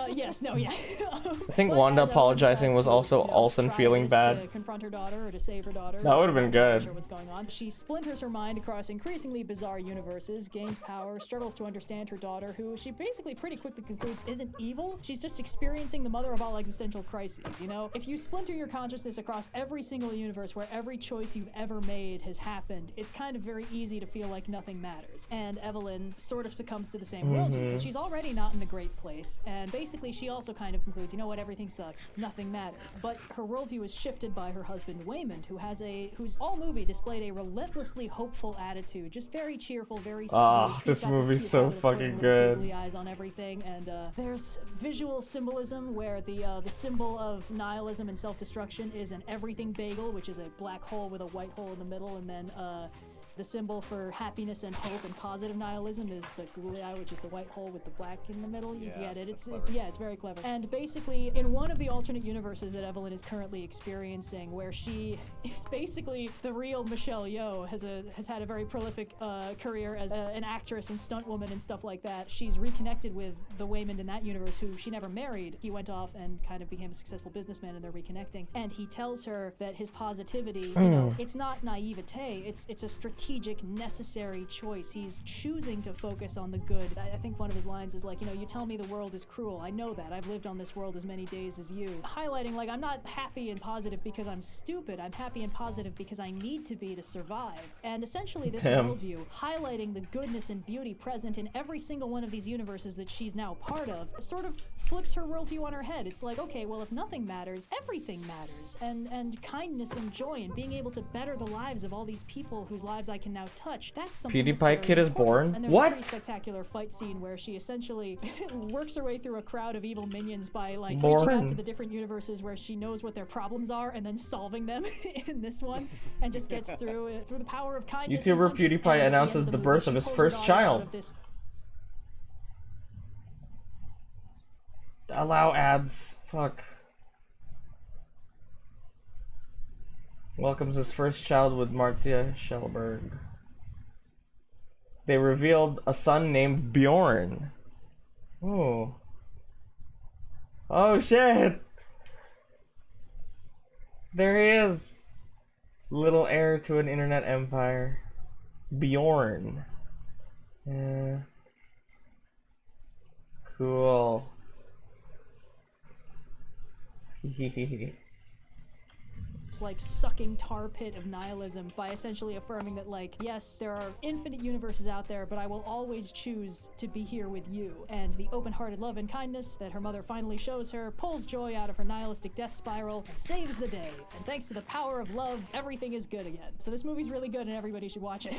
yes, no, yeah. I think But Wanda as Evelyn apologizing decides was to, also you know, Olsen try feeling this bad. to confront her daughter or to save her daughter. That would've she's been not really good. Sure what's going on? She splinters her mind across increasingly bizarre universes, gains power, struggles to understand her daughter, who she basically pretty quickly concludes isn't evil. She's just experiencing the mother of all existential crises. You know, if you splinter your consciousness across every single universe where every choice you've ever made has happened, it's kind of very easy to feel like nothing matters. And Evelyn sort of succumbs to the same worldview because she's already not in a great place. And basically, she also kind of concludes, you know what, everything sucks, nothing matters. But her worldview is shifted by her husband Waymond, who's all movie displayed a relentlessly hopeful attitude, just very cheerful, very sweet. Ah, He's this got movie's cute so habit of putting fucking little good. googly eyes on everything, and there's visual symbolism where the symbol of nihilism and self-destruction is an everything bagel, which is a black hole with a white hole in the middle, and then the symbol for happiness and hope and positive nihilism is the googly eye, which is the white hole with the black in the middle. You Yeah, get it. It's that's it's very clever. And basically, in one of the alternate universes that Evelyn is currently experiencing, where she is basically the real Michelle Yeoh, has had a very prolific career as an actress and stunt woman and stuff like that. She's reconnected with the Waymond in that universe, who she never married. He went off and kind of became a successful businessman, and they're reconnecting. And he tells her that his positivity, you know, it's not naivete. It's a strategic strategic, necessary choice. He's choosing to focus on the good. I think one of his lines is like, you know, you tell me the world is cruel. I know that. I've lived on this world as many days as you. Highlighting, like, I'm not happy and positive because I'm stupid. I'm happy and positive because I need to be to survive. And essentially this worldview, highlighting the goodness and beauty present in every single one of these universes that she's now part of, sort of flips her worldview on her head. It's like, okay, well, if nothing matters, everything matters. And kindness and joy and being able to better the lives of all these people whose lives I can now touch, that's something that's very PewDiePie kid is important. born? And there's What? a pretty spectacular fight scene where she essentially works her way through a crowd of evil minions by like reaching out Born. to the different universes where she knows what their problems are and then solving them in this one, and just gets through it through the power of kindness. YouTuber and punching. PewDiePie And at the end announces of the movie, birth she of his pulls her first daughter out child. of this Allow ads. Fuck. Welcomes his first child with Marcia Schellberg. They revealed a son named Bjorn. Oh. Oh shit! There he is! Little heir to an internet empire. Bjorn. Yeah. Cool. It's like sucking tar pit of nihilism by essentially affirming that, like, yes, there are infinite universes out there, but I will always choose to be here with you. And the open-hearted love and kindness that her mother finally shows her pulls joy out of her nihilistic death spiral and saves the day. And thanks to the power of love, everything is good again. So this movie's really good and everybody should watch it.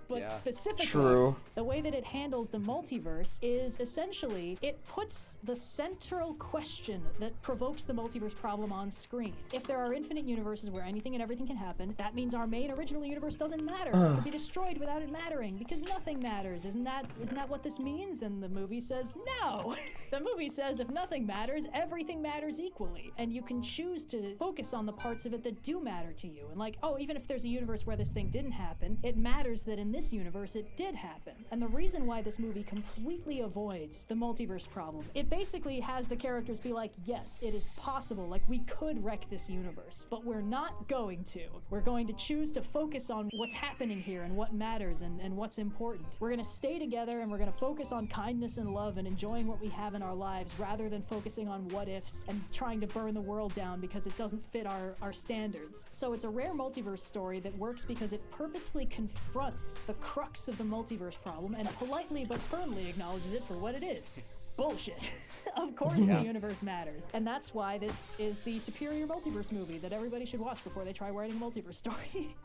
But specifically, True. the way that it handles the multiverse is essentially it puts the central question that provokes the multiverse problem on screen. If there are infinite universes where anything and everything can happen, that means our main original universe doesn't matter. It could be destroyed without it mattering because nothing matters. Isn't that what this means? And the movie says no. The movie says if nothing matters, everything matters equally, and you can choose to focus on the parts of it that do matter to you. And like, oh, even if there's a universe where this thing didn't happen, it matters that in this universe it did happen. And the reason why this movie completely avoids the multiverse problem, it basically has the characters be like, yes, it is possible, like we could wreck this universe, but we're not going to. We're going to choose to focus on what's happening here and what matters and what's important. We're gonna stay together and we're gonna focus on kindness and love and enjoying what we have in our lives rather than focusing on what ifs and trying to burn the world down because it doesn't fit our standards. So it's a rare multiverse story that works because it purposefully confronts the crux of the multiverse problem and politely but firmly acknowledges it for what it is. Bullshit. Of course the universe matters. And that's why this is the superior multiverse movie that everybody should watch before they try writing a multiverse story.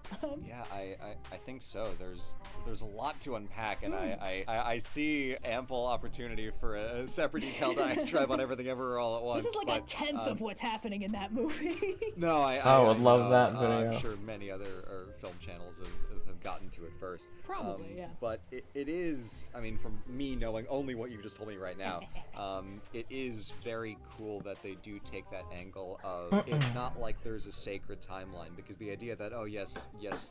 Yeah, I think so. There's a lot to unpack, and I see ample opportunity for a separate detailed diatribe on everything everywhere all at once. This is like a tenth of what's happening in that movie. No, I would love that video. I'm sure many other film channels have gotten to it first. Probably, yeah. But it is, I mean, from me knowing only what you've just told me right now, it is very cool that they do take that angle of it's not like there's a sacred timeline, because the idea that, oh yes,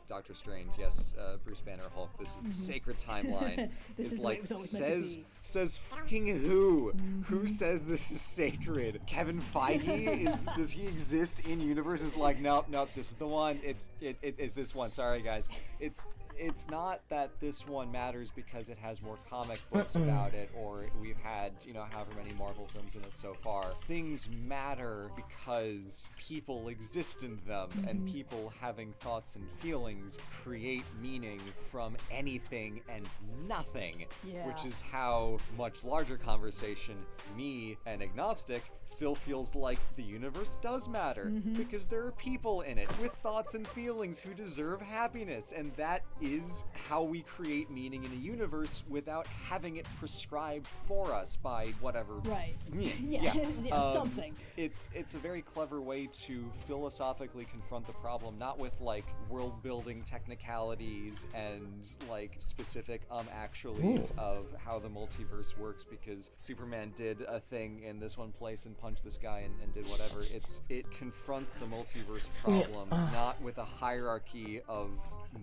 Doctor Strange, yes, Bruce Banner, Hulk, this is the sacred timeline This is is the way like it was always meant to be. says fucking who? Who says this is sacred? Kevin Feige? Does he exist in universes? Like, nope, this is the one. It's this one. Sorry guys. It's not that this one matters because it has more comic books about it, or we've had, however many Marvel films in it so far. Things matter because people exist in them, and people having thoughts and feelings create meaning from anything and nothing, which is how much larger conversation, me, an agnostic, still feels like the universe does matter, because there are people in it with thoughts and feelings who deserve happiness, and that is how we create meaning in a universe without having it prescribed for us by whatever. Right. Yeah. Something. It's a very clever way to philosophically confront the problem, not with like world building technicalities and like specific actuallys of how the multiverse works, because Superman did a thing in this one place and punched this guy and did whatever. It confronts the multiverse problem not with a hierarchy of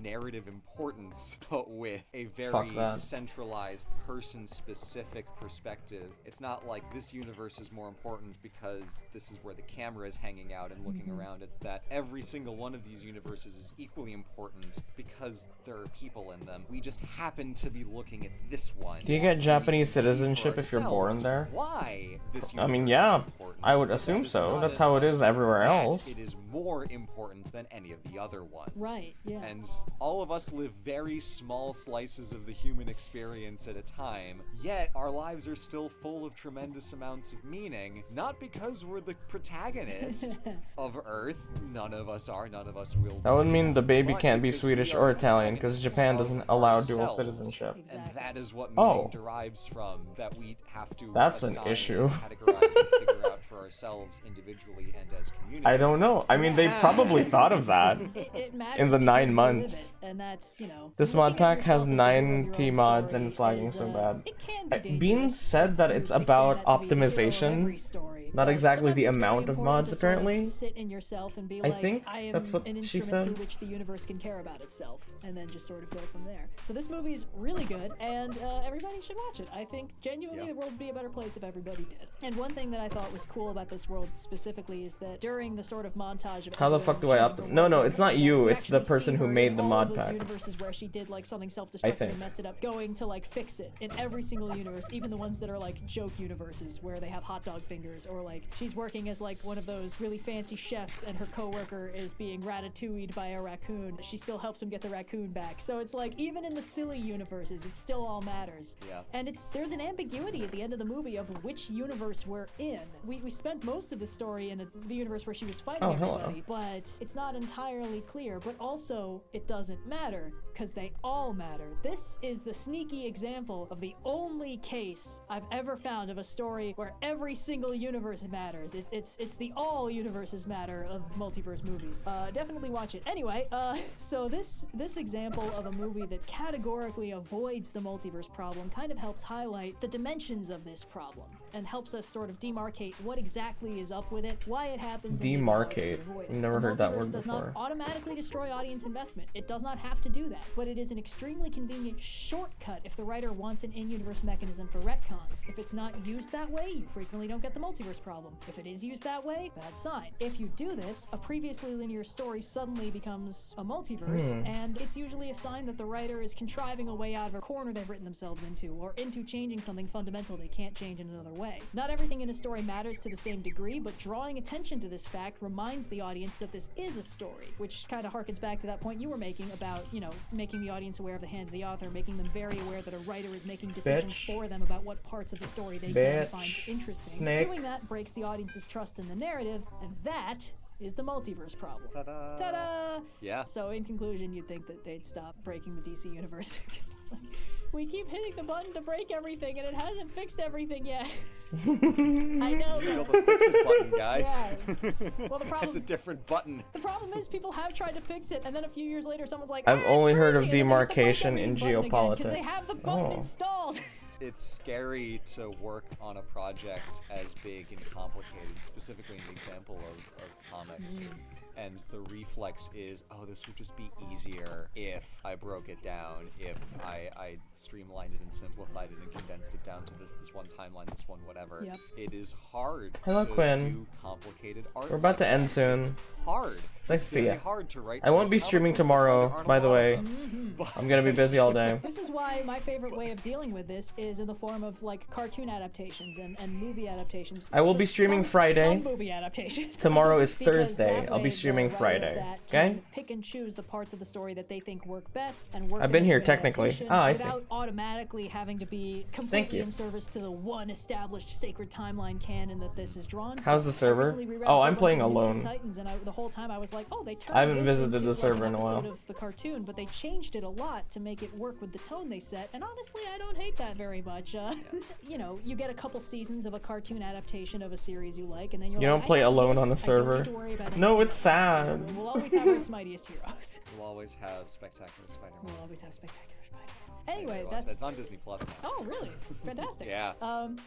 narrative importance, but with a very Fuck that. centralized, person-specific perspective. It's not like this universe is more important because this is where the camera is hanging out and looking around. It's that every single one of these universes is equally important because there are people in them. We just happen to be looking at this one. Do you get and we Japanese can see for citizenship if you're born ourselves there? Why this I mean, universe yeah, is important, I would but assume that is so. not That's a how it is suspect everywhere that else. It is more important than any of the other ones. Right, yeah. And all of us live very small slices of the human experience at a time, yet our lives are still full of tremendous amounts of meaning, not because we're the protagonist of Earth. None of us are, none of us will That would mean the baby but can't be because Swedish we or are Italian because protagonists Japan of doesn't allow dual ourselves. citizenship. And that is what meaning Oh. derives from, that we have to That's an assign issue. and categorize and figure out for ourselves individually and as communities. I don't know. I mean, they probably thought of that It matters in the because 9 we live months. it, and that's, you know, This looking mod at pack has yourself as the hero of 90 your own mods and it's story lagging is, so bad. it can be dangerous. Bean said that it's Expand about that to be the hero of every optimization, story. not But exactly sometimes the it's very amount of important mods to sort of apparently. sit in yourself and be I like, think I am that's what an she instrument said. through which the universe can care about itself, and then just sort of go from there. So this movie's really good, and everybody should watch it. I think genuinely the world would be a better place if everybody did. And one thing that I thought was cool about this world specifically is that during the sort of montage of How the fuck do I No, it's not you. It's the person who made the mod pack. Universes where she did like something I self-destructive think. and messed it up, going to like fix it in every single universe, even the ones that are like joke universes where they have hot dog fingers, or like she's working as like one of those really fancy chefs and her coworker is being ratatouille'd by a raccoon. She still helps him get the raccoon back. So it's like even in the silly universes, it still all matters. Yeah. And there's an ambiguity at the end of the movie of which universe we're in. We spent most of the story in the universe where she was fighting everybody, but it's not entirely clear. But also, it doesn't matter because they all matter. This is the sneaky example of the only case I've ever found of a story where every single universe matters. It's the all universes matter of multiverse movies. Definitely watch it. Anyway, so this example of a movie that categorically avoids the multiverse problem kind of helps highlight the dimensions of this problem and helps us sort of demarcate what exactly is up with it, why it happens, and maybe how it Demarcate. can avoid it. Never The heard that multiverse word does before. not automatically destroy audience investment. It does not have to do that, but it is an extremely convenient shortcut if the writer wants an in-universe mechanism for retcons. If it's not used that way, you frequently don't get the multiverse problem. If it is used that way, bad sign. If you do this, a previously linear story suddenly becomes a multiverse, and it's usually a sign that the writer is contriving a way out of a corner they've written themselves into, or into changing something fundamental they can't change in another way. Not everything in a story matters to the same degree, but drawing attention to this fact reminds the audience that this is a story, which kind of harkens back to that point you were making about, you know, making the audience aware of the hand of the author, making them very aware that a writer is making decisions Bitch. for them about what parts of the story they can find interesting. Snake. Doing that breaks the audience's trust in the narrative, and that is the multiverse problem. Ta-da! Ta-da! Yeah. So in conclusion, you'd think that they'd stop breaking the DC universe. 'Cause, like, we keep hitting the button to break everything, and it hasn't fixed everything yet. I know. Build a fix-it button, guys. Yeah. Well, the problem- That's a different button. The problem is people have tried to fix it, and then a few years later, someone's like, I've "Ah, it's only heard of crazy," and then they hit the break demarcation in everything button again, 'cause they geopolitics. have the button Oh. installed. It's scary to work on a project as big and complicated, specifically in the example of comics. And the reflex is, oh, this would just be easier if I broke it down, if I streamlined it and simplified it and condensed it down to this one timeline, this one whatever. Yep. It is hard Hello, to Quinn. do complicated art. We're about to end soon. It's hard. It's nice to see very ya. hard to write I won't be comic streaming books. That's why there tomorrow, aren't a by the lot of way. them. I'm gonna be busy all day. This is why my favorite way of dealing with this is in the form of like cartoon adaptations and movie adaptations. I will be streaming Friday. Some movie adaptations. Tomorrow is Because Thursday. that I'll be way streaming the writer of Friday. that Okay? can pick and choose the parts of the story that they think work best and work I've them been here into an technically. adaptation Ah, I see. without automatically having to be Thank completely you. in service to the one established sacred timeline canon that this is drawn from. How's the I server? recently reread Oh, a I'm bunch playing of New Teen alone. Titans, and the whole time I was like, oh, they turned I haven't this visited into, the like, server an in a while. episode of the cartoon, but they changed it a lot to make it work with the tone they set, and honestly, I don't hate that very much. You know, you get a couple seasons of a cartoon adaptation of a series you like, and then you're You like, don't play I have alone this, on the I don't server. need to worry about No, anything it's else. sad. We'll always have our mightiest heroes. We'll always have Spectacular Spider-Man. We'll always have Spectacular Spider-Man. Anyway, watched that's that. It's on Disney Plus now. Oh, really? Fantastic. Yeah.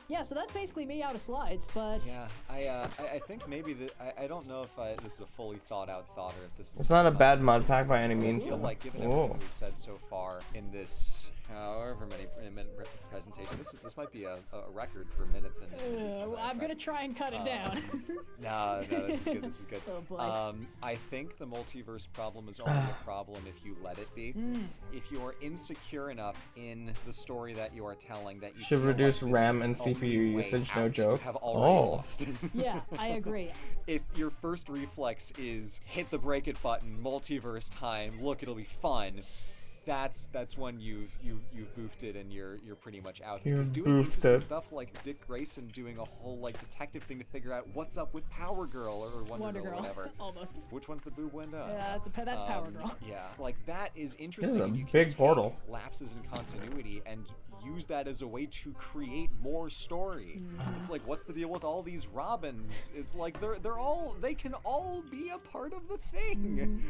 Yeah. So that's basically me out of slides, but Yeah, I think maybe I don't know if this is a fully thought out thought or if this is. It's not a bad mod pack by any means, I feel though. like given everything we've said so far in this, however many minute presentation, this might be a record for minutes and. I'm gonna try and cut it down. No, this is good. This is good. Oh boy. I think the multiverse problem is only a problem if you let it be. If you are insecure enough in the story that you are telling that you should feel reduce like this RAM is and the only CPU way usage. out, No you joke. have already Oh. lost. Yeah, I agree. If your first reflex is hit the break it button, multiverse time, look, it'll be fun. That's when you've boofed it and you're pretty much out. Because You've doing boofed interesting it. stuff like Dick Grayson doing a whole like detective thing to figure out what's up with Power Girl or Wonder Girl or whatever. Almost. Which one's the boob window? Yeah, that's Power Girl. Yeah, like that is interesting. a and you can big take portal. lapses in continuity and use that as a way to create more story. It's like, what's the deal with all these Robins? It's like they can all be a part of the thing.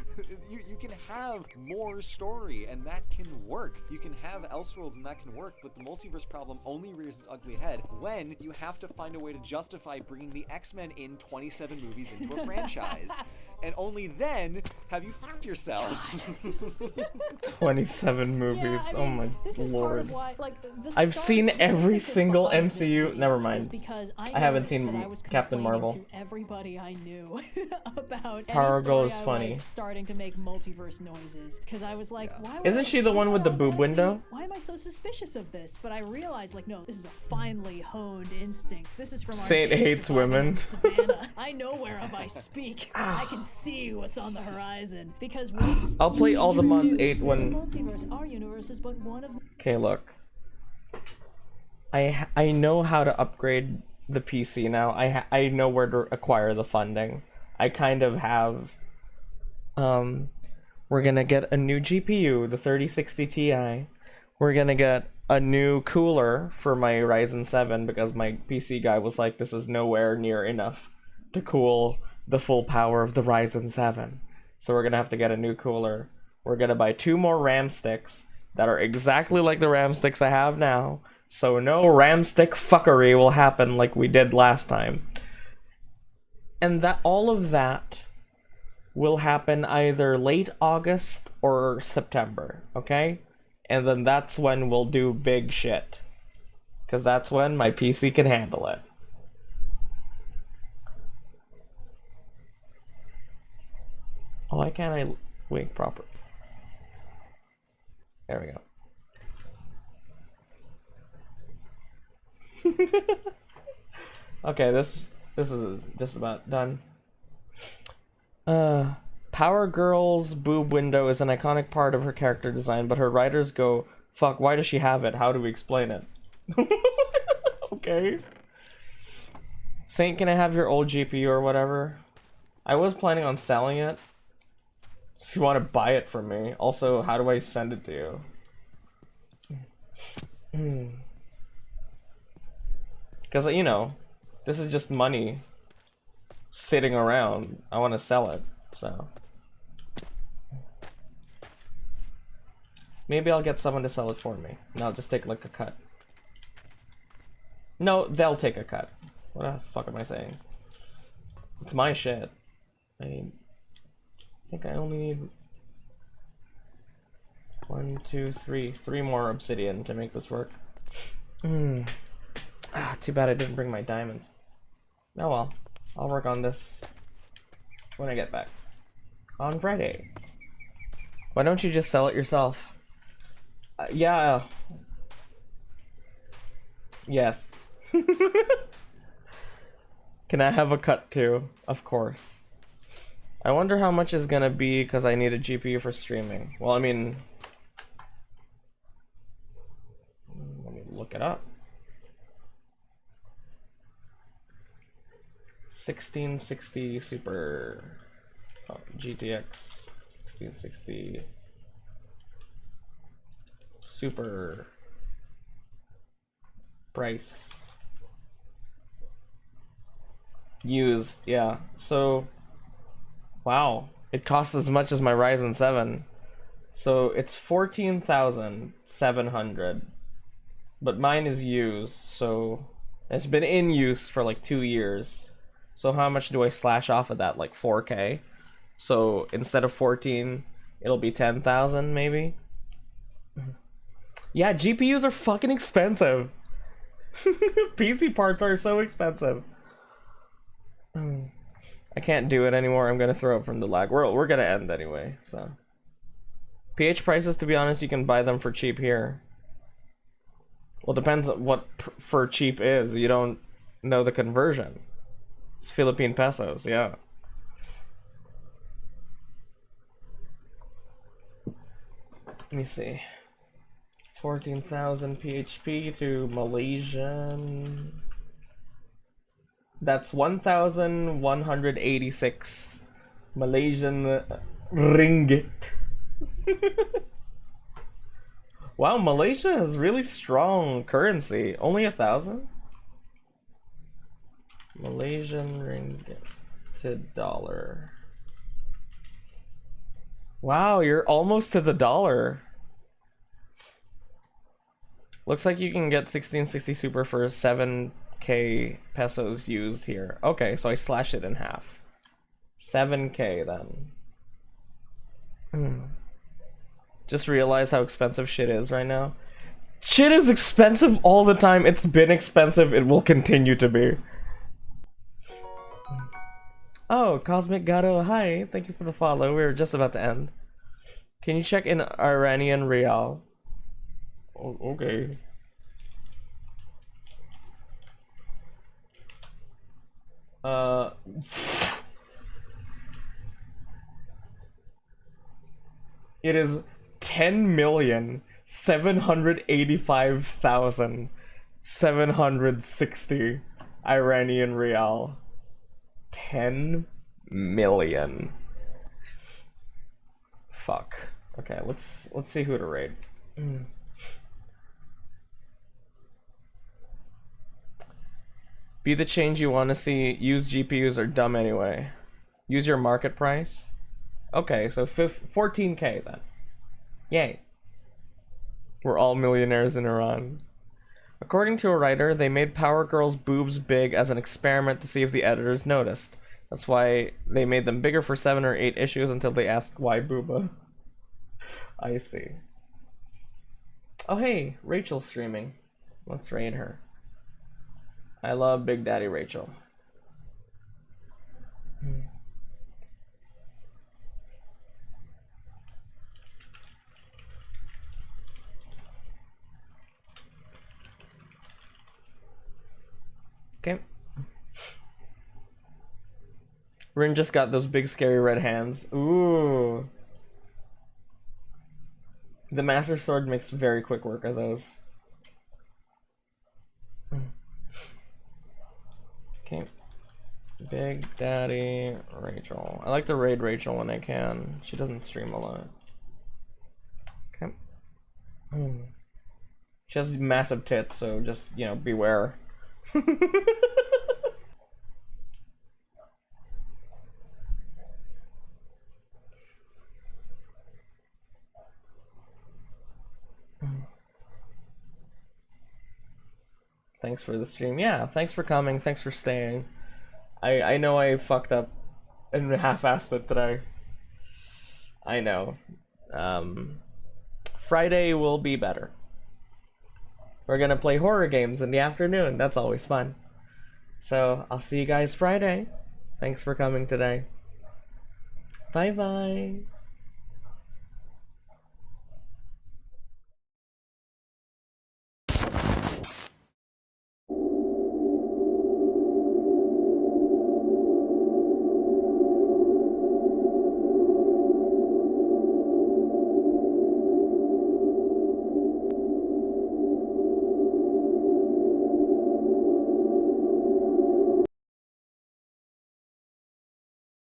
You can have more story and that can work. You can have Elseworlds and that can work, but the multiverse problem only rears its ugly head when you have to find a way to justify bringing the X-Men in 27 movies into a franchise. And only then have you fucked yourself. 27 movies. Yeah, I Oh mean, my this is part lord. of why, like, the I've start seen of every impetus single behind this MCU. video Never was mind. because I haven't noticed that seen I was Captain complaining Marvel. to everybody I knew about any Power Girl story is I funny. liked starting to make multiverse noises because I was like, why? Isn't she the one with the boob window? Why am I so suspicious of this? But I realized, like, no, this is a finely honed instinct. This is from our Saint days hates surviving women. in the savannah. I know whereof I speak. I can see what's on the horizon because once I'll play all the mods introduce 8 when. multiverse, our universe is but one of. Okay, look. I know how to upgrade the PC now. I know where to acquire the funding. I kind of have. We're gonna get a new GPU, the 3060 Ti. We're gonna get a new cooler for my Ryzen 7 because my PC guy was like, this is nowhere near enough to cool the full power of the Ryzen 7. So we're gonna have to get a new cooler. We're gonna buy 2 more RAM sticks that are exactly like the RAM sticks I have now. So no RAM stick fuckery will happen like we did last time. And that all of that will happen either late August or September, okay? And then that's when we'll do big shit. Because that's when my PC can handle it. Oh, why can't I wink proper? There we go. Okay, this is just about done. Power Girl's boob window is an iconic part of her character design, but her writers go, fuck, why does she have it? How do we explain it? Okay. Saint, can I have your old GPU or whatever? I was planning on selling it. If you want to buy it from me. Also, how do I send it to you? Because, you know, this is just money sitting around. I want to sell it, so. Maybe I'll get someone to sell it for me, and I'll just take, like, a cut. No, they'll take a cut. What the fuck am I saying? It's my shit. I think I only need 1, 2, 3. 3 more obsidian to make this work. Too bad I didn't bring my diamonds. Oh well, I'll work on this when I get back. On Friday. Why don't you just sell it yourself? Yeah. Yes. Can I have a cut too? Of course. I wonder how much is gonna be because I need a GPU for streaming. Well, I mean, let me look it up. 1660 Super GTX 1660 Super price used, yeah. So wow, it costs as much as my Ryzen 7. So it's 14,700. But mine is used, so it's been in use for like 2 years. So how much do I slash off of that? Like 4K. So instead of 14, it'll be 10,000 maybe. Yeah, GPUs are fucking expensive. PC parts are so expensive. I can't do it anymore. I'm gonna throw up from the lag. We're gonna end anyway. So PH prices, to be honest, you can buy them for cheap here. Well, depends on what for cheap is. You don't know the conversion. It's Philippine pesos, yeah. Let me see. 14,000 PHP to Malaysian. That's 1,186 Malaysian ringgit. Wow, Malaysia has really strong currency. Only 1,000? Malaysian ringgit to dollar. Wow, you're almost to the dollar. Looks like you can get 1660 Super for 7k pesos used here. Okay, so I slashed it in half. 7k then. Just realize how expensive shit is right now. Shit is expensive all the time. It's been expensive. It will continue to be. Oh, Cosmic Gato, hi. Thank you for the follow. We were just about to end. Can you check in Iranian Rial? Oh, okay. It is 10,785,760 Iranian Rial. 10 million. Fuck. Okay, let's see who to raid. Be the change you want to see. Used GPUs are dumb anyway. Use your market price. Okay, so 14k then. Yay. We're all millionaires in Iran. According to a writer, they made Power Girl's boobs big as an experiment to see if the editors noticed. That's why they made them bigger for 7 or 8 issues until they asked why booba. I see. Oh hey, Rachel's streaming. Let's raid her. I love Big Daddy Rachel. Okay. Rin just got those big scary red hands. Ooh. The Master Sword makes very quick work of those. Okay. Big Daddy Rachel. I like to raid Rachel when I can. She doesn't stream a lot. Okay. She has massive tits, so just, you know, beware. Thanks for the stream. Yeah, thanks for coming. Thanks for staying. I know I fucked up and half-assed it today. I know. Friday will be better. We're gonna play horror games in the afternoon. That's always fun. So, I'll see you guys Friday. Thanks for coming today. Bye-bye.